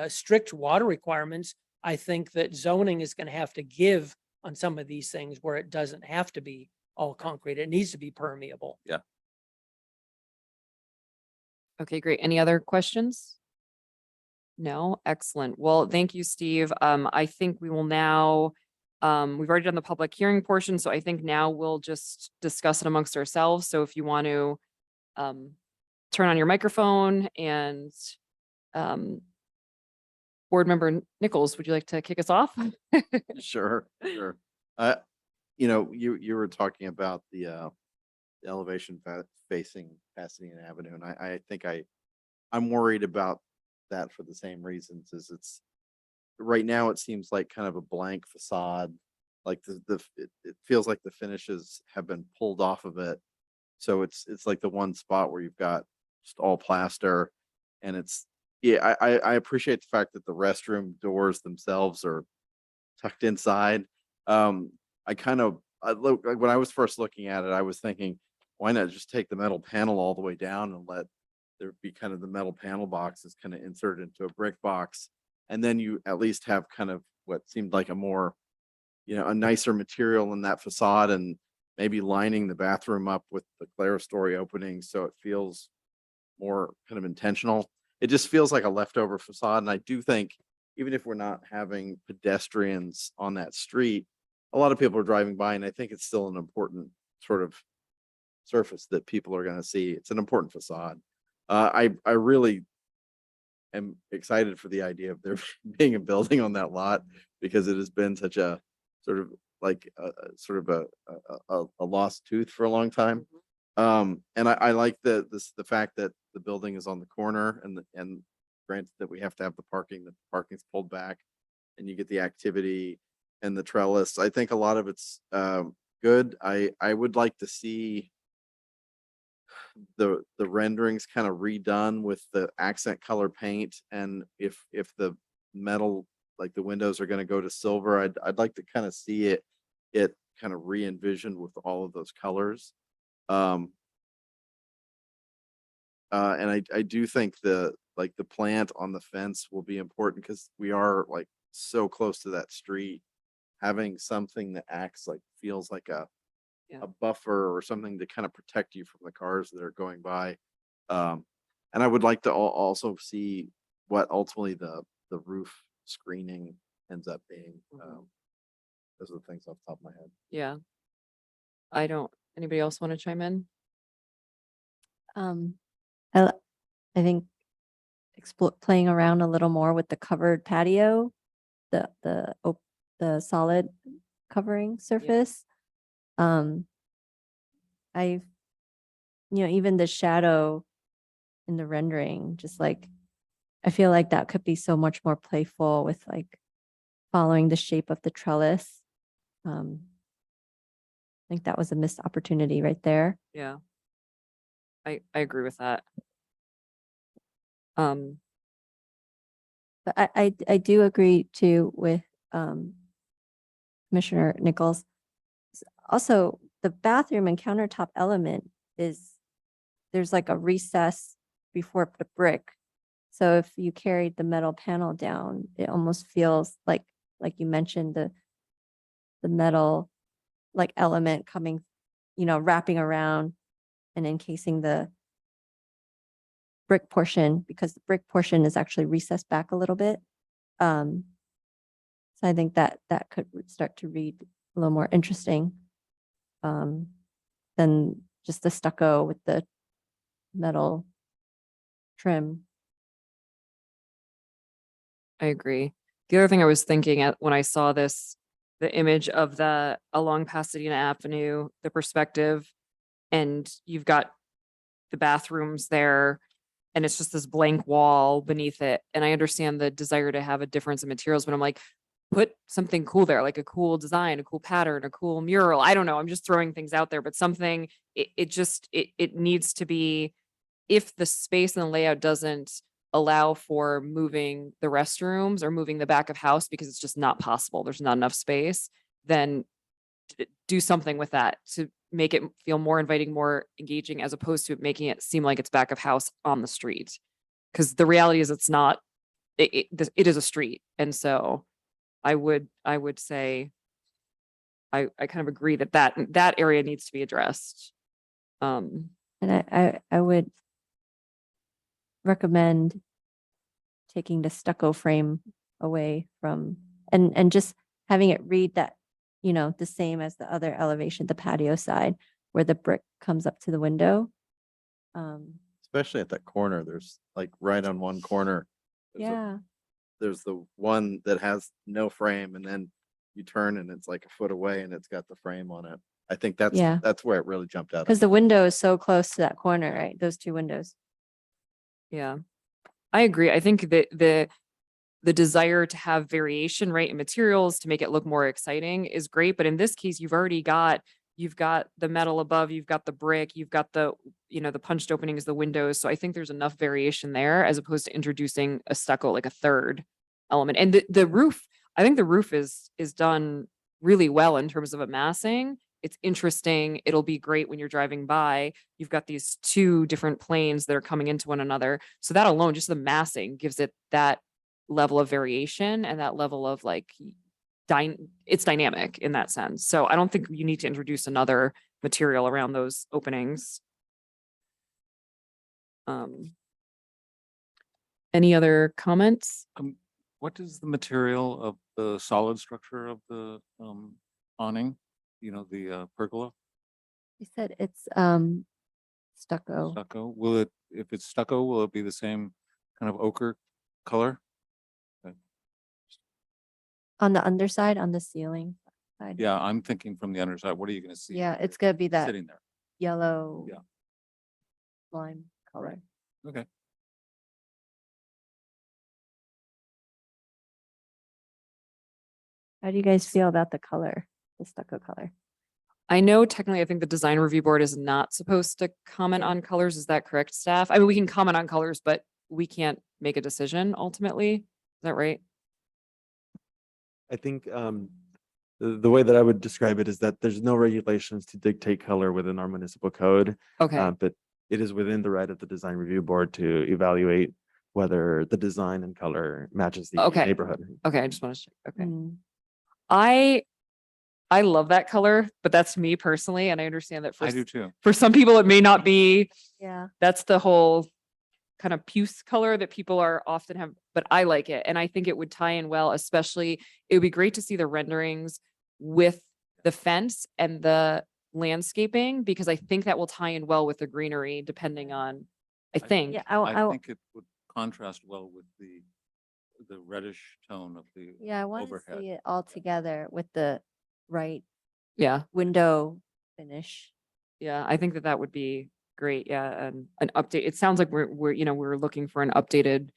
N: strict water requirements, I think that zoning is going to have to give on some of these things where it doesn't have to be all concrete. It needs to be permeable.
H: Yeah.
A: Okay, great. Any other questions? No, excellent. Well, thank you, Steve. I think we will now, we've already done the public hearing portion, so I think now we'll just discuss it amongst ourselves. So if you want to turn on your microphone and Board Member Nichols, would you like to kick us off?
G: Sure. You know, you were talking about the elevation facing Pasadena Avenue, and I think I'm worried about that for the same reasons. As it's right now, it seems like kind of a blank facade, like it feels like the finishes have been pulled off of it. So it's like the one spot where you've got just all plaster, and I appreciate the fact that the restroom doors themselves are tucked inside. When I was first looking at it, I was thinking, why not just take the metal panel all the way down and let there be kind of the metal panel boxes kind of inserted into a brick box. And then you at least have kind of what seemed like a more, a nicer material in that facade, and maybe lining the bathroom up with the clerestory opening so it feels more kind of intentional. It just feels like a leftover facade. And I do think even if we're not having pedestrians on that street, a lot of people are driving by, and I think it's still an important sort of surface that people are going to see. It's an important facade. I really am excited for the idea of there being a building on that lot, because it has been such a sort of like a lost tooth for a long time. And I like the fact that the building is on the corner, and granted that we have to have the parking's pulled back, and you get the activity and the trellis. I think a lot of it's good. I would like to see the renderings kind of redone with the accent color paint, and if the metal, like the windows, are going to go to silver, I'd like to kind of see it kind of re-envisioned with all of those colors. And I do think the plant on the fence will be important, because we are like so close to that street. Having something that acts like, feels like a buffer or something to kind of protect you from the cars that are going by. And I would like to also see what ultimately the roof screening ends up being. Those are the things off the top of my head.
A: Yeah. Anybody else want to chime in?
C: I think playing around a little more with the covered patio, the solid covering surface. Even the shadow in the rendering, just like, I feel like that could be so much more playful with like following the shape of the trellis. I think that was a missed opportunity right there.
A: Yeah. I agree with that.
C: But I do agree too with Commissioner Nichols. Also, the bathroom and countertop element there's like a recess before the brick. So if you carried the metal panel down, it almost feels like you mentioned, the metal like element coming, wrapping around and encasing the brick portion, because the brick portion is actually recessed back a little bit. So I think that could start to read a little more interesting than just the stucco with the metal trim.
A: I agree. The other thing I was thinking when I saw this, the image of along Pasadena Avenue, the perspective, and you've got the bathrooms there, and it's just this blank wall beneath it. And I understand the desire to have a difference in materials, but I'm like, put something cool there, like a cool design, a cool pattern, a cool mural. I don't know. I'm just throwing things out there, but something, it needs to be, if the space and the layout doesn't allow for moving the restrooms or moving the back of house because it's just not possible, there's not enough space, then do something with that to make it feel more inviting, more engaging, as opposed to making it seem like it's back of house on the street. Because the reality is it's not, it is a street. And so I would say, I kind of agree that area needs to be addressed.
C: And I would recommend taking the stucco frame away from, and just having it read that, the same as the other elevation, the patio side, where the brick comes up to the window.
G: Especially at that corner, there's like right on one corner. There's the one that has no frame, and then you turn and it's like a foot away and it's got the frame on it. I think that's where it really jumped out.
C: Because the window is so close to that corner, right? Those two windows.
A: Yeah, I agree. I think that the desire to have variation, right, in materials to make it look more exciting is great. But in this case, you've got the metal above, you've got the brick, you've got the punched openings, the windows. So I think there's enough variation there, as opposed to introducing a stucco, like a third element. And the roof, I think the roof is done really well in terms of a massing. It's interesting. It'll be great when you're driving by. You've got these two different planes that are coming into one another. So that alone, just the massing, gives it that level of variation and that level of like, it's dynamic in that sense. So I don't think you need to introduce another material around those openings. Any other comments?
H: What is the material of the solid structure of the awning? The pergola?
C: You said it's stucco.
H: Stucco. If it's stucco, will it be the same kind of ochre color?
C: On the underside, on the ceiling side.
H: Yeah, I'm thinking from the underside. What are you going to see?
C: Yeah, it's gonna be that
H: sitting there.
C: yellow.
H: Yeah.
C: Lime color.
H: Okay.
C: How do you guys feel about the color, the stucco color?
A: I know technically, I think the design review board is not supposed to comment
C: Yeah.
A: on colors. Is that correct, staff? I mean, we can comment on colors, but we can't make a decision ultimately. Is that right?
M: I think the way that I would describe it is that there's no regulations to dictate color within our municipal code.
A: Okay,
M: But it is within the right of the design review board to evaluate whether the design and color matches the
A: Okay.
M: neighborhood.
A: okay, I just want to check. Okay.
C: Mm.
A: I love that color, but that's me personally, and I understand that
H: I do too.
A: for some people, it may not be.
C: Yeah.
A: That's the whole kind of puce color that people are often have, but I like it. And I think it would tie in well, especially it would be great to see the renderings with the fence and the landscaping, because I think that will tie in well with the greenery, depending on, I think.
C: Yeah,
H: I think it would contrast well with the reddish tone of the
C: yeah, I want to
H: overhead.
C: see it all together with the right
A: Yeah,
C: window finish.
A: yeah, I think that that would be great. Yeah, and an update. It sounds like we're looking for an updated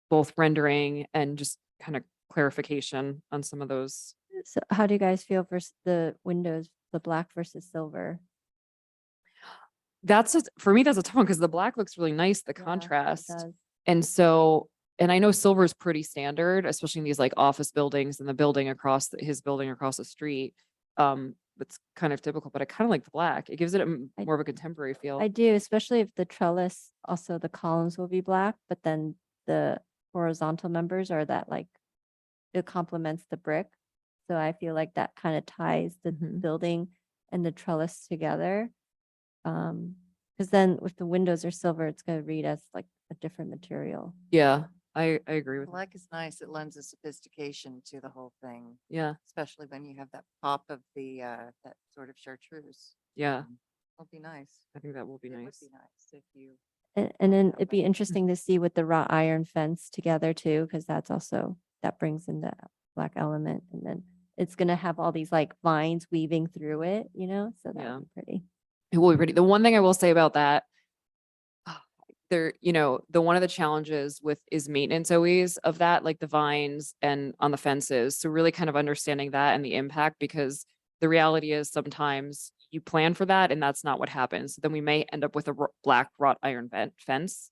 A: both rendering and just kind of clarification on some of those.
C: So how do you guys feel for the windows, the black versus silver?
A: For me, that's a tough one because the black looks really nice, the
C: Yeah, it
A: contrast.
C: does.
A: And so, and I know silver is pretty standard, especially in these like office buildings and the building across his building across the street. It's kind of typical, but I kind of like the black. It gives it more of a contemporary feel.
C: I do, especially if the trellis, also the columns will be black, but then the horizontal members are that like, it complements the brick. So I feel like that kind of ties the
A: Mhm.
C: building and the trellis together. Because then if the windows are silver, it's going to read as like a different material.
A: Yeah, I agree with that.
J: Black is nice. It lends a sophistication to the whole thing,
A: Yeah,
J: especially when you have that pop of the, that sort of chartreuse.
A: yeah,
J: It'll be nice.
A: I think that will be
J: It would
A: nice.
J: be nice if you.
C: And then it'd be interesting to see with the wrought iron fence together too, because that's also, that brings in the black element. And then it's going to have all these like vines weaving through it, so that
A: Yeah.
C: would be pretty.
A: It will be pretty. The one thing I will say about that, the one of the challenges is maintenance always of that, like the vines and on the fences. So really kind of understanding that and the impact, because the reality is sometimes you plan for that and that's not what happens. Then we may end up with a black wrought iron fence.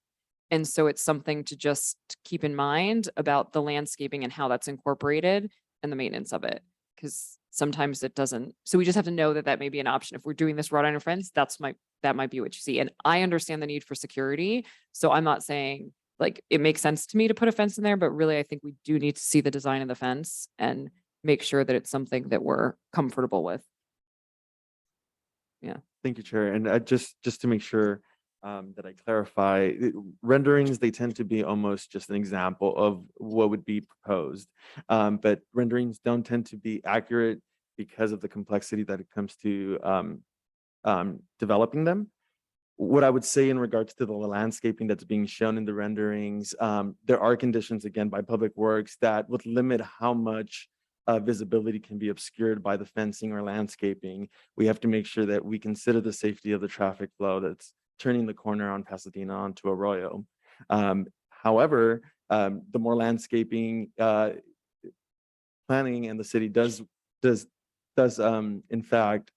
A: And so it's something to just keep in mind about the landscaping and how that's incorporated and the maintenance of it. Because sometimes it doesn't. So we just have to know that that may be an option. If we're doing this wrought iron fence, that might be what you see. And I understand the need for security. So I'm not saying like it makes sense to me to put a fence in there, but really I think we do need to see the design of the fence and make sure that it's something that we're comfortable with. Yeah.
M: Thank you, Chair. And just to make sure that I clarify, renderings, they tend to be almost just an example of what would be proposed. But renderings don't tend to be accurate because of the complexity that it comes to developing them. What I would say in regards to the landscaping that's being shown in the renderings, there are conditions, again, by Public Works that would limit how much visibility can be obscured by the fencing or landscaping. We have to make sure that we consider the safety of the traffic flow that's turning the corner on Pasadena onto Arroyo. However, the more landscaping planning and the city does in fact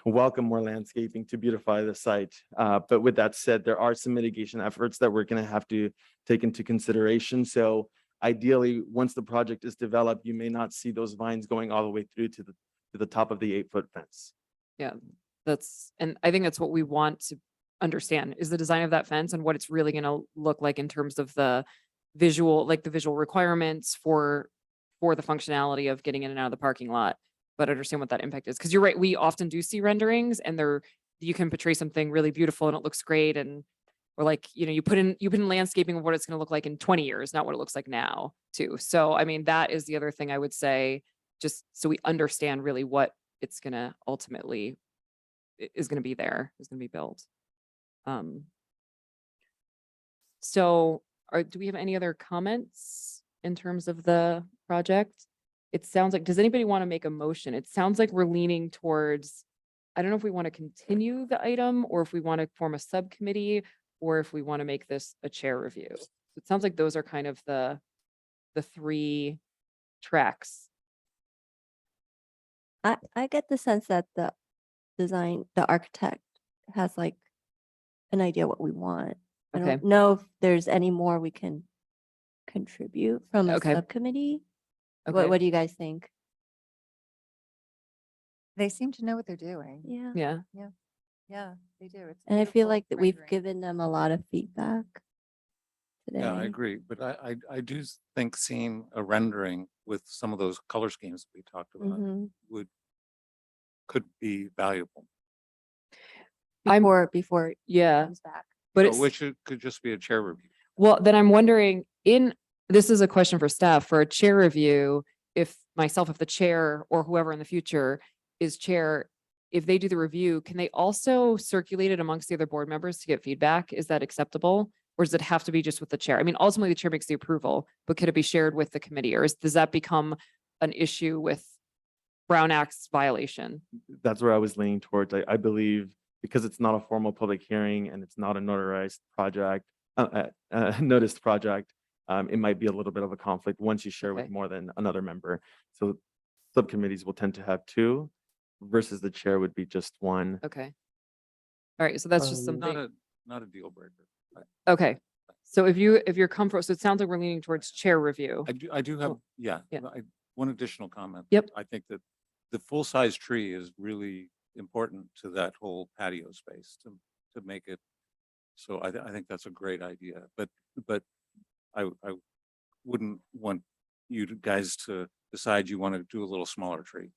M: welcome more landscaping to beautify the site. But with that said, there are some mitigation efforts that we're going to have to take into consideration. So ideally, once the project is developed, you may not see those vines going all the way through to the top of the 8-foot fence.
A: Yeah, and I think that's what we want to understand is the design of that fence and what it's really going to look like in terms of the visual requirements for the functionality of getting in and out of the parking lot, but understand what that impact is. Because you're right, we often do see renderings and you can portray something really beautiful and it looks great, and or like, you put in landscaping of what it's going to look like in 20 years, not what it looks like now too. So, I mean, that is the other thing I would say, just so we understand really what it's going to ultimately is going to be there, is going to be built. So do we have any other comments in terms of the project? It sounds like, does anybody want to make a motion? It sounds like we're leaning towards, I don't know if we want to continue the item or if we want to form a subcommittee or if we want to make this a chair review. It sounds like those are kind of the three tracks
C: I get the sense that the architect has like an idea what we want. I
A: Okay.
C: don't know if there's any more we can contribute from a
A: Okay.
C: subcommittee.
A: Okay.
C: What do you guys think?
J: They seem to know what they're doing.
C: Yeah.
A: Yeah.
J: Yeah, they do. It's
C: And I feel
J: beautiful
C: like that we've
J: rendering.
C: given them a lot of feedback today.
H: Yeah, I agree, but I do think seeing a rendering with some of those color schemes that we talked about
C: Mhm.
H: could be valuable.
A: I'm-
C: Before it
A: Yeah.
C: comes back.
A: But
H: So
A: it's,
H: which could just be a chair review.
A: well, then I'm wondering this is a question for staff, for a chair review, if the chair or whoever in the future is chair, if they do the review, can they also circulate it amongst the other board members to get feedback? Is that acceptable? Or does it have to be just with the chair? I mean, ultimately the chair makes the approval, but could it be shared with the committee, or does that become an issue with Brown Act's violation?
M: That's where I was leaning towards. I believe because it's not a formal public hearing and it's not a notarized project, noticed project, it might be a little bit of a conflict once you share with
A: Okay.
M: more than another member. So subcommittees will tend to have two versus the chair would be just one.
A: Okay. All right, so that's just
M: Um,
A: something,
H: Not a deal breaker.
A: okay. So if you're comfortable, so it sounds like we're leaning towards chair review.
H: I do have,
A: Oh,
H: yeah,
A: yeah.
H: one additional comment.
A: Yep.
H: I think that the full-size tree is really important to that whole patio space to make it. So I think that's a great idea, but I wouldn't want you guys to decide you want to do a little smaller tree.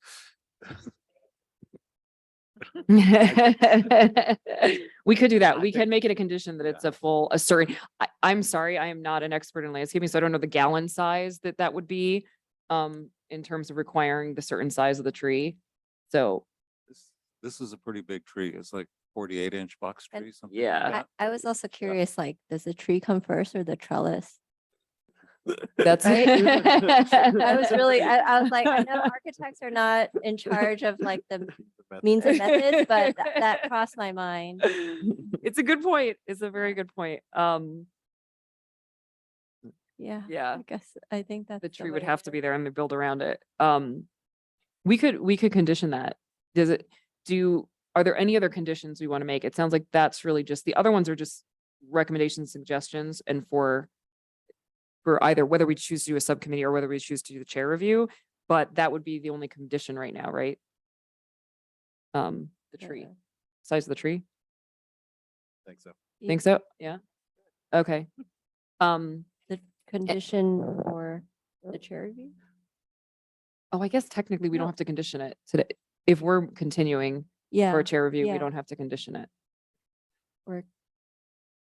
A: We could do that.
H: I
A: We can
H: think-
A: make it a condition that it's
H: Yeah.
A: a certain, I'm sorry, I am not an expert in landscaping, so I don't know the gallon size that would be in terms of requiring the certain size of the tree. So,
H: This is a pretty big tree. It's like 48-inch box
C: And-
H: tree, something like
A: yeah.
H: that.
C: I was also curious, like, does the tree come first or the trellis?
A: That's.
C: Right? I was really, I was like, I know architects are not in charge of like the means and methods, but that crossed my mind.
A: It's a good point. It's a very good point.
C: Yeah.
A: Yeah.
C: I guess, I think that's.
A: The tree
C: way
A: would have to
C: do
A: be
C: it.
A: there and they build around it. We could condition that. Are there any other conditions we want to make? It sounds like that's really just, the other ones are just recommendations, suggestions, and for either whether we choose to do a subcommittee or whether we choose to do the chair review, but that would be the only condition right now, right? The tree,
C: Yeah.
A: size of the tree.
G: Think so.
A: Think so? Yeah. Okay.
C: The condition for the chair review?
A: Oh, I guess technically we don't
C: No.
A: have to condition it today. If we're continuing
C: Yeah.
A: for a chair review, we
C: yeah.
A: don't have to condition it.
C: Or,
M: If,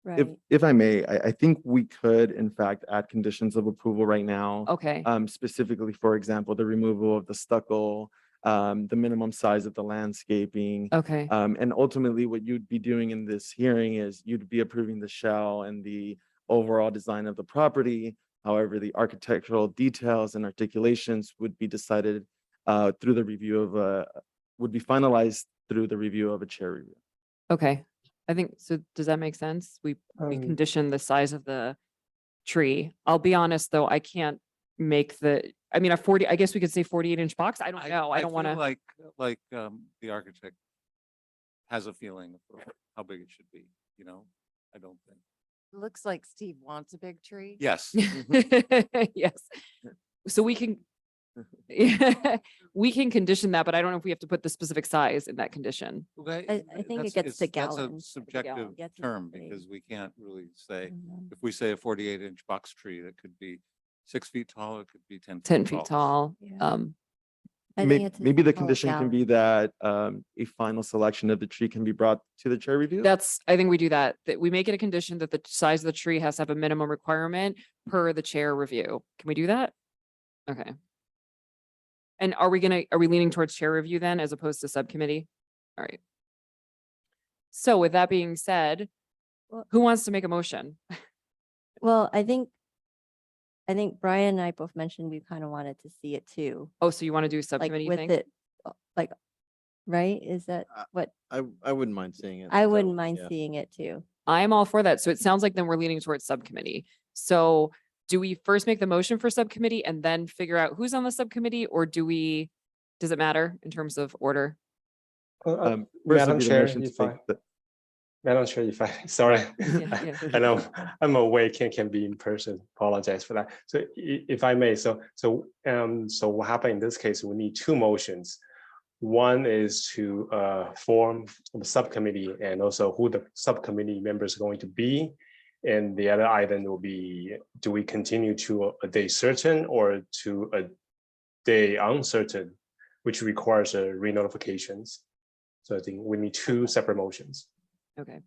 C: right.
M: if I may, I think we could in fact add conditions of approval right now.
A: Okay.
M: Specifically, for example, the removal of the stucco, the minimum size of the landscaping.
A: Okay.
M: And ultimately what you'd be doing in this hearing is you'd be approving the shell and the overall design of the property. However, the architectural details and articulations would be decided through the review of would be finalized through the review of a chair review.
A: Okay. I think, so does that make sense? We condition the size of the tree. I'll be honest, though, I can't make I guess we could say 48-inch box. I don't know. I don't want
H: feel
A: to.
H: like the architect has a feeling of how big it should be, you know? I don't think.
J: Looks like Steve wants a big tree.
H: Yes.
A: Yes. So we can, we can condition that, but I don't know if we have to put the specific size in that condition.
C: I think it gets to
H: That's
C: gallons.
H: a subjective
C: Gets to
H: term
C: say.
H: because we can't really say,
C: Mhm.
H: if we say a 48-inch box tree, that could be 6 feet tall, it could be 10
A: 10 feet tall.
C: Yeah. I think it's
M: Maybe the
C: all
M: condition can be that a final selection of the tree can be brought to the chair review.
A: I think we do that we make it a condition that the size of the tree has to have a minimum requirement per the chair review. Can we do that? Okay. And are we leaning towards chair review then as opposed to subcommittee? All right. So with that being said,
C: Well-
A: who wants to make a motion?
C: Well, I think Brian and I both mentioned we kind of wanted to see it too.
A: Oh, so you want to do a
C: Like
A: subcommittee, you
C: with
A: think?
C: it, like, right? Is that what,
G: I wouldn't mind seeing it.
C: I
G: so,
C: wouldn't mind
G: yeah.
C: seeing it too.
A: I'm all for that. So it sounds like then we're leaning towards subcommittee. So do we first make the motion for subcommittee and then figure out who's on the subcommittee, or do we Does it matter in terms of order?
M: First would
E: Madam
M: be the
E: Chair,
M: motion to
E: if I,
M: take the-
E: Madam Chair, if I, sorry.
A: Yeah.
E: I know I'm away, can be in person. Apologize for that. So if I may, so what happened in this case, we need two motions. One is to form the subcommittee and also who the subcommittee members are going to be. And the other item will be, do we continue to a day certain or to a day uncertain, which requires a re-notifications. So I think we need two separate motions.
A: Okay.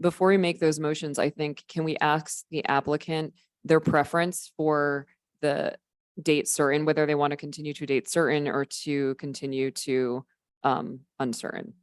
A: Before we make those motions, I think, can we ask the applicant their preference for the date certain, whether they want to continue to date certain or to continue to uncertain?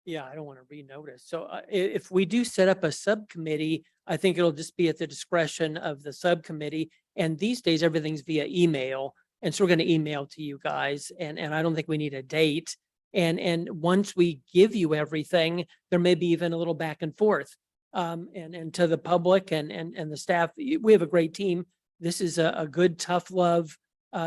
N: Yeah, I don't want to renotice. So if we do set up a subcommittee, I think it'll just be at the discretion of the subcommittee. And these days, everything's via email. And so we're going to email to you guys. And I don't think we need a date. And once we give you everything, there may be even a little back and forth. And to the public and the staff, we have a great team. This is a good, tough love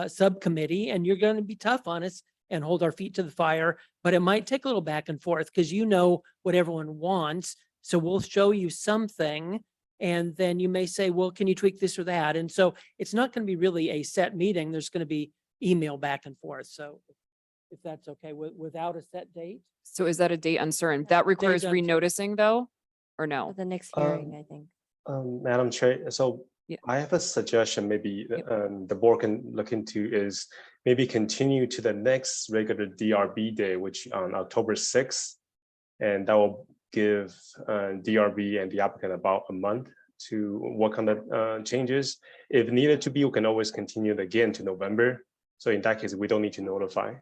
N: subcommittee, and you're going to be tough on us and hold our feet to the fire, but it might take a little back and forth because you know what everyone wants. So we'll show you something and then you may say, well, can you tweak this or that? And so it's not going to be really a set meeting. There's going to be email back and forth. So if that's okay without a set date.
A: So is that a date uncertain? That requires
N: uncertain.
A: renoticing though, or no?
C: For the next hearing, I think.
E: Madam Chair, so
A: Yeah.
E: I have a suggestion, maybe
A: Yep.
E: the board can look into is maybe continue to the next regular DRB day, which on October 6th. And that will give DRB and the applicant about a month to work on the changes. If needed to be, we can always continue it again to November. So in that case, we don't need to notify.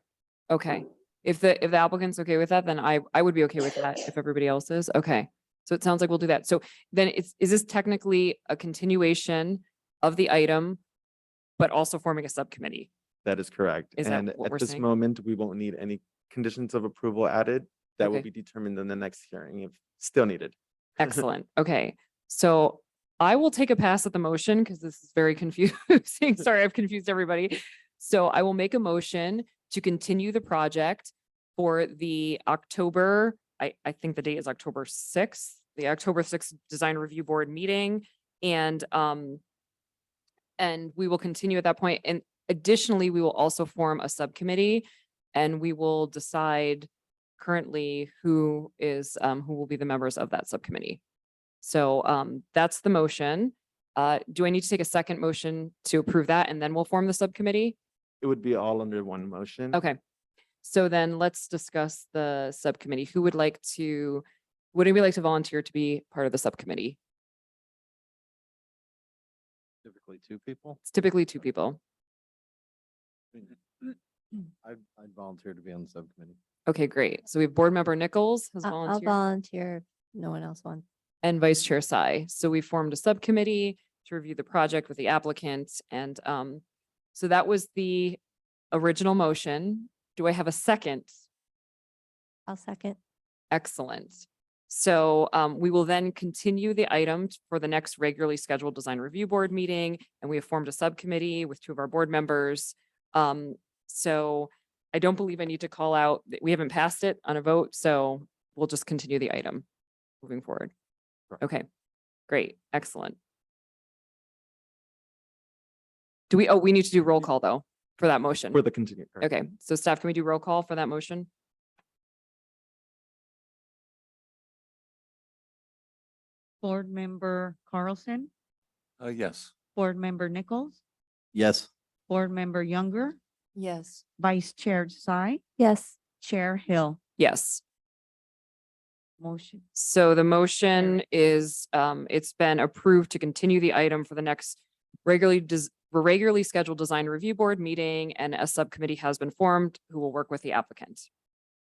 A: Okay. If the applicant's okay with that, then I would be okay with that if everybody else is. Okay. So it sounds like we'll do that. So then is this technically a continuation of the item, but also forming a subcommittee?
M: That is correct.
A: Is that
M: And
A: what we're
M: at this
A: saying?
M: moment, we won't need any conditions of approval added. That will
A: Okay.
M: be determined in the next hearing if still needed.
A: Excellent. Okay. So I will take a pass at the motion because this is very confusing. Sorry, I've confused everybody. So I will make a motion to continue the project for the October, I think the date is October 6th, the October 6th Design Review Board meeting. And we will continue at that point. And additionally, we will also form a subcommittee and we will decide currently who will be the members of that subcommittee. So that's the motion. Do I need to take a second motion to approve that and then we'll form the subcommittee?
M: It would be all under one motion.
A: Okay. So then let's discuss the subcommittee. Who would anybody like to volunteer to be part of the subcommittee?
G: Typically two people.
A: It's typically two people.
G: I'd volunteer to be on the subcommittee.
A: Okay, great. So we have board member Nichols has
C: I'll
A: volunteered
C: volunteer if no one else wants.
A: and vice chair Sai. So we formed a subcommittee to review the project with the applicant. And so that was the original motion. Do I have a second?
C: I'll second.
A: Excellent. So we will then continue the item for the next regularly scheduled design review board meeting. And we have formed a subcommittee with two of our board members. So I don't believe I need to call out, we haven't passed it on a vote, so we'll just continue the item moving forward.
M: Correct.
A: Okay, great, excellent. We need to do roll call though for that motion.
M: For the continue. correct.
A: Okay, so staff, can we do roll call for that motion?
B: Board Member Carlson,
H: Yes.
B: Board Member Nichols,
G: Yes.
B: Board Member Younger,
J: Yes.
B: Vice Chair Tsai,
C: Yes.
B: Chair Hill.
A: Yes.
B: Motion.
A: So the motion is, it's been approved to continue the item for the next regularly scheduled design review board meeting, and a subcommittee has been formed who will work with the applicant.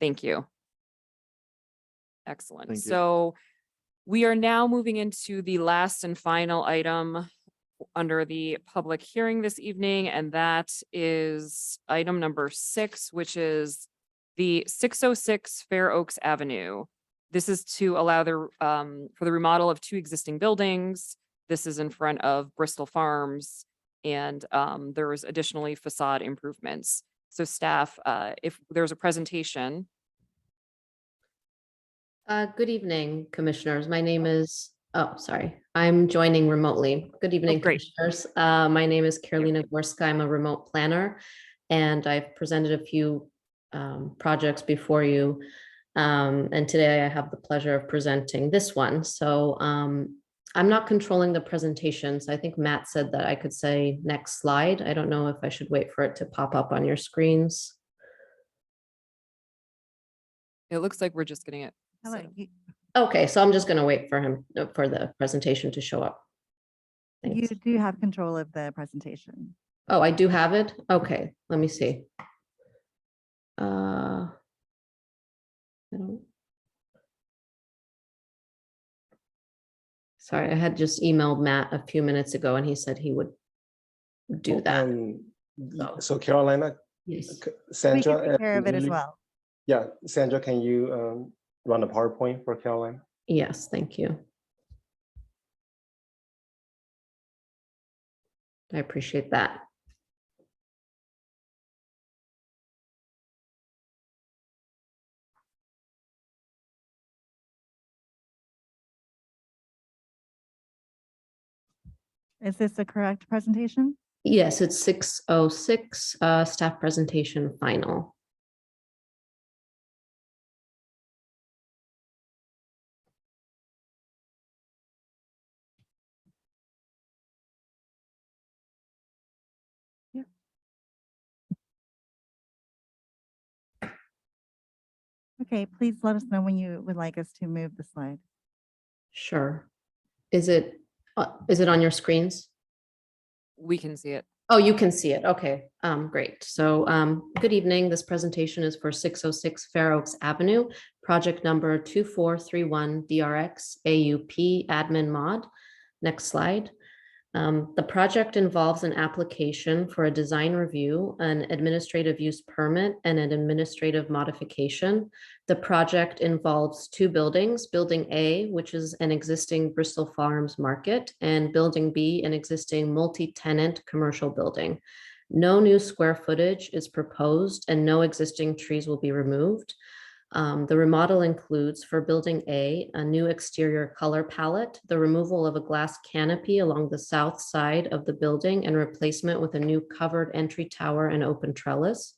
A: Thank you. Excellent.
M: Thank you.
A: So we are now moving into the last and final item under the public hearing this evening, and that is item number 6, which is the 606 Fair Oaks Avenue. This is to allow for the remodel of 2 existing buildings. This is in front of Bristol Farms, and there was additionally facade improvements. So staff, if there's a presentation.
O: Good evening, commissioners. My name is, I'm joining remotely. Good evening,
A: great.
O: commissioners. My name is Carolina Gorska. I'm a remote planner, and I've presented a few projects before you. And today I have the pleasure of presenting this one. So I'm not controlling the presentations. I think Matt said that I could say next slide. I don't know if I should wait for it to pop up on your screens.
A: It looks like we're just getting it.
B: Hello,
A: set up.
O: Okay, so I'm just going to wait for him for the presentation to show up.
J: You
O: Thanks.
J: do have control of the presentation.
O: Oh, I do have it. Okay, let me see. I don't. Sorry, I had just emailed Matt a few minutes ago and he said he would do that.
E: So Carolina,
O: Yes.
E: Sandra.
J: We can take care of it as
E: Lily?
J: well.
E: Yeah, Sandra, can you run a PowerPoint for Carolina?
O: Yes, thank you. I appreciate that.
J: Is this the correct presentation?
O: Yes, it's 6:06, staff presentation final.
J: Okay, please let us know when you would like us to move the slide.
O: Sure. Is it on your screens?
A: We can see it.
O: Oh, you can see it. Okay, great. So good evening. This presentation is for 606 Fair Oaks Avenue, project number 2431 DRX AUP admin mod. Next slide. The project involves an application for a design review, an administrative use permit, and an administrative modification. The project involves two buildings, Building A, which is an existing Bristol Farms market, and Building B, an existing multi-tenant commercial building. No new square footage is proposed and no existing trees will be removed. The remodel includes, for Building A, a new exterior color palette, the removal of a glass canopy along the south side of the building and replacement with a new covered entry tower and open trellis,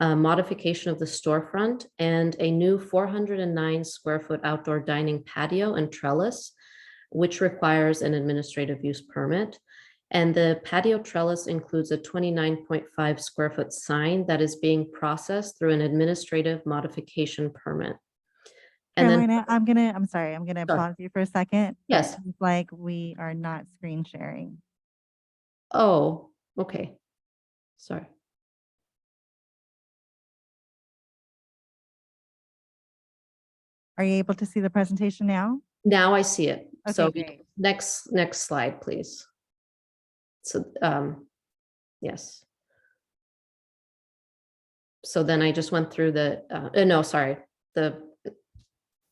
O: a modification of the storefront, and a new 409 square foot outdoor dining patio and trellis, which requires an administrative use permit. And the patio trellis includes a 29.5 square foot sign that is being processed through an administrative modification permit. And
J: Carolina, I'm gonna
O: Sure.
J: pause you for a second.
O: Yes.
J: It seems like we are not screen sharing.
O: Oh, okay. Sorry.
J: Are you able to see the presentation now?
O: Now I see it.
J: Okay,
O: So
J: great.
O: next slide, please. So, yes. So then I just went through no, sorry,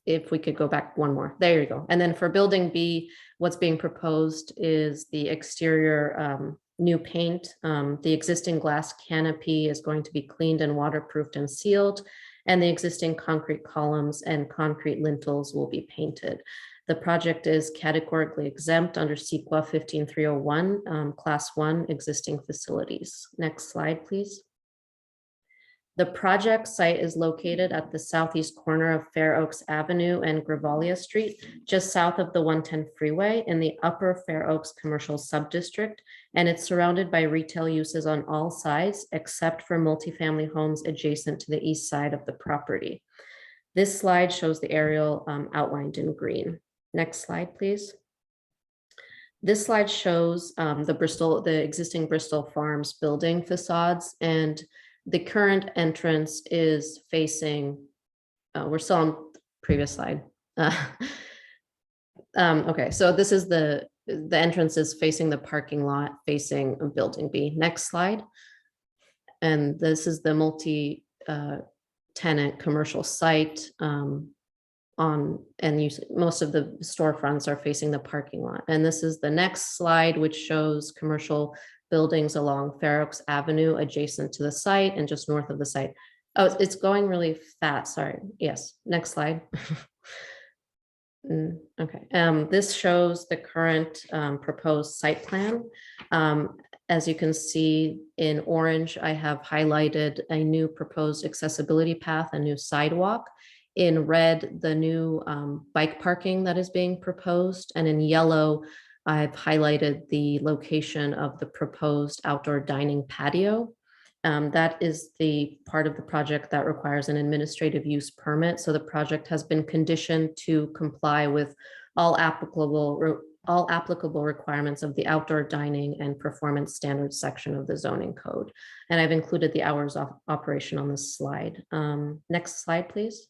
O: if we could go back one more, there you go. And then for Building B, what's being proposed is the exterior new paint. The existing glass canopy is going to be cleaned and waterproofed and sealed, and the existing concrete columns and concrete lintels will be painted. The project is categorically exempt under CEQA 15301, Class 1 existing facilities. Next slide, please. The project site is located at the southeast corner of Fair Oaks Avenue and Gravalia Street, just south of the 110 freeway in the upper Fair Oaks commercial subdistrict, and it's surrounded by retail uses on all sides except for multifamily homes adjacent to the east side of the property. This slide shows the aerial outlined in green. Next slide, please. This slide shows the existing Bristol Farms building facades, and the current entrance is facing, we're still on the previous slide. Okay, so this is the entrance is facing the parking lot, facing Building B. Next slide. And this is the multi-tenant commercial site. most of the storefronts are facing the parking lot. And this is the next slide, which shows commercial buildings along Fair Oaks Avenue adjacent to the site and just north of the site. Oh, it's going really fast. Sorry. Yes. Next slide. Okay. This shows the current proposed site plan. As you can see in orange, I have highlighted a new proposed accessibility path, a new sidewalk. In red, the new bike parking that is being proposed. And in yellow, I've highlighted the location of the proposed outdoor dining patio. That is the part of the project that requires an administrative use permit. So the project has been conditioned to comply with all applicable requirements of the outdoor dining and performance standards section of the zoning code. And I've included the hours of operation on this slide. Next slide, please.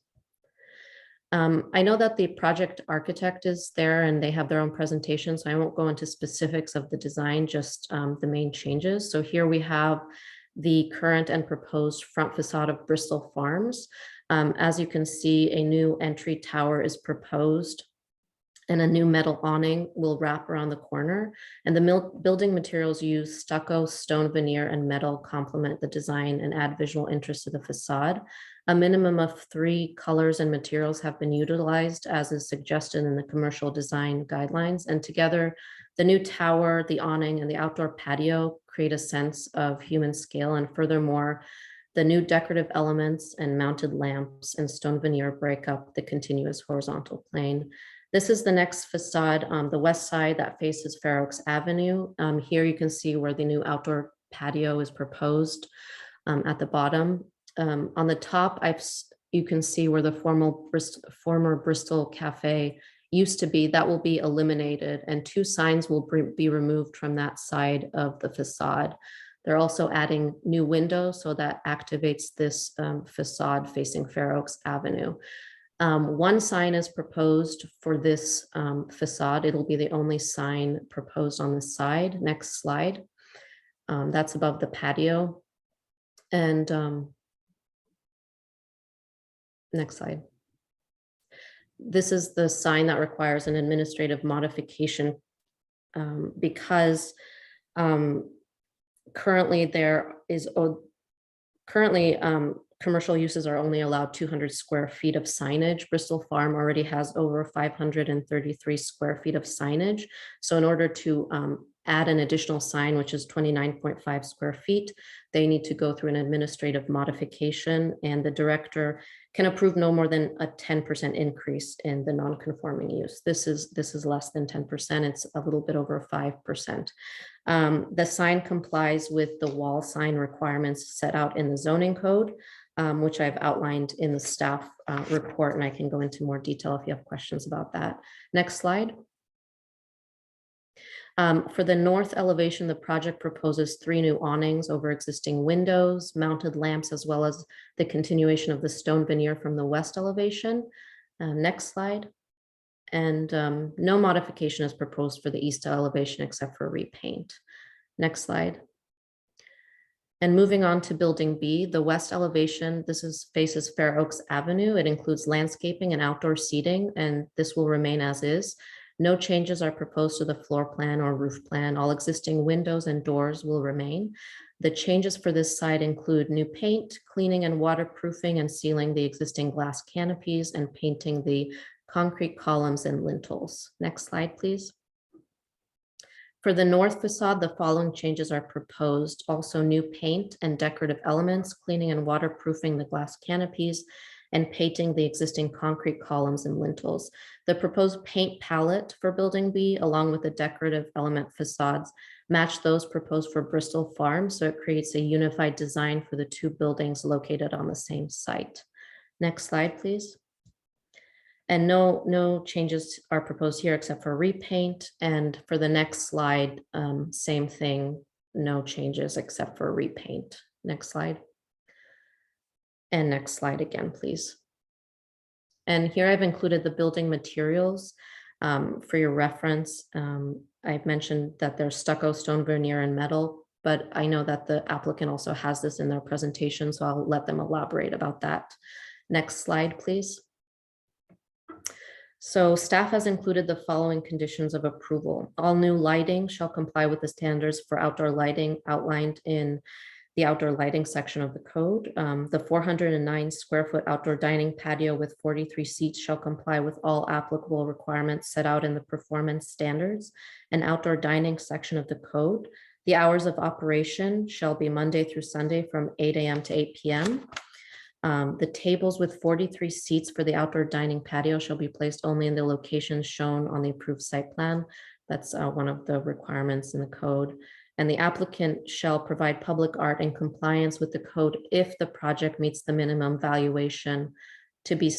O: I know that the project architect is there and they have their own presentation, so I won't go into specifics of the design, just the main changes. So here we have the current and proposed front facade of Bristol Farms. As you can see, a new entry tower is proposed and a new metal awning will wrap around the corner. And the building materials use stucco, stone veneer, and metal complement the design and add visual interest to the facade. A minimum of 3 colors and materials have been utilized as is suggested in the commercial design guidelines. And together, the new tower, the awning, and the outdoor patio create a sense of human scale. And furthermore, the new decorative elements and mounted lamps and stone veneer break up the continuous horizontal plane. This is the next facade on the west side that faces Fair Oaks Avenue. Here you can see where the new outdoor patio is proposed at the bottom. On the top, you can see where the former Bristol Cafe used to be. That will be eliminated and 2 signs will be removed from that side of the facade. They're also adding new windows, so that activates this facade facing Fair Oaks Avenue. 1 sign is proposed for this facade. It'll be the only sign proposed on the side. Next slide. That's above the patio. And next slide. This is the sign that requires an administrative modification because currently commercial uses are only allowed 200 square feet of signage. Bristol Farm already has over 533 square feet of signage. So in order to add an additional sign, which is 29.5 square feet, they need to go through an administrative modification, and the director can approve no more than a 10% increase in the non-conforming use. This is less than 10%. It's a little bit over 5%. The sign complies with the wall sign requirements set out in the zoning code, which I've outlined in the staff report, and I can go into more detail if you have questions about that. Next slide. For the north elevation, the project proposes 3 new awnings over existing windows, mounted lamps, as well as the continuation of the stone veneer from the west elevation. Next slide. And no modification is proposed for the east elevation except for repaint. Next slide. And moving on to building B, the west elevation, faces Fair Oaks Avenue. It includes landscaping and outdoor seating, and this will remain as is. No changes are proposed to the floor plan or roof plan. All existing windows and doors will remain. The changes for this site include new paint, cleaning and waterproofing, and sealing the existing glass canopies and painting the concrete columns and lintels. Next slide, please. For the north facade, the following changes are proposed. Also new paint and decorative elements, cleaning and waterproofing the glass canopies, and painting the existing concrete columns and lintels. The proposed paint palette for Building B, along with the decorative element facades, match those proposed for Bristol Farm, so it creates a unified design for the 2 buildings located on the same site. Next slide, please. And no changes are proposed here except for repaint. And for the next slide, same thing, no changes except for repaint. Next slide. And next slide again, please. And here I've included the building materials for your reference. I've mentioned that there's stucco, stone veneer, and metal, but I know that the applicant also has this in their presentation, so I'll let them elaborate about that. Next slide, please. So staff has included the following conditions of approval. All new lighting shall comply with the standards for outdoor lighting outlined in the outdoor lighting section of the code. The 409 square foot outdoor dining patio with 43 seats shall comply with all applicable requirements set out in the performance standards and outdoor dining section of the code. The hours of operation shall be Monday through Sunday from 8 a.m. to 8 p.m. The tables with 43 seats for the outdoor dining patio shall be placed only in the locations shown on the approved site plan. That's one of the requirements in the code. And the applicant shall provide public art in compliance with the code if the project meets the minimum valuation to be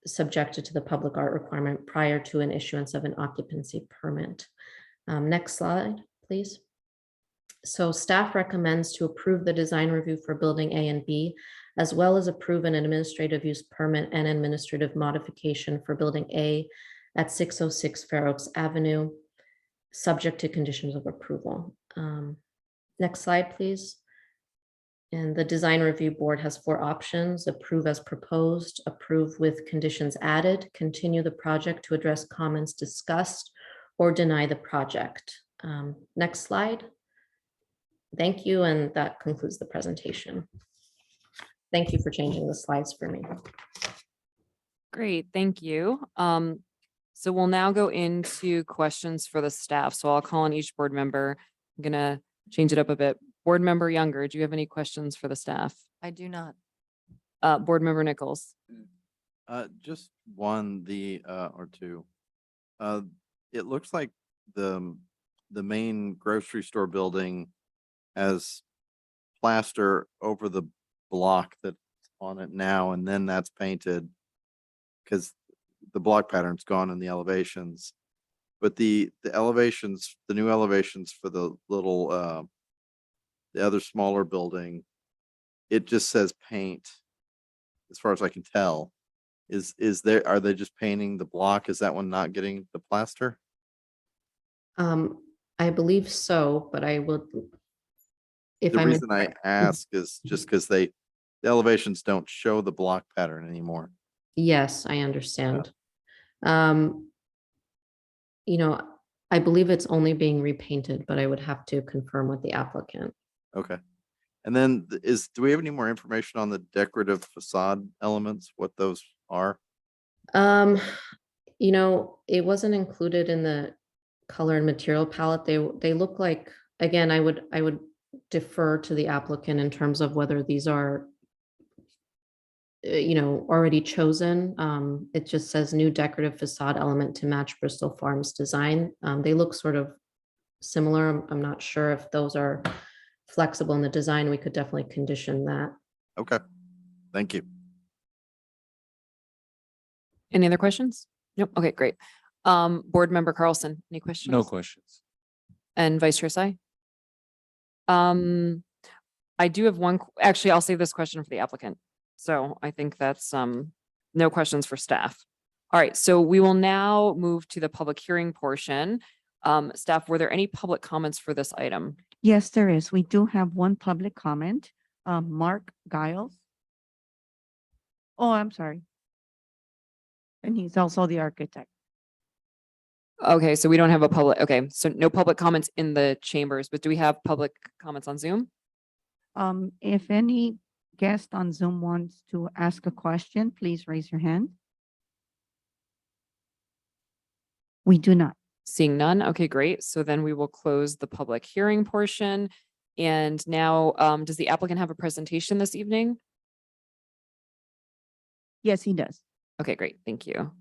O: subjected to the public art requirement prior to an issuance of an occupancy permit. Next slide, please. So staff recommends to approve the design review for building A and B, as well as approve an administrative use permit and administrative modification for building A at 606 Fair Oaks Avenue, subject to conditions of approval. Next slide, please. And the design review board has 4 options: approve as proposed, approve with conditions added, continue the project to address comments discussed, or deny the project. Next slide. Thank you, and that concludes the presentation. Thank you for changing the slides for me.
A: Great, thank you. So we'll now go into questions for the staff. So I'll call on each board member. I'm gonna change it up a bit. Board Member Younger, do you have any questions for the staff?
J: I do not.
A: Board Member Nichols?
G: Just one, or two. It looks like the main grocery store building has plaster over the block that's on it now, and then that's painted because the block pattern's gone in the elevations. But the elevations, the new elevations for the little the other smaller building, it just says paint, as far as I can tell. Are they just painting the block? Is that one not getting the plaster?
O: I believe so, but I would. If
G: The
O: I'm
G: reason I ask is just because the elevations don't show the block pattern anymore.
O: Yes, I understand. You know, I believe it's only being repainted, but I would have to confirm with the applicant.
G: Okay. And then do we have any more information on the decorative facade elements, what those are?
O: You know, it wasn't included in the color and material palette. They look like, again, I would defer to the applicant in terms of whether these are you know, already chosen. It just says new decorative facade element to match Bristol Farms design. They look sort of similar. I'm not sure if those are flexible in the design. We could definitely condition that.
G: Okay, thank you.
A: Any other questions? Nope. Okay, great. Board Member Carlson, any questions?
H: No questions.
A: And Vice Chair Sai? I do have one, actually, I'll save this question for the applicant. So I think that's no questions for staff. All right, so we will now move to the public hearing portion. Staff, were there any public comments for this item?
B: Yes, there is. We do have one public comment. Mark Giles. Oh, I'm sorry. And he's also the architect.
A: Okay, so we don't have a public, okay, so no public comments in the chambers, but do we have public comments on Zoom?
B: If any guest on Zoom wants to ask a question, please raise your hand. We do not.
A: Seeing none. Okay, great. So then we will close the public hearing portion. And now, does the applicant have a presentation this evening?
B: Yes, he does.
A: Okay, great. Thank you.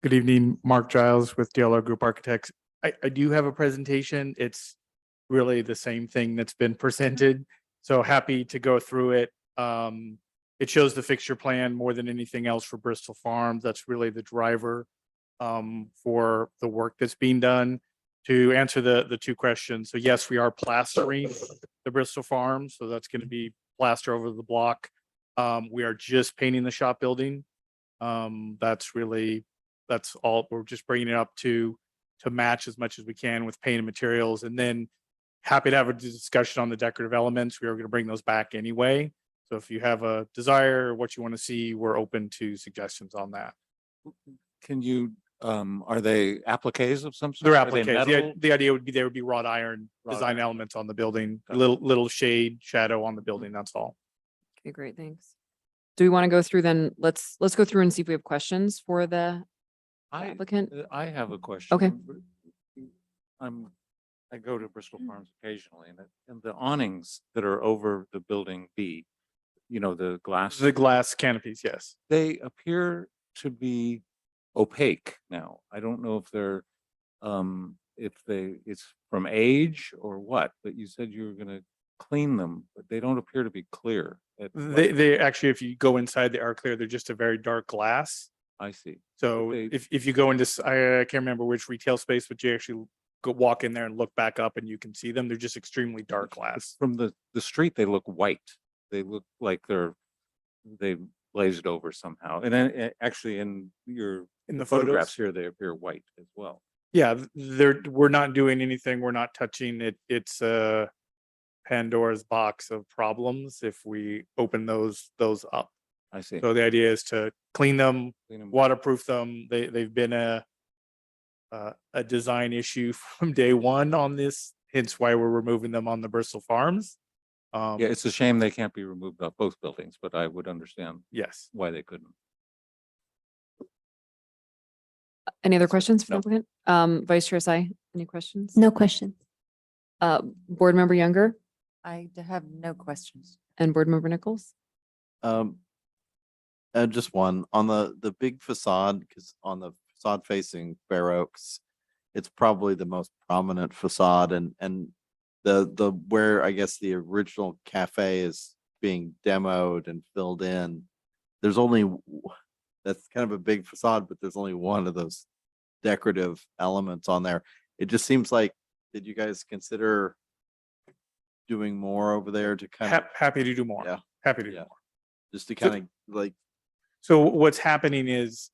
P: Good evening, Mark Giles with DLR Group Architects. I do have a presentation. It's really the same thing that's been presented. So happy to go through it. It shows the fixture plan more than anything else for Bristol Farms. That's really the driver for the work that's being done. To answer the two questions. So yes, we are plastering the Bristol Farms. So that's going to be plaster over the block. We are just painting the shop building. That's all. We're just bringing it up to match as much as we can with paint and materials. And then happy to have a discussion on the decorative elements. We are going to bring those back anyway. So if you have a desire, what you want to see, we're open to suggestions on that.
H: Can you, are they appliques of some sort?
P: They're
H: Are they
P: appliques.
H: metal?
P: The idea would be there would be wrought iron
H: Wrought
P: design
H: iron.
P: elements on the building,
H: Got it.
P: little shade, shadow on the building. That's all.
A: Okay, great, thanks. Do we want to go through then? Let's go through and see if we have questions for the applicant.
H: I have a question.
A: Okay.
H: I go to Bristol Farms occasionally, and the awnings that are over the building B, the glass.
P: The glass canopies, yes.
H: They appear to be opaque now. I don't know if they're, it's from age or what, but you said you were gonna clean them, but they don't appear to be clear.
P: They actually, if you go inside, they are clear. They're just a very dark glass.
H: I see.
P: So
H: They-
P: if you go into, I can't remember which retail space, but you actually go walk in there and look back up and you can see them. They're just extremely dark glass.
H: From the street, they look white. They look like they glazed over somehow. And then actually in
P: the
H: photographs
P: photos?
H: here, they appear white as well.
P: Yeah, we're not doing anything. We're not touching it. It's Pandora's box of problems if we open those up.
H: I see.
P: So the idea is to clean them,
H: Clean 'em.
P: waterproof them. They've been a design issue from day one on this, hence why we're removing them on the Bristol Farms.
H: Yeah, it's a shame they can't be removed off both buildings, but I would understand
P: Yes.
H: why they couldn't.
A: Any other questions for the
H: No.
A: applicant? Vice Chair Sai, any questions?
C: No questions.
A: Board Member Younger
J: I have no questions.
A: and Board Member Nichols?
G: Just one on the big facade, because on the facade facing Fair Oaks, it's probably the most prominent facade, and the where I guess the original cafe is being demoed and filled in. There's only that's kind of a big facade, but there's only one of those decorative elements on there. It just seems like, did you guys consider doing more over there to kind of
P: Happy to do more.
G: Yeah.
P: Happy to do
G: Yeah.
P: more.
G: just to
P: So-
G: kind of like
P: So what's happening is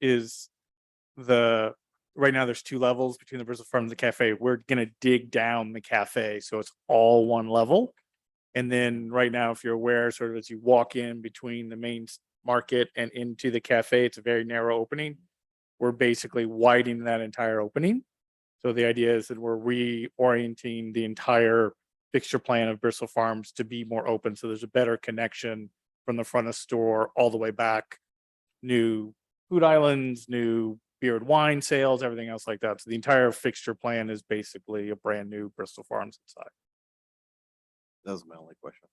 P: right now there's two levels between the Bristol Farms and the cafe. We're gonna dig down the cafe, so it's all one level. And then right now, if you're aware, sort of as you walk in between the main market and into the cafe, it's a very narrow opening. We're basically widening that entire opening. So the idea is that we're reorienting the entire fixture plan of Bristol Farms to be more open. So there's a better connection from the front of store all the way back. New food islands, new beer and wine sales, everything else like that. So the entire fixture plan is basically a brand new Bristol Farms inside.
G: that was my only question.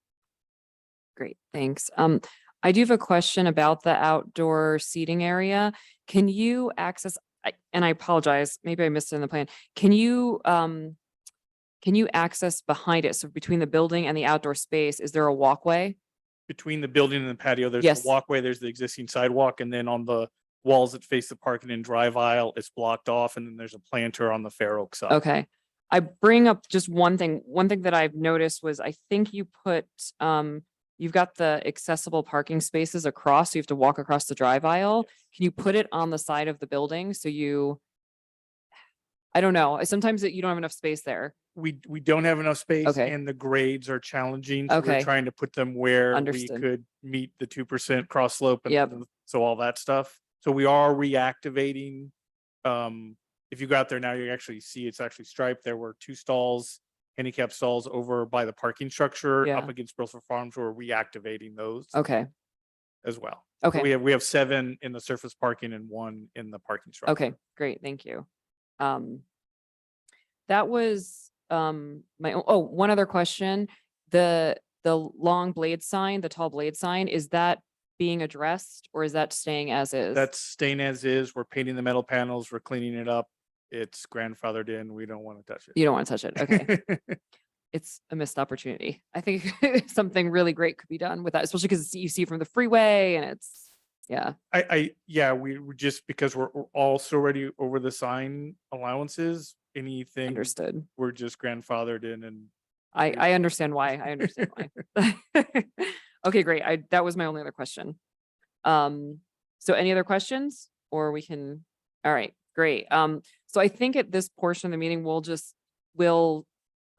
A: Great, thanks. I do have a question about the outdoor seating area. Can you access, and I apologize, maybe I missed it in the plan. Can you access behind it? So between the building and the outdoor space, is there a walkway?
P: Between the building and the patio, there's
A: Yes.
P: a walkway, there's the existing sidewalk, and then on the walls that face the parking and drive aisle, it's blocked off, and then there's a planter on the Fair Oak side.
A: Okay. I bring up just one thing. One thing that I've noticed was I think you put, you've got the accessible parking spaces across, so you have to walk across the drive aisle. Can you put it on the side of the building? So I don't know. Sometimes you don't have enough space there.
P: We don't have enough space
A: Okay.
P: and the grades are challenging. So we're
A: Okay.
P: trying to put them where we
A: Understood.
P: could meet the 2% cross slope. and
A: Yep.
P: So all that stuff. So we are reactivating. If you go out there now, you actually see it's actually striped. There were 2 stalls, handicap stalls over by the parking structure
A: Yeah.
P: up against Bristol Farms. We're reactivating those
A: Okay,
P: as well. So
A: okay.
P: we have 7 in the surface parking and 1 in the parking structure.
A: Okay, great, thank you. That was one other question. The long blade sign, the tall blade sign, is that being addressed or is that staying as is?
P: That's staying as is. We're painting the metal panels. We're cleaning it up. It's grandfathered in. We don't want to touch it.
A: You don't want to touch it, okay. It's a missed opportunity. I think something really great could be done with that, especially because you see from the freeway and it's, yeah.
P: We just because we're also already over the sign allowances, anything.
A: Understood.
P: We're just grandfathered in and
A: I understand why. I understand why. Okay, great. That was my only other question. So any other questions or we can, all right, great. So I think at this portion of the meeting, we'll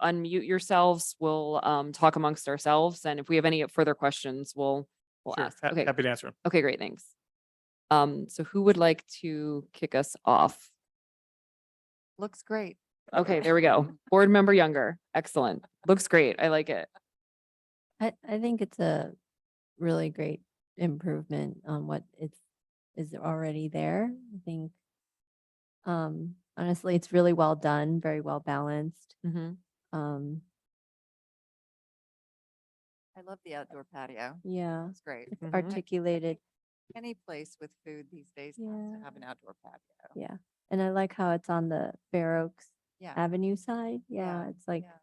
A: unmute yourselves. We'll talk amongst ourselves. And if we have any further questions, we'll
P: Sure,
A: ask. Okay.
P: happy to answer 'em.
A: Okay, great. Thanks. So who would like to kick us off?
J: Looks great.
A: Okay, there we go. Board Member Younger. Excellent. Looks great. I like it.
C: I think it's a really great improvement on what is already there. I think honestly, it's really well done, very well balanced.
A: Mhm.
J: I love the outdoor patio.
C: Yeah,
J: It's great.
C: it's
A: Mhm.
C: articulated.
J: Any place with food these days has
C: Yeah.
J: to have an outdoor patio.
C: Yeah. And I like how it's on the Fair Oaks
J: Yeah.
C: Avenue side. Yeah, it's like
J: Yeah.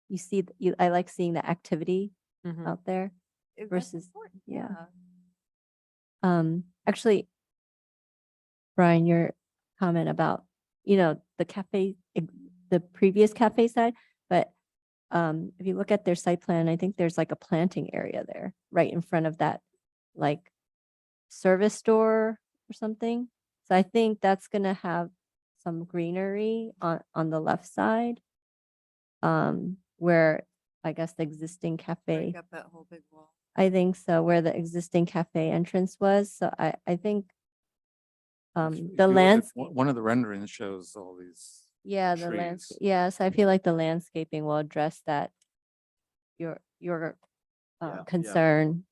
C: you see, I like seeing the activity
A: Mhm.
C: out there
J: That's
C: versus,
J: important.
C: yeah. Actually, Brian, your comment about, the cafe, the previous cafe side, but if you look at their site plan, I think there's like a planting area there right in front of that, like service store or something. So I think that's gonna have some greenery on the left side. Where I guess the existing cafe,
J: Break up that whole big wall.
C: I think so, where the existing cafe entrance was. So I think
H: If
C: the
H: you look at
C: landscape,
H: One of the renderings shows all these
C: yeah, the
H: trees.
C: landscape, yeah. So I feel like the landscaping will address that, your
G: Yeah, yeah.
C: concern.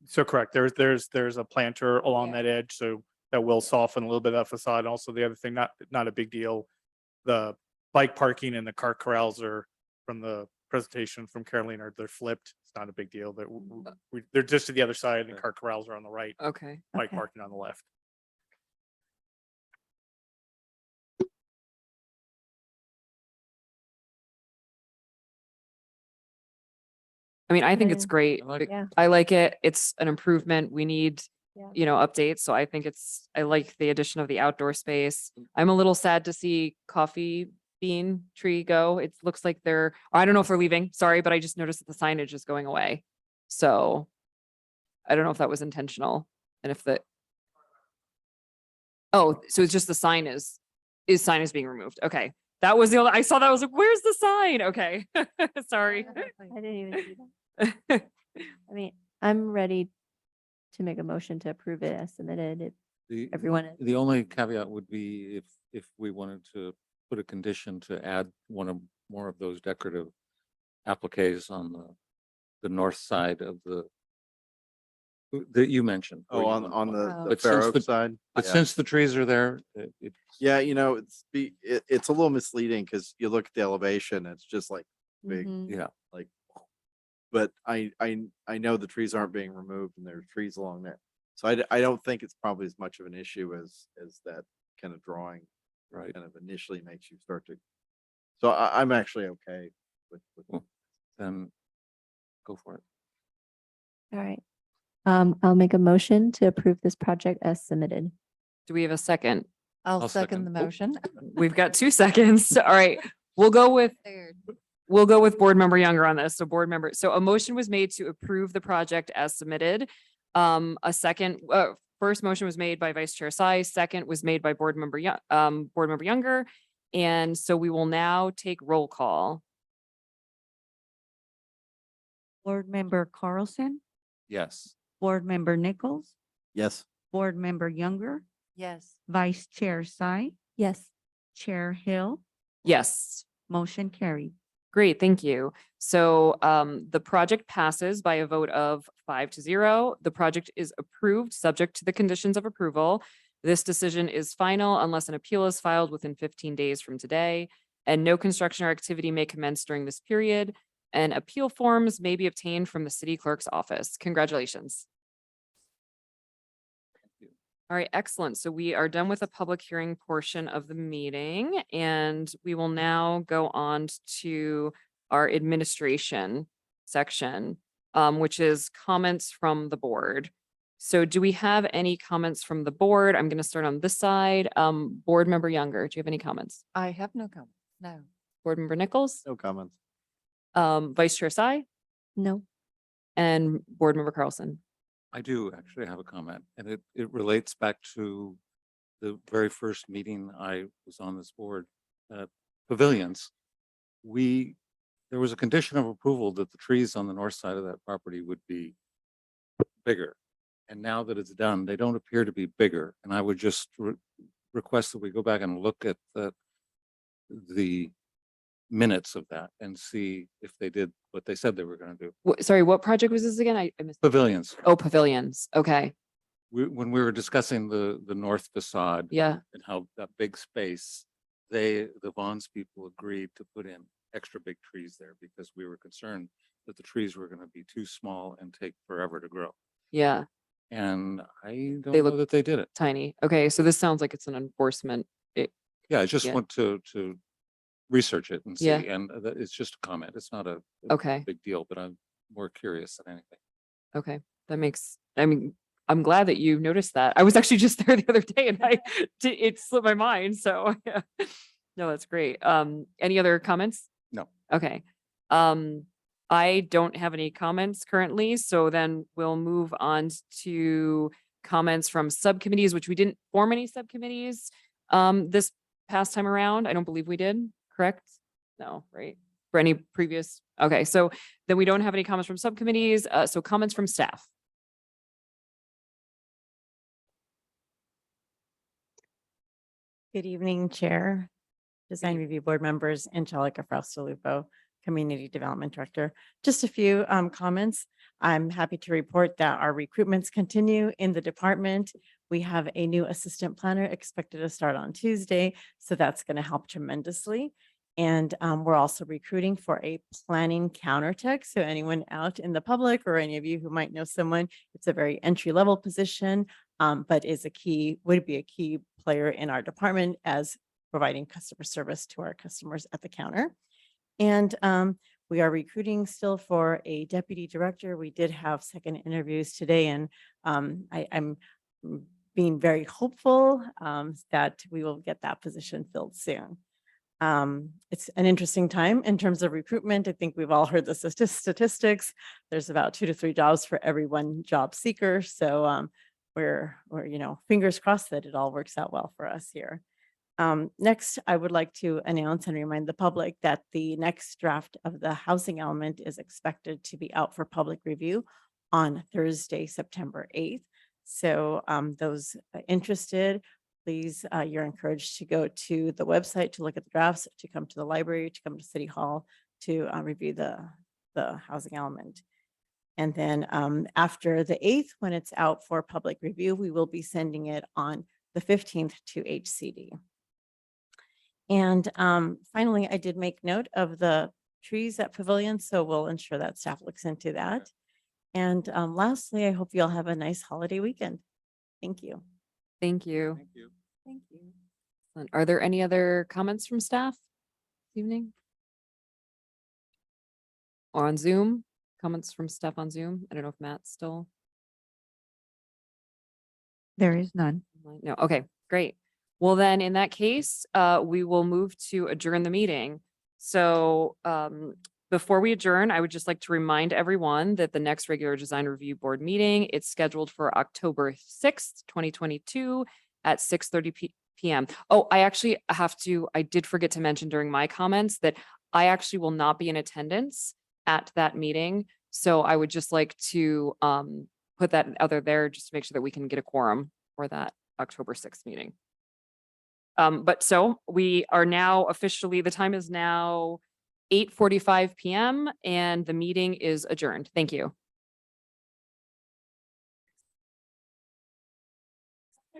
P: So correct, there's a planter along that edge, so that will soften a little bit of that facade. Also, the other thing, not a big deal. The bike parking and the car corrals are from the presentation from Caroline, they're flipped. It's not a big deal. They're just to the other side and the car corrals are on the right,
A: Okay.
P: bike
C: Okay.
P: parking on the left.
A: I mean, I think it's
C: Yeah.
A: great.
H: I like it.
C: Yeah.
A: I like it. It's an improvement. We need,
C: Yeah.
A: updates. So I think I like the addition of the outdoor space. I'm a little sad to see coffee bean tree go. It looks like I don't know if they're leaving, sorry, but I just noticed that the signage is going away. So I don't know if that was intentional and if oh, so it's just the sign is being removed. Okay. That was the only, I saw that. I was like, where's the sign? Okay. Sorry.
C: I didn't even see that. I mean, I'm ready to make a motion to approve it as submitted. If
H: The,
C: everyone is.
H: the only caveat would be if we wanted to put a condition to add more of those decorative appliques on the north side of that you mentioned. where
G: Oh,
H: you
G: on
H: want-
G: the
H: But
G: Fair
H: since
G: Oaks side.
H: But
G: Yeah.
H: since the trees are there,
G: Yeah, it's a little misleading because you look at the elevation, it's just like big,
C: Mhm.
H: yeah.
G: like. But I know the trees aren't being removed and there's trees along there. So I don't think it's probably as much of an issue as that kind of drawing
H: Right.
G: kind of initially makes you start to. So I'm actually okay with.
H: Cool. Then go for it.
C: All right. I'll make a motion to approve this project as submitted.
A: Do we have a second?
J: I'll
H: I'll
J: second
H: second.
J: the
H: Oh.
J: motion.
A: We've got 2 seconds. All right. We'll go with Board Member Younger on this. So a motion was made to approve the project as submitted. A second, first motion was made by Vice Chair Sai, second was made by Board Member Younger. And so we will now take roll call.
B: Board Member Carlson,
H: Yes.
B: Board Member Nichols,
G: Yes.
B: Board Member Younger,
J: Yes.
B: Vice Chair Sai,
C: Yes.
B: Chair Hill,
A: Yes.
B: motion carried.
A: Great, thank you. So the project passes by a vote of 5-0. The project is approved, subject to the conditions of approval. This decision is final unless an appeal is filed within 15 days from today, and no construction or activity may commence during this period. And appeal forms may be obtained from the city clerk's office. Congratulations. All right, excellent. So we are done with the public hearing portion of the meeting, and we will now go on to our administration section, which is comments from the board. So do we have any comments from the board? I'm going to start on this side. Board Member Younger, do you have any comments?
J: I have no comment. No.
A: Board Member Nichols,
G: No comments.
A: Vice Chair Sai,
C: No.
A: and Board Member Carlson.
H: I do actually have a comment, and it relates back to the very first meeting I was on this board. pavilions, there was a condition of approval that the trees on the north side of that property would be bigger. And now that it's done, they don't appear to be bigger. And I would just request that we go back and look at the minutes of that and see if they did what they said they were going to do.
A: Sorry, what project was this again? I missed.
H: Pavilions.
A: Oh, pavilions. Okay.
H: When we were discussing the north facade
A: Yeah.
H: and how that big space, the Vaughn's people agreed to put in extra big trees there because we were concerned that the trees were going to be too small and take forever to grow.
A: Yeah.
H: And I don't
A: They
H: know
A: look
H: that they did it.
A: tiny. Okay. So this sounds like it's an enforcement.
H: Yeah, I just
A: Yeah.
H: want to research it and see.
A: Yeah.
H: And it's just a comment. It's not a
A: Okay.
H: big deal, but I'm more curious than anything.
A: Okay. I mean, I'm glad that you noticed that. I was actually just there the other day and it slipped my mind. So yeah. No, that's great. Any other comments?
H: No.
A: Okay. I don't have any comments currently, so then we'll move on to comments from subcommittees, which we didn't form any subcommittees this past time around. I don't believe we did, correct? No, right? For any previous, okay, so then we don't have any comments from subcommittees, so comments from staff.
Q: Good evening, Chair, Design Review Board members, Angelica Fraustalupo, Community Development Director. Just a few comments. I'm happy to report that our recruitments continue in the department. We have a new assistant planner expected to start on Tuesday, so that's going to help tremendously. And we're also recruiting for a planning counter tech. So anyone out in the public or any of you who might know someone, it's a very entry level position, but would be a key player in our department as providing customer service to our customers at the counter. And we are recruiting still for a deputy director. We did have second interviews today, and I'm being very hopeful that we will get that position filled soon. It's an interesting time in terms of recruitment. I think we've all heard the statistics. There's about 2 to 3 jobs for every 1 job seeker. So we're fingers crossed that it all works out well for us here. Next, I would like to announce and remind the public that the next draft of the housing element is expected to be out for public review on Thursday, September 8th. So those interested, please, you're encouraged to go to the website to look at the drafts, to come to the library, to come to City Hall to review the housing element. And then after the 8th, when it's out for public review, we will be sending it on the 15th to HCD. And finally, I did make note of the trees at Pavilion, so we'll ensure that staff looks into that. And lastly, I hope you all have a nice holiday weekend. Thank you.
A: Thank you.
H: Thank you.
A: Thank you. Are there any other comments from staff this evening? Or on Zoom? Comments from staff on Zoom? I don't know if Matt's still.
B: There is none.
A: No, okay, great. Well, then in that case, we will move to adjourn the meeting. So before we adjourn, I would just like to remind everyone that the next regular design review board meeting, it's scheduled for October 6th, 2022 at 6:30 p.m. Oh, I did forget to mention during my comments that I actually will not be in attendance at that meeting. So I would just like to put that other there just to make sure that we can get a quorum for that October 6th meeting. But so we are now officially, the time is now 8:45 p.m. and the meeting is adjourned. Thank you.